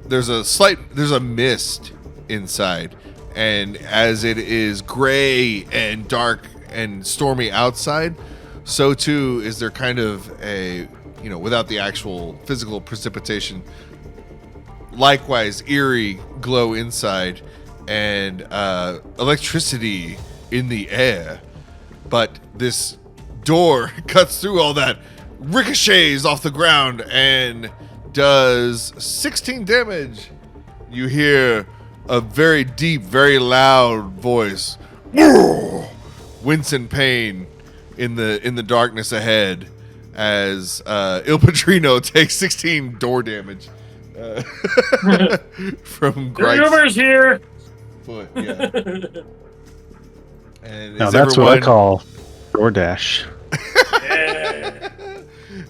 Speaker 1: there's a mist inside, and as it is gray and dark and stormy outside, so too is there kind of a, without the actual physical precipitation, likewise eerie glow inside and electricity in the air. But this door cuts through all that, ricochets off the ground, and does 16 damage. You hear a very deep, very loud voice, wince in pain in the darkness ahead, as Il Patrino takes 16 door damage from Greg's
Speaker 3: here.
Speaker 1: foot. Yeah. And
Speaker 2: now that's what I call DoorDash.
Speaker 3: Yeah.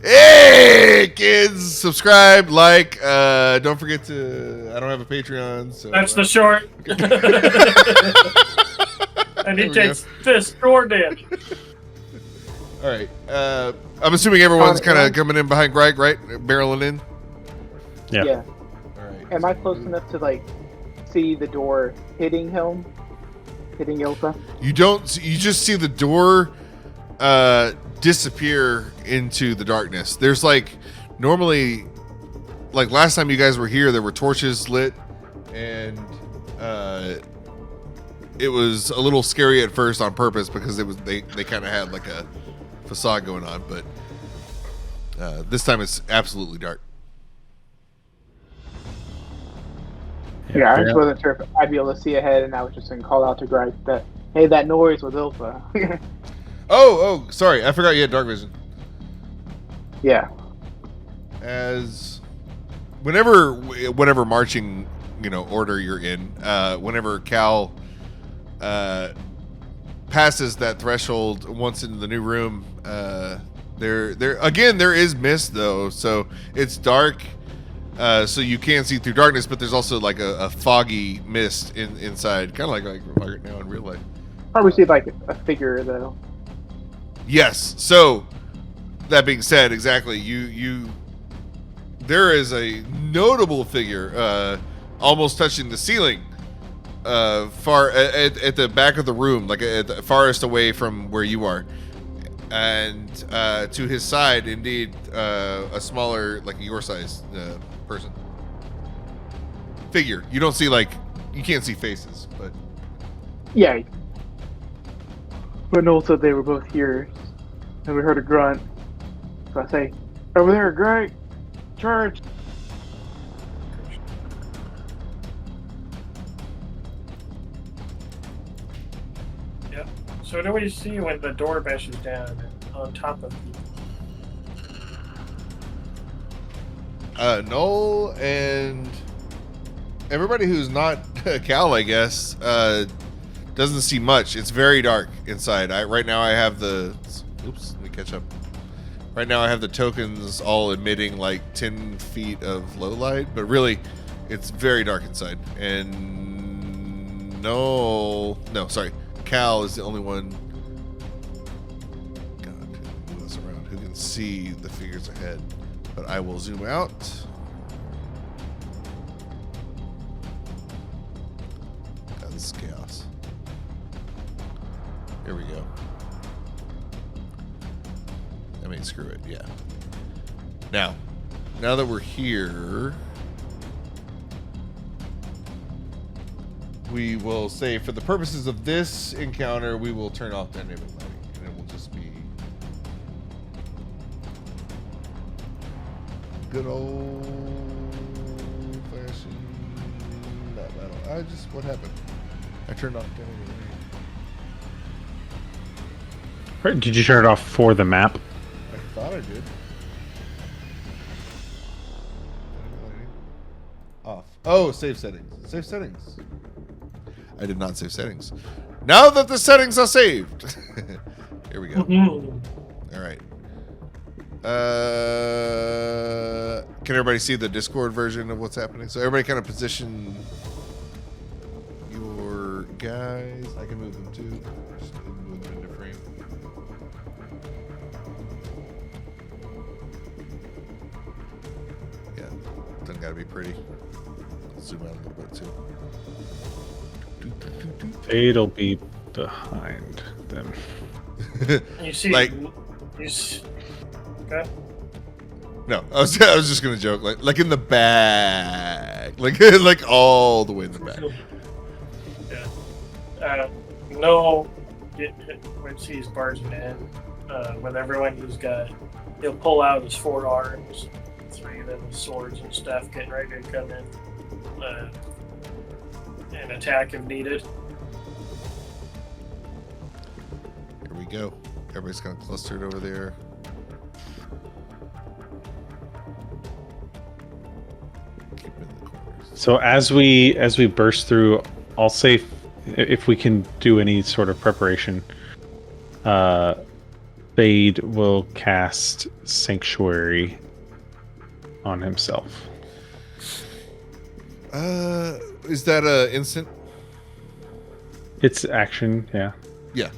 Speaker 1: Hey, kids, subscribe, like. Don't forget to. I don't have a Patreon, so
Speaker 3: That's the short. And he
Speaker 1: There we
Speaker 3: takes this DoorDash.
Speaker 1: All right. I'm assuming everyone's kind of coming in behind Greg, right? Barreling in.
Speaker 2: Yeah.
Speaker 1: All right.
Speaker 4: Am I close enough to like see the door hitting Helm? Hitting Ilsa?
Speaker 1: You don't. You just see the door disappear into the darkness. There's like normally, like last time you guys were here, there were torches lit, and it was a little scary at first on purpose because it was they kind of had like a facade going on, but this time it's absolutely dark.
Speaker 4: Yeah, I just wasn't sure if I'd be able to see ahead, and I was just going to call out to Greg that, hey, that noise was Ilsa.
Speaker 1: Oh, sorry, I forgot you had dark vision.
Speaker 4: Yeah.
Speaker 1: As whenever marching, order you're in, whenever Cal passes that threshold once into the new room, there is mist though, so it's dark, so you can see through darkness, but there's also like a foggy mist inside, kind of like right now in real life.
Speaker 4: Probably see like a figure though.
Speaker 1: Yes. So that being said, exactly, there is a notable figure almost touching the ceiling, far at the back of the room, like at the farthest away from where you are, and to his side, indeed, a smaller, like your size person figure. You don't see you can't see faces, but
Speaker 4: Yeah. But Noel said they were both here, and we heard a grunt. So I say, over there, Greg, charge.
Speaker 3: Yep. So what do we see when the door bashes down on top of you?
Speaker 1: Null and everybody who's not Cal, I guess, doesn't see much. It's very dark inside. Right now I have the... Oops, let me catch up. Right now I have the tokens all emitting like 10 feet of low light, but really it's very dark inside. And sorry, Cal is the only one... God, move us around. Who can see the figures ahead? But I will zoom out. God, this is chaos. Here we go. I mean, screw it, yeah. Now that we're here, we will say, for the purposes of this encounter, we will turn off dynamic lighting, and it will just be good old fashioned map battle. What happened? I turned off dynamic lighting.
Speaker 2: Did you turn it off for the map?
Speaker 1: I thought I did. Off. Oh, save settings. Save settings. I did not save settings. Now that the settings are saved. Here we go. All right. Can everybody see the Discord version of what's happening? So everybody kind of position your guys. I can move them too. Just move them into frame. Yeah, doesn't gotta be pretty. Let's zoom out a little bit too.
Speaker 2: It'll be behind them.
Speaker 3: You see,
Speaker 1: Like-
Speaker 3: okay.
Speaker 1: No, I was just gonna joke, like in the back, like all the way in the back.
Speaker 3: Yeah. No, when he's barging in, with everyone he'll pull out his 4 arms, 3 of them with swords and stuff, getting ready to come in and attack if needed.
Speaker 1: Here we go. Everybody's kind of clustered over there. Keep in the corners.
Speaker 2: So as we burst through, I'll say if we can do any sort of preparation, Fade will cast Sanctuary on himself.
Speaker 1: Is that a instant?
Speaker 2: It's action, yeah.
Speaker 1: Yeah.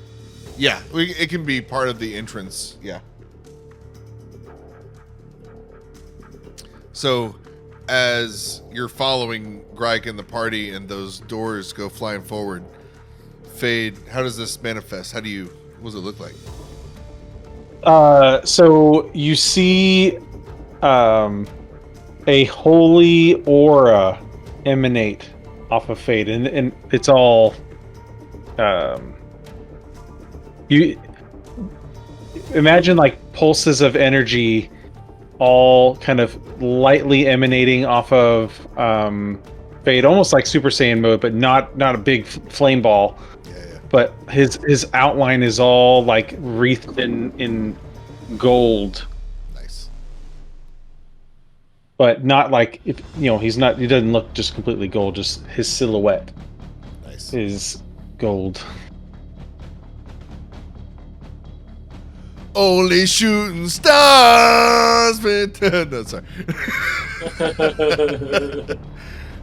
Speaker 1: Yeah, it can be part of the entrance, yeah. So, as you're following Greg and the party and those doors go flying forward, Fade, how does this manifest? What does it look like?
Speaker 2: So you see a holy aura emanate off of Fade, and it's all you imagine like pulses of energy all kind of lightly emanating off of Fade, almost like Super Saiyan mode, but not a big flame ball.
Speaker 1: Yeah.
Speaker 2: But his outline is all like wreathed in gold.
Speaker 1: Nice.
Speaker 2: But not like he doesn't look just completely gold, just his silhouette
Speaker 1: Nice.
Speaker 2: is gold.
Speaker 1: Only shooting stars. No, sorry.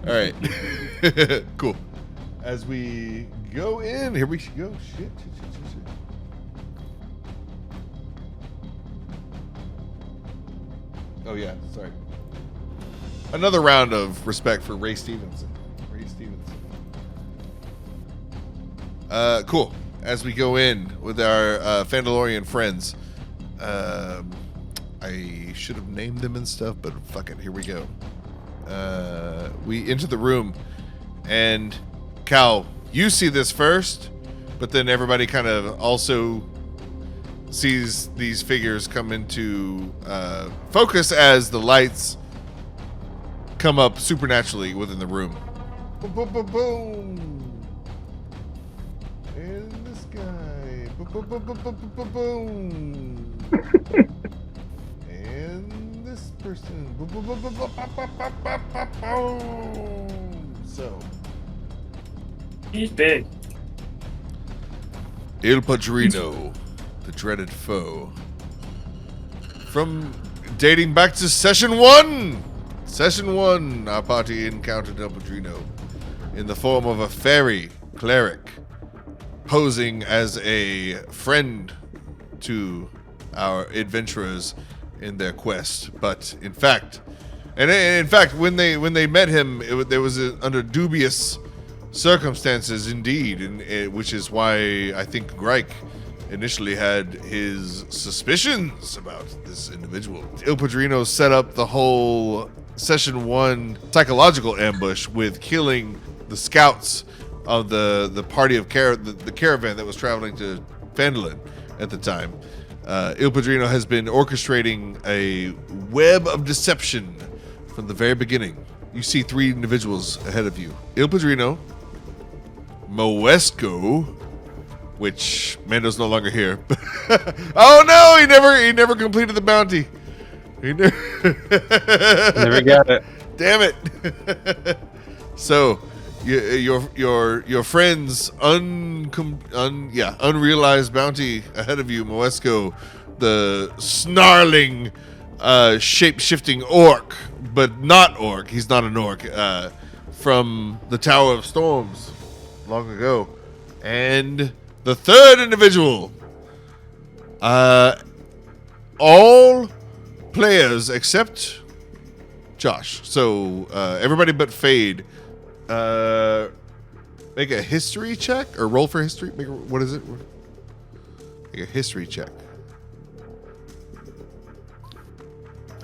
Speaker 1: All right. Cool. As we go in, here we go. Shit. Oh yeah, sorry. Another round of respect for Ray Stevenson. Cool. As we go in with our Fandalorian friends, I should have named them and stuff, but fuck it, here we go. We enter the room, and Cal, you see this first, but then everybody kind of also sees these figures come into focus as the lights come up supernaturally within the room. Boom, boom, boom, boom. And this guy. Boom, boom, boom, boom, boom, boom, boom, boom. And this person. Boom, boom, boom, boom, boom, boom, boom, boom, boom, boom. So.
Speaker 3: He's big.
Speaker 1: Il Padrino, the dreaded foe. From dating back to session 1! Session 1, our party encountered El Padrino in the form of a fairy cleric, posing as a friend to our adventurers in their quest. But in fact, when they met him, there was under dubious circumstances indeed, which is why I think Greg initially had his suspicions about this individual. Il Padrino set up the whole Session 1 psychological ambush with killing the scouts of the party of the caravan that was traveling to Phandalin at the time. Il Padrino has been orchestrating a web of deception from the very beginning. You see 3 individuals ahead of you. Il Padrino, Moesko, which Mando's no longer here. Oh no, he never completed the bounty. He never
Speaker 2: got it.
Speaker 1: Damn it. So your friend's unrealized bounty ahead of you, Moesko, the snarling shape-shifting orc, but not orc. He's not an orc. From the Tower of Storms long ago. And the third individual, all players except Josh. So everybody but Fade, make a history check or roll for history. What is it? Make a history check.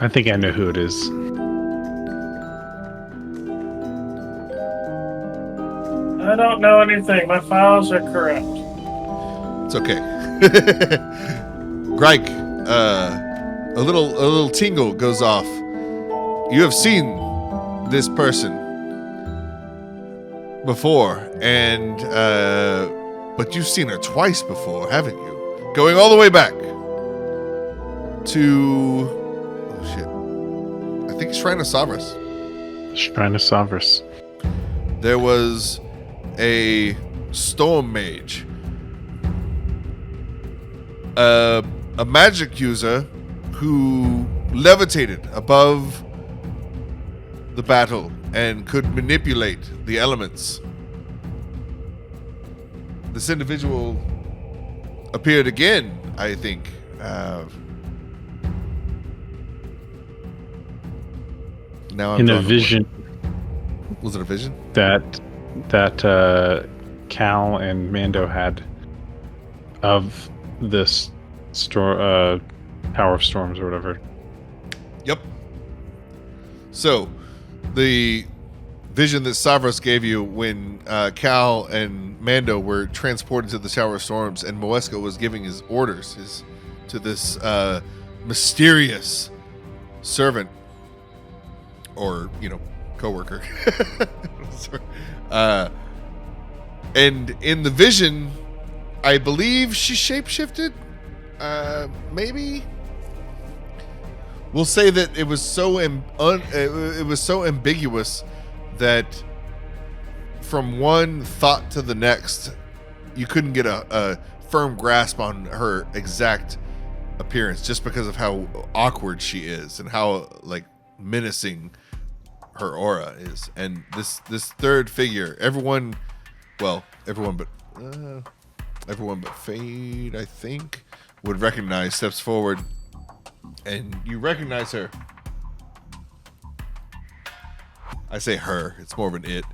Speaker 2: I think I know who it is.
Speaker 3: I don't know anything. My files are corrupt.
Speaker 1: It's okay. Greg, a little tingle goes off. You have seen this person before, and but you've seen her twice before, haven't you? Going all the way back to I think Shrine of Savras.
Speaker 2: Shrine of Savras.
Speaker 1: There was a storm mage. a magic user who levitated above the battle and could manipulate the elements. This individual appeared again, I think. Now I'm
Speaker 2: In a
Speaker 1: drawing
Speaker 2: vision
Speaker 1: Was it a vision?
Speaker 2: that Cal and Mando had of this Tower of Storms or whatever.
Speaker 1: Yep. So, the vision that Savros gave you when Cal and Mando were transported to the Tower of Storms, and Moesko was giving his orders to this mysterious servant, or coworker. Sorry. And in the vision, I believe she shapeshifted. Maybe we'll say that it was so it was so ambiguous that from one thought to the next, you couldn't get a firm grasp on her exact appearance, just because of how awkward she is and how menacing her aura is. And this third figure, everyone but Fade, I think, would recognize, steps forward, and you recognize her. I say her, it's more of an it.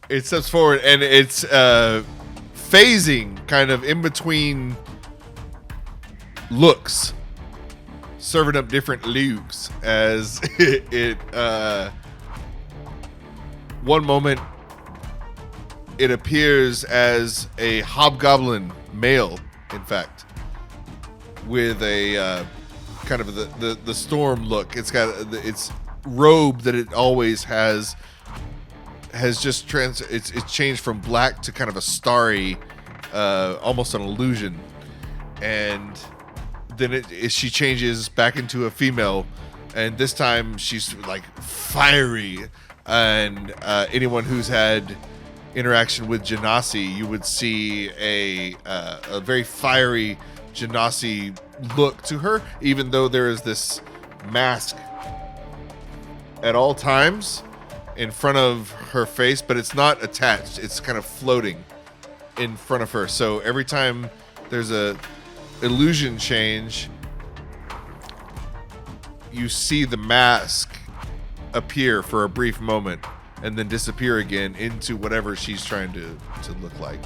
Speaker 1: It steps forward, and it's phasing kind of in between looks, serving up different looks as it one moment it appears as a hobgoblin male, in fact, with a kind of the storm look. It's got its robe that it always has just it's changed from black to kind of a starry, almost an illusion, and then she changes back into a female, and this time she's like fiery, and anyone who's had interaction with Genasi, you would see a very fiery Genasi look to her, even though there is this mask at all times in front of her face, but it's not attached, it's kind of floating in front of her. So every time there's a illusion change, you see the mask appear for a brief moment and then disappear again into whatever she's trying to look like.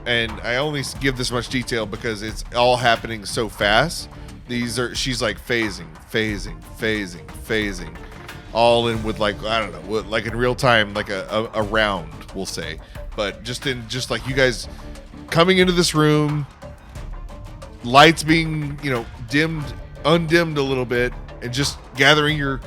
Speaker 1: And I only give this much detail because it's all happening so fast. She's like phasing, all in with like, I don't know, like in real time, like a round, we'll say. But just like you guys coming into this room, lights being, undimmed a little bit, and just gathering your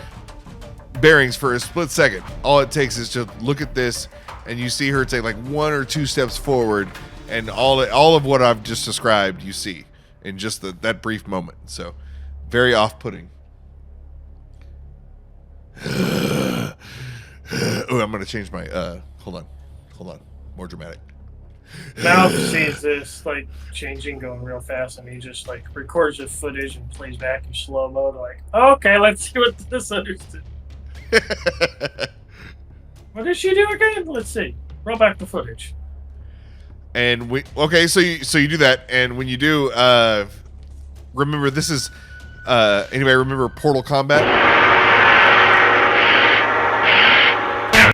Speaker 1: bearings for a split second. All it takes is to look at this, and you see her take like one or two steps forward, and all of what I've just described you see in just that brief moment. So very off-putting. Oh, I'm gonna change my hold on, more dramatic.
Speaker 3: Now sees this like changing, going real fast, and he just like records the footage and plays back in slow mo. Like, okay, let's see what this understood. What did she do again? Let's see. Roll back the footage.
Speaker 1: And so you do that, and when you do, remember this is anybody remember Portal Combat?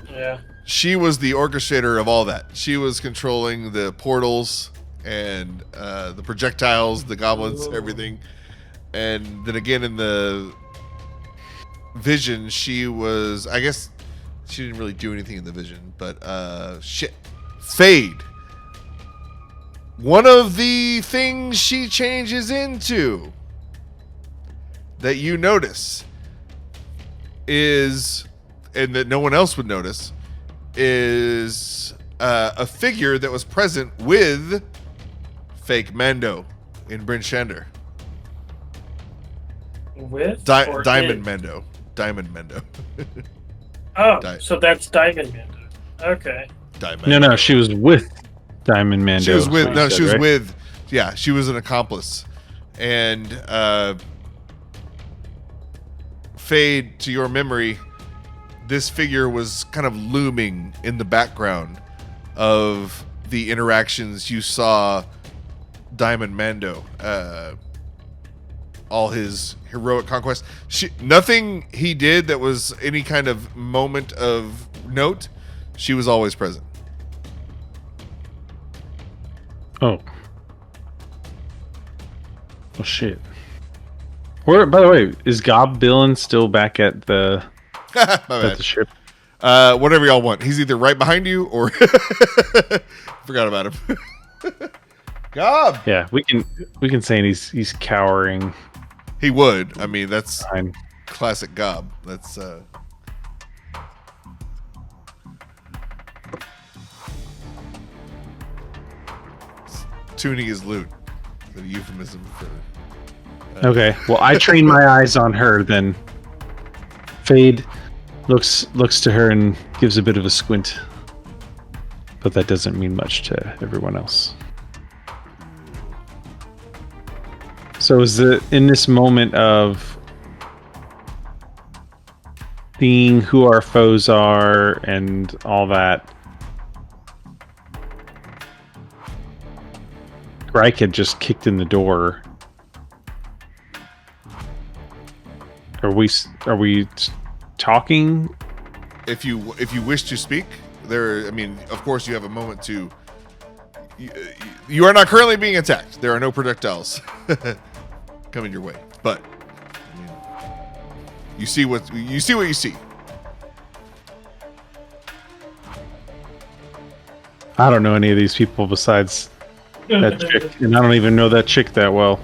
Speaker 3: Yeah.
Speaker 1: She was the orchestrator of all that. She was controlling the portals and the projectiles, the goblins, everything. And then again in the vision, she was, I guess she didn't really do anything in the vision, but Fade. One of the things she changes into that you notice is, and that no one else would notice, is a figure that was present with fake Mando in Bryn Shander.
Speaker 3: With
Speaker 1: Diamond Mando.
Speaker 3: Oh, so that's Diamond Mando. Okay.
Speaker 1: Diamond.
Speaker 2: No, she was with Diamond Mando.
Speaker 1: She was with Yeah, she was an accomplice. And Fade, to your memory, this figure was kind of looming in the background of the interactions you saw Diamond Mando, all his heroic conquests. Nothing he did that was any kind of moment of note, she was always present.
Speaker 2: Oh. Oh shit. Where, by the way, is Gob Billin still back at the
Speaker 1: the
Speaker 2: ship?
Speaker 1: Whatever y'all want. He's either right behind you or forgot about him. Gob.
Speaker 2: Yeah, we can say he's cowering.
Speaker 1: He would. I mean, that's
Speaker 2: Fine.
Speaker 1: classic Gob. That's tuning his lute. The euphemism for.
Speaker 2: Okay. Well, I train my eyes on her. Then Fade looks to her and gives a bit of a squint, but that doesn't mean much to everyone else. So is in this moment of seeing who our foes are and all that, Reich had just kicked in the door. Are we talking?
Speaker 1: If you wish to speak, there. I mean, of course, you have a moment to. You are not currently being attacked. There are no projectiles coming your way, but I mean, you see what you see.
Speaker 2: I don't know any of these people besides that chick, and I don't even know that chick that well.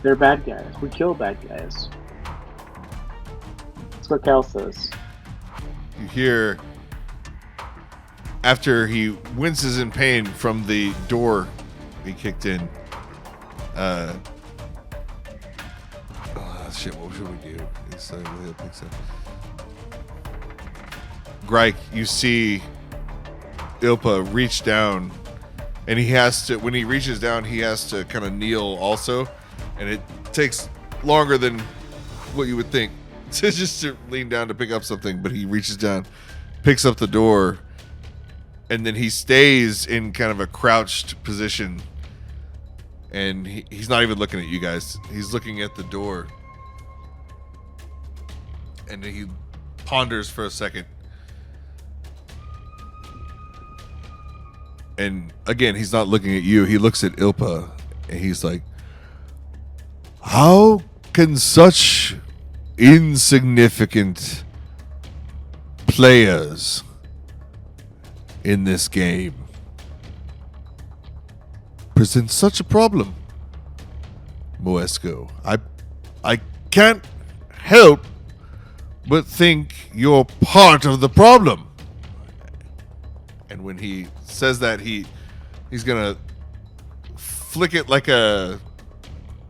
Speaker 4: They're bad guys. We kill bad guys. That's what Cal says.
Speaker 1: You hear, after he winces in pain from the door he kicked in. Shit, what should we do? Grike, you see Ilpa reach down, and he has to, when he reaches down, he has to kind of kneel also, and it takes longer than what you would think just to lean down to pick up something, but he reaches down, picks up the door, and then he stays in kind of a crouched position, and he's not even looking at you guys. He's looking at the door, and then he ponders for a second. And again, he's not looking at you. He looks at Ilpa, and he's like, how can such insignificant players in this game present such a problem, Moesko? I can't help but think you're part of the problem. And when he says that, he's gonna flick it like a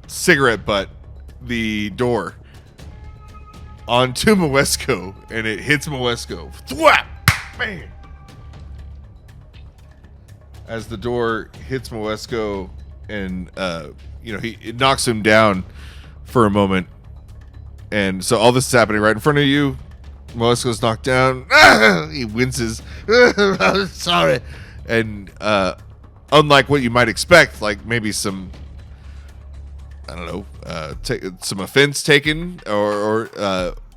Speaker 1: cigarette butt, the door, onto Moesko, and it hits Moesko. Thwap! Bang! As the door hits Moesko, and it knocks him down for a moment. And so all this is happening right in front of you. Moesko's knocked down. He winces. I'm sorry. And unlike what you might expect, like maybe some, I don't know, some offense taken, or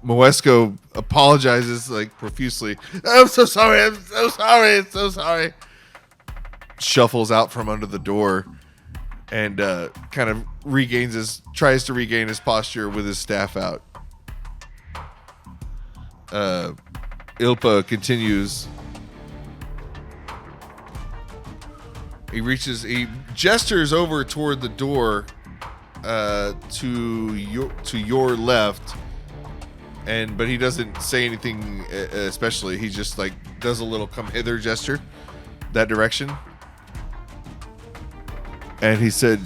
Speaker 1: Moesko apologizes like profusely. I'm so sorry. I'm so sorry. I'm so sorry. Shuffles out from under the door and kind of tries to regain his posture with his staff out. Ilpa continues. He gestures over toward the door to your left, but he doesn't say anything especially. He just like does a little come hither gesture that direction. And he said,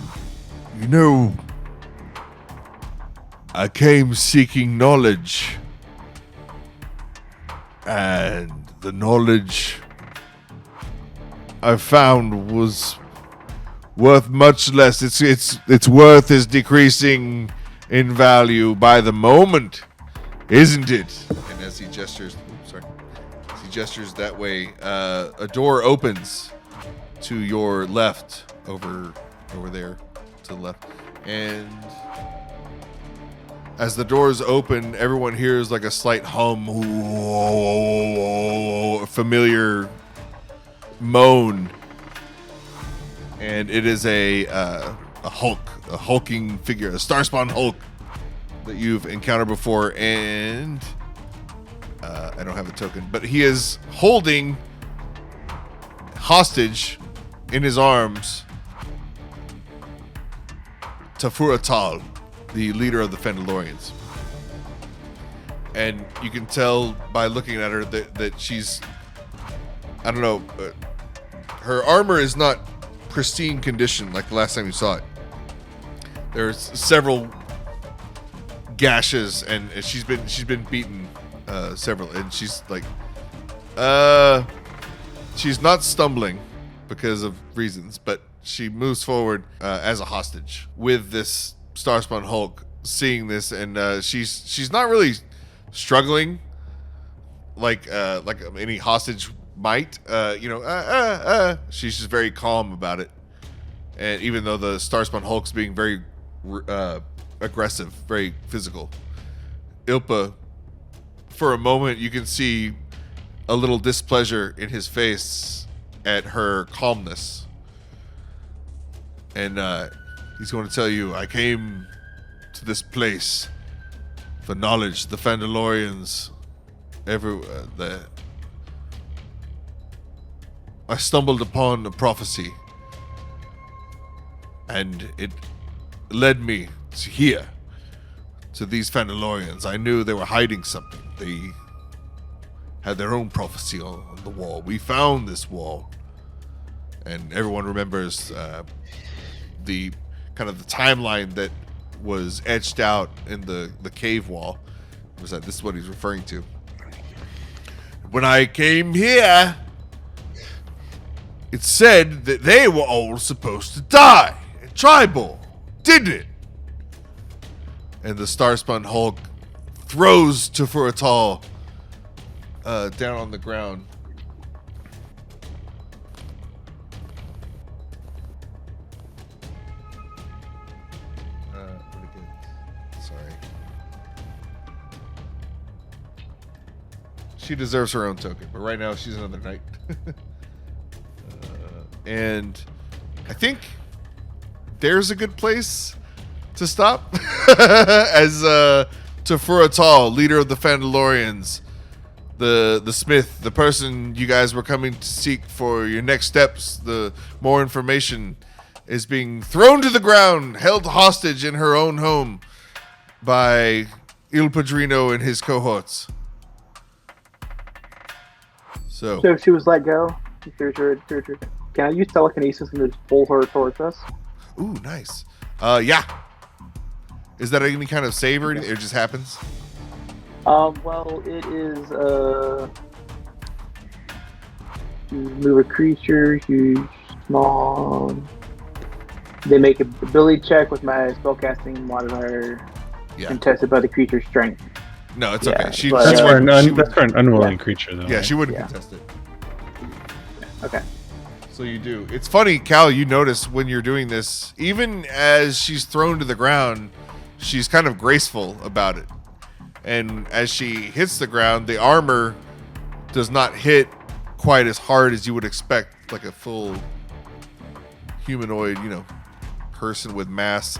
Speaker 1: I came seeking knowledge, and the knowledge I found was worth much less. Its worth is decreasing in value by the moment, isn't it? And as he gestures, that way, a door opens to your left, over there, to the left, and as the doors open, everyone hears like a slight hum, a familiar moan, and it is a hulking figure, a Starspawn Hulk that you've encountered before, and I don't have a token, but he is holding hostage in his arms Tafuratal, the leader of the Fendalorians. And you can tell by looking at her that she's, I don't know, her armor is not pristine condition like the last time you saw it. There's several gashes, and she's been beaten several, and she's like, she's not stumbling because of reasons, but she moves forward as a hostage with this Starspawn Hulk, seeing this, and she's not really struggling like any hostage might. She's just very calm about it, and even though the Starspawn Hulk's being very aggressive, very physical, Ilpa, for a moment, you can see a little displeasure in his face at her calmness. And he's going to tell you, I came to this place for knowledge. The Fandalorians, I stumbled upon a prophecy, and it led me to here, to these Fandalorians. I knew they were hiding something. They had their own prophecy on the wall. We found this wall, and everyone remembers the kind of the timeline that was etched out in the cave wall. This is what he's referring to. When I came here, it said that they were all supposed to die. Tribal, didn't it? And the Starspawn Hulk throws Tafuratal down on the ground. Sorry. She deserves her own token, but right now she's another knight. And I think there's a good place to stop. As Tafuratal, leader of the Fandalorians, the smith, the person you guys were coming to seek for your next steps, the more information, is being thrown to the ground, held hostage in her own home by Il Padrino and his cohorts. So
Speaker 4: if she was let go, can I use telekinesis and just pull her towards us?
Speaker 1: Ooh, nice. Yeah. Is that any kind of save or anything? It just happens?
Speaker 4: Well, it is, move a creature, huge, small. They make a ability check with my spellcasting modifier, contested by the creature's strength.
Speaker 1: No, it's okay.
Speaker 2: That's for an unwilling creature, though.
Speaker 1: Yeah,
Speaker 2: right?
Speaker 1: she wouldn't contest it.
Speaker 4: Okay.
Speaker 1: So you do. It's funny, Cal, you notice when you're doing this, even as she's thrown to the ground, she's kind of graceful about it. And as she hits the ground, the armor does not hit quite as hard as you would expect, like a full humanoid, person with mass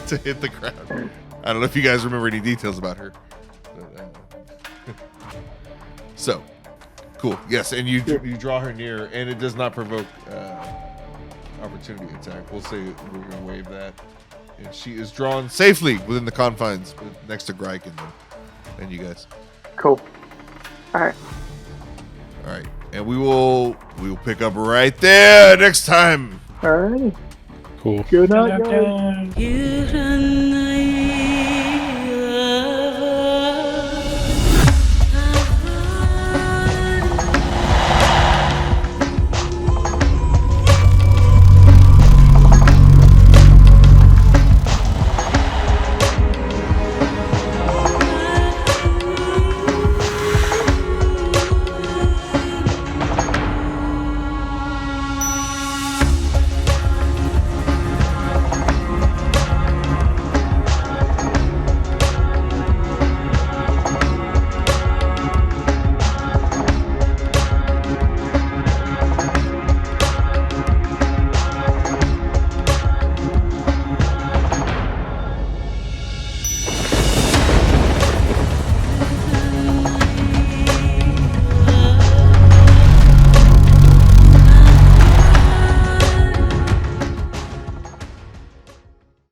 Speaker 1: to hit the ground. I don't know if you guys remember any details about her. So, cool. Yes, and you draw her near, and it does not provoke opportunity attack. We'll say we're going to waive that. And she is drawn safely within the confines next to Grike and you guys.
Speaker 4: Cool. All right.
Speaker 1: And we will pick up right there next time.
Speaker 4: All right.
Speaker 2: Cool.
Speaker 4: Good night, guys.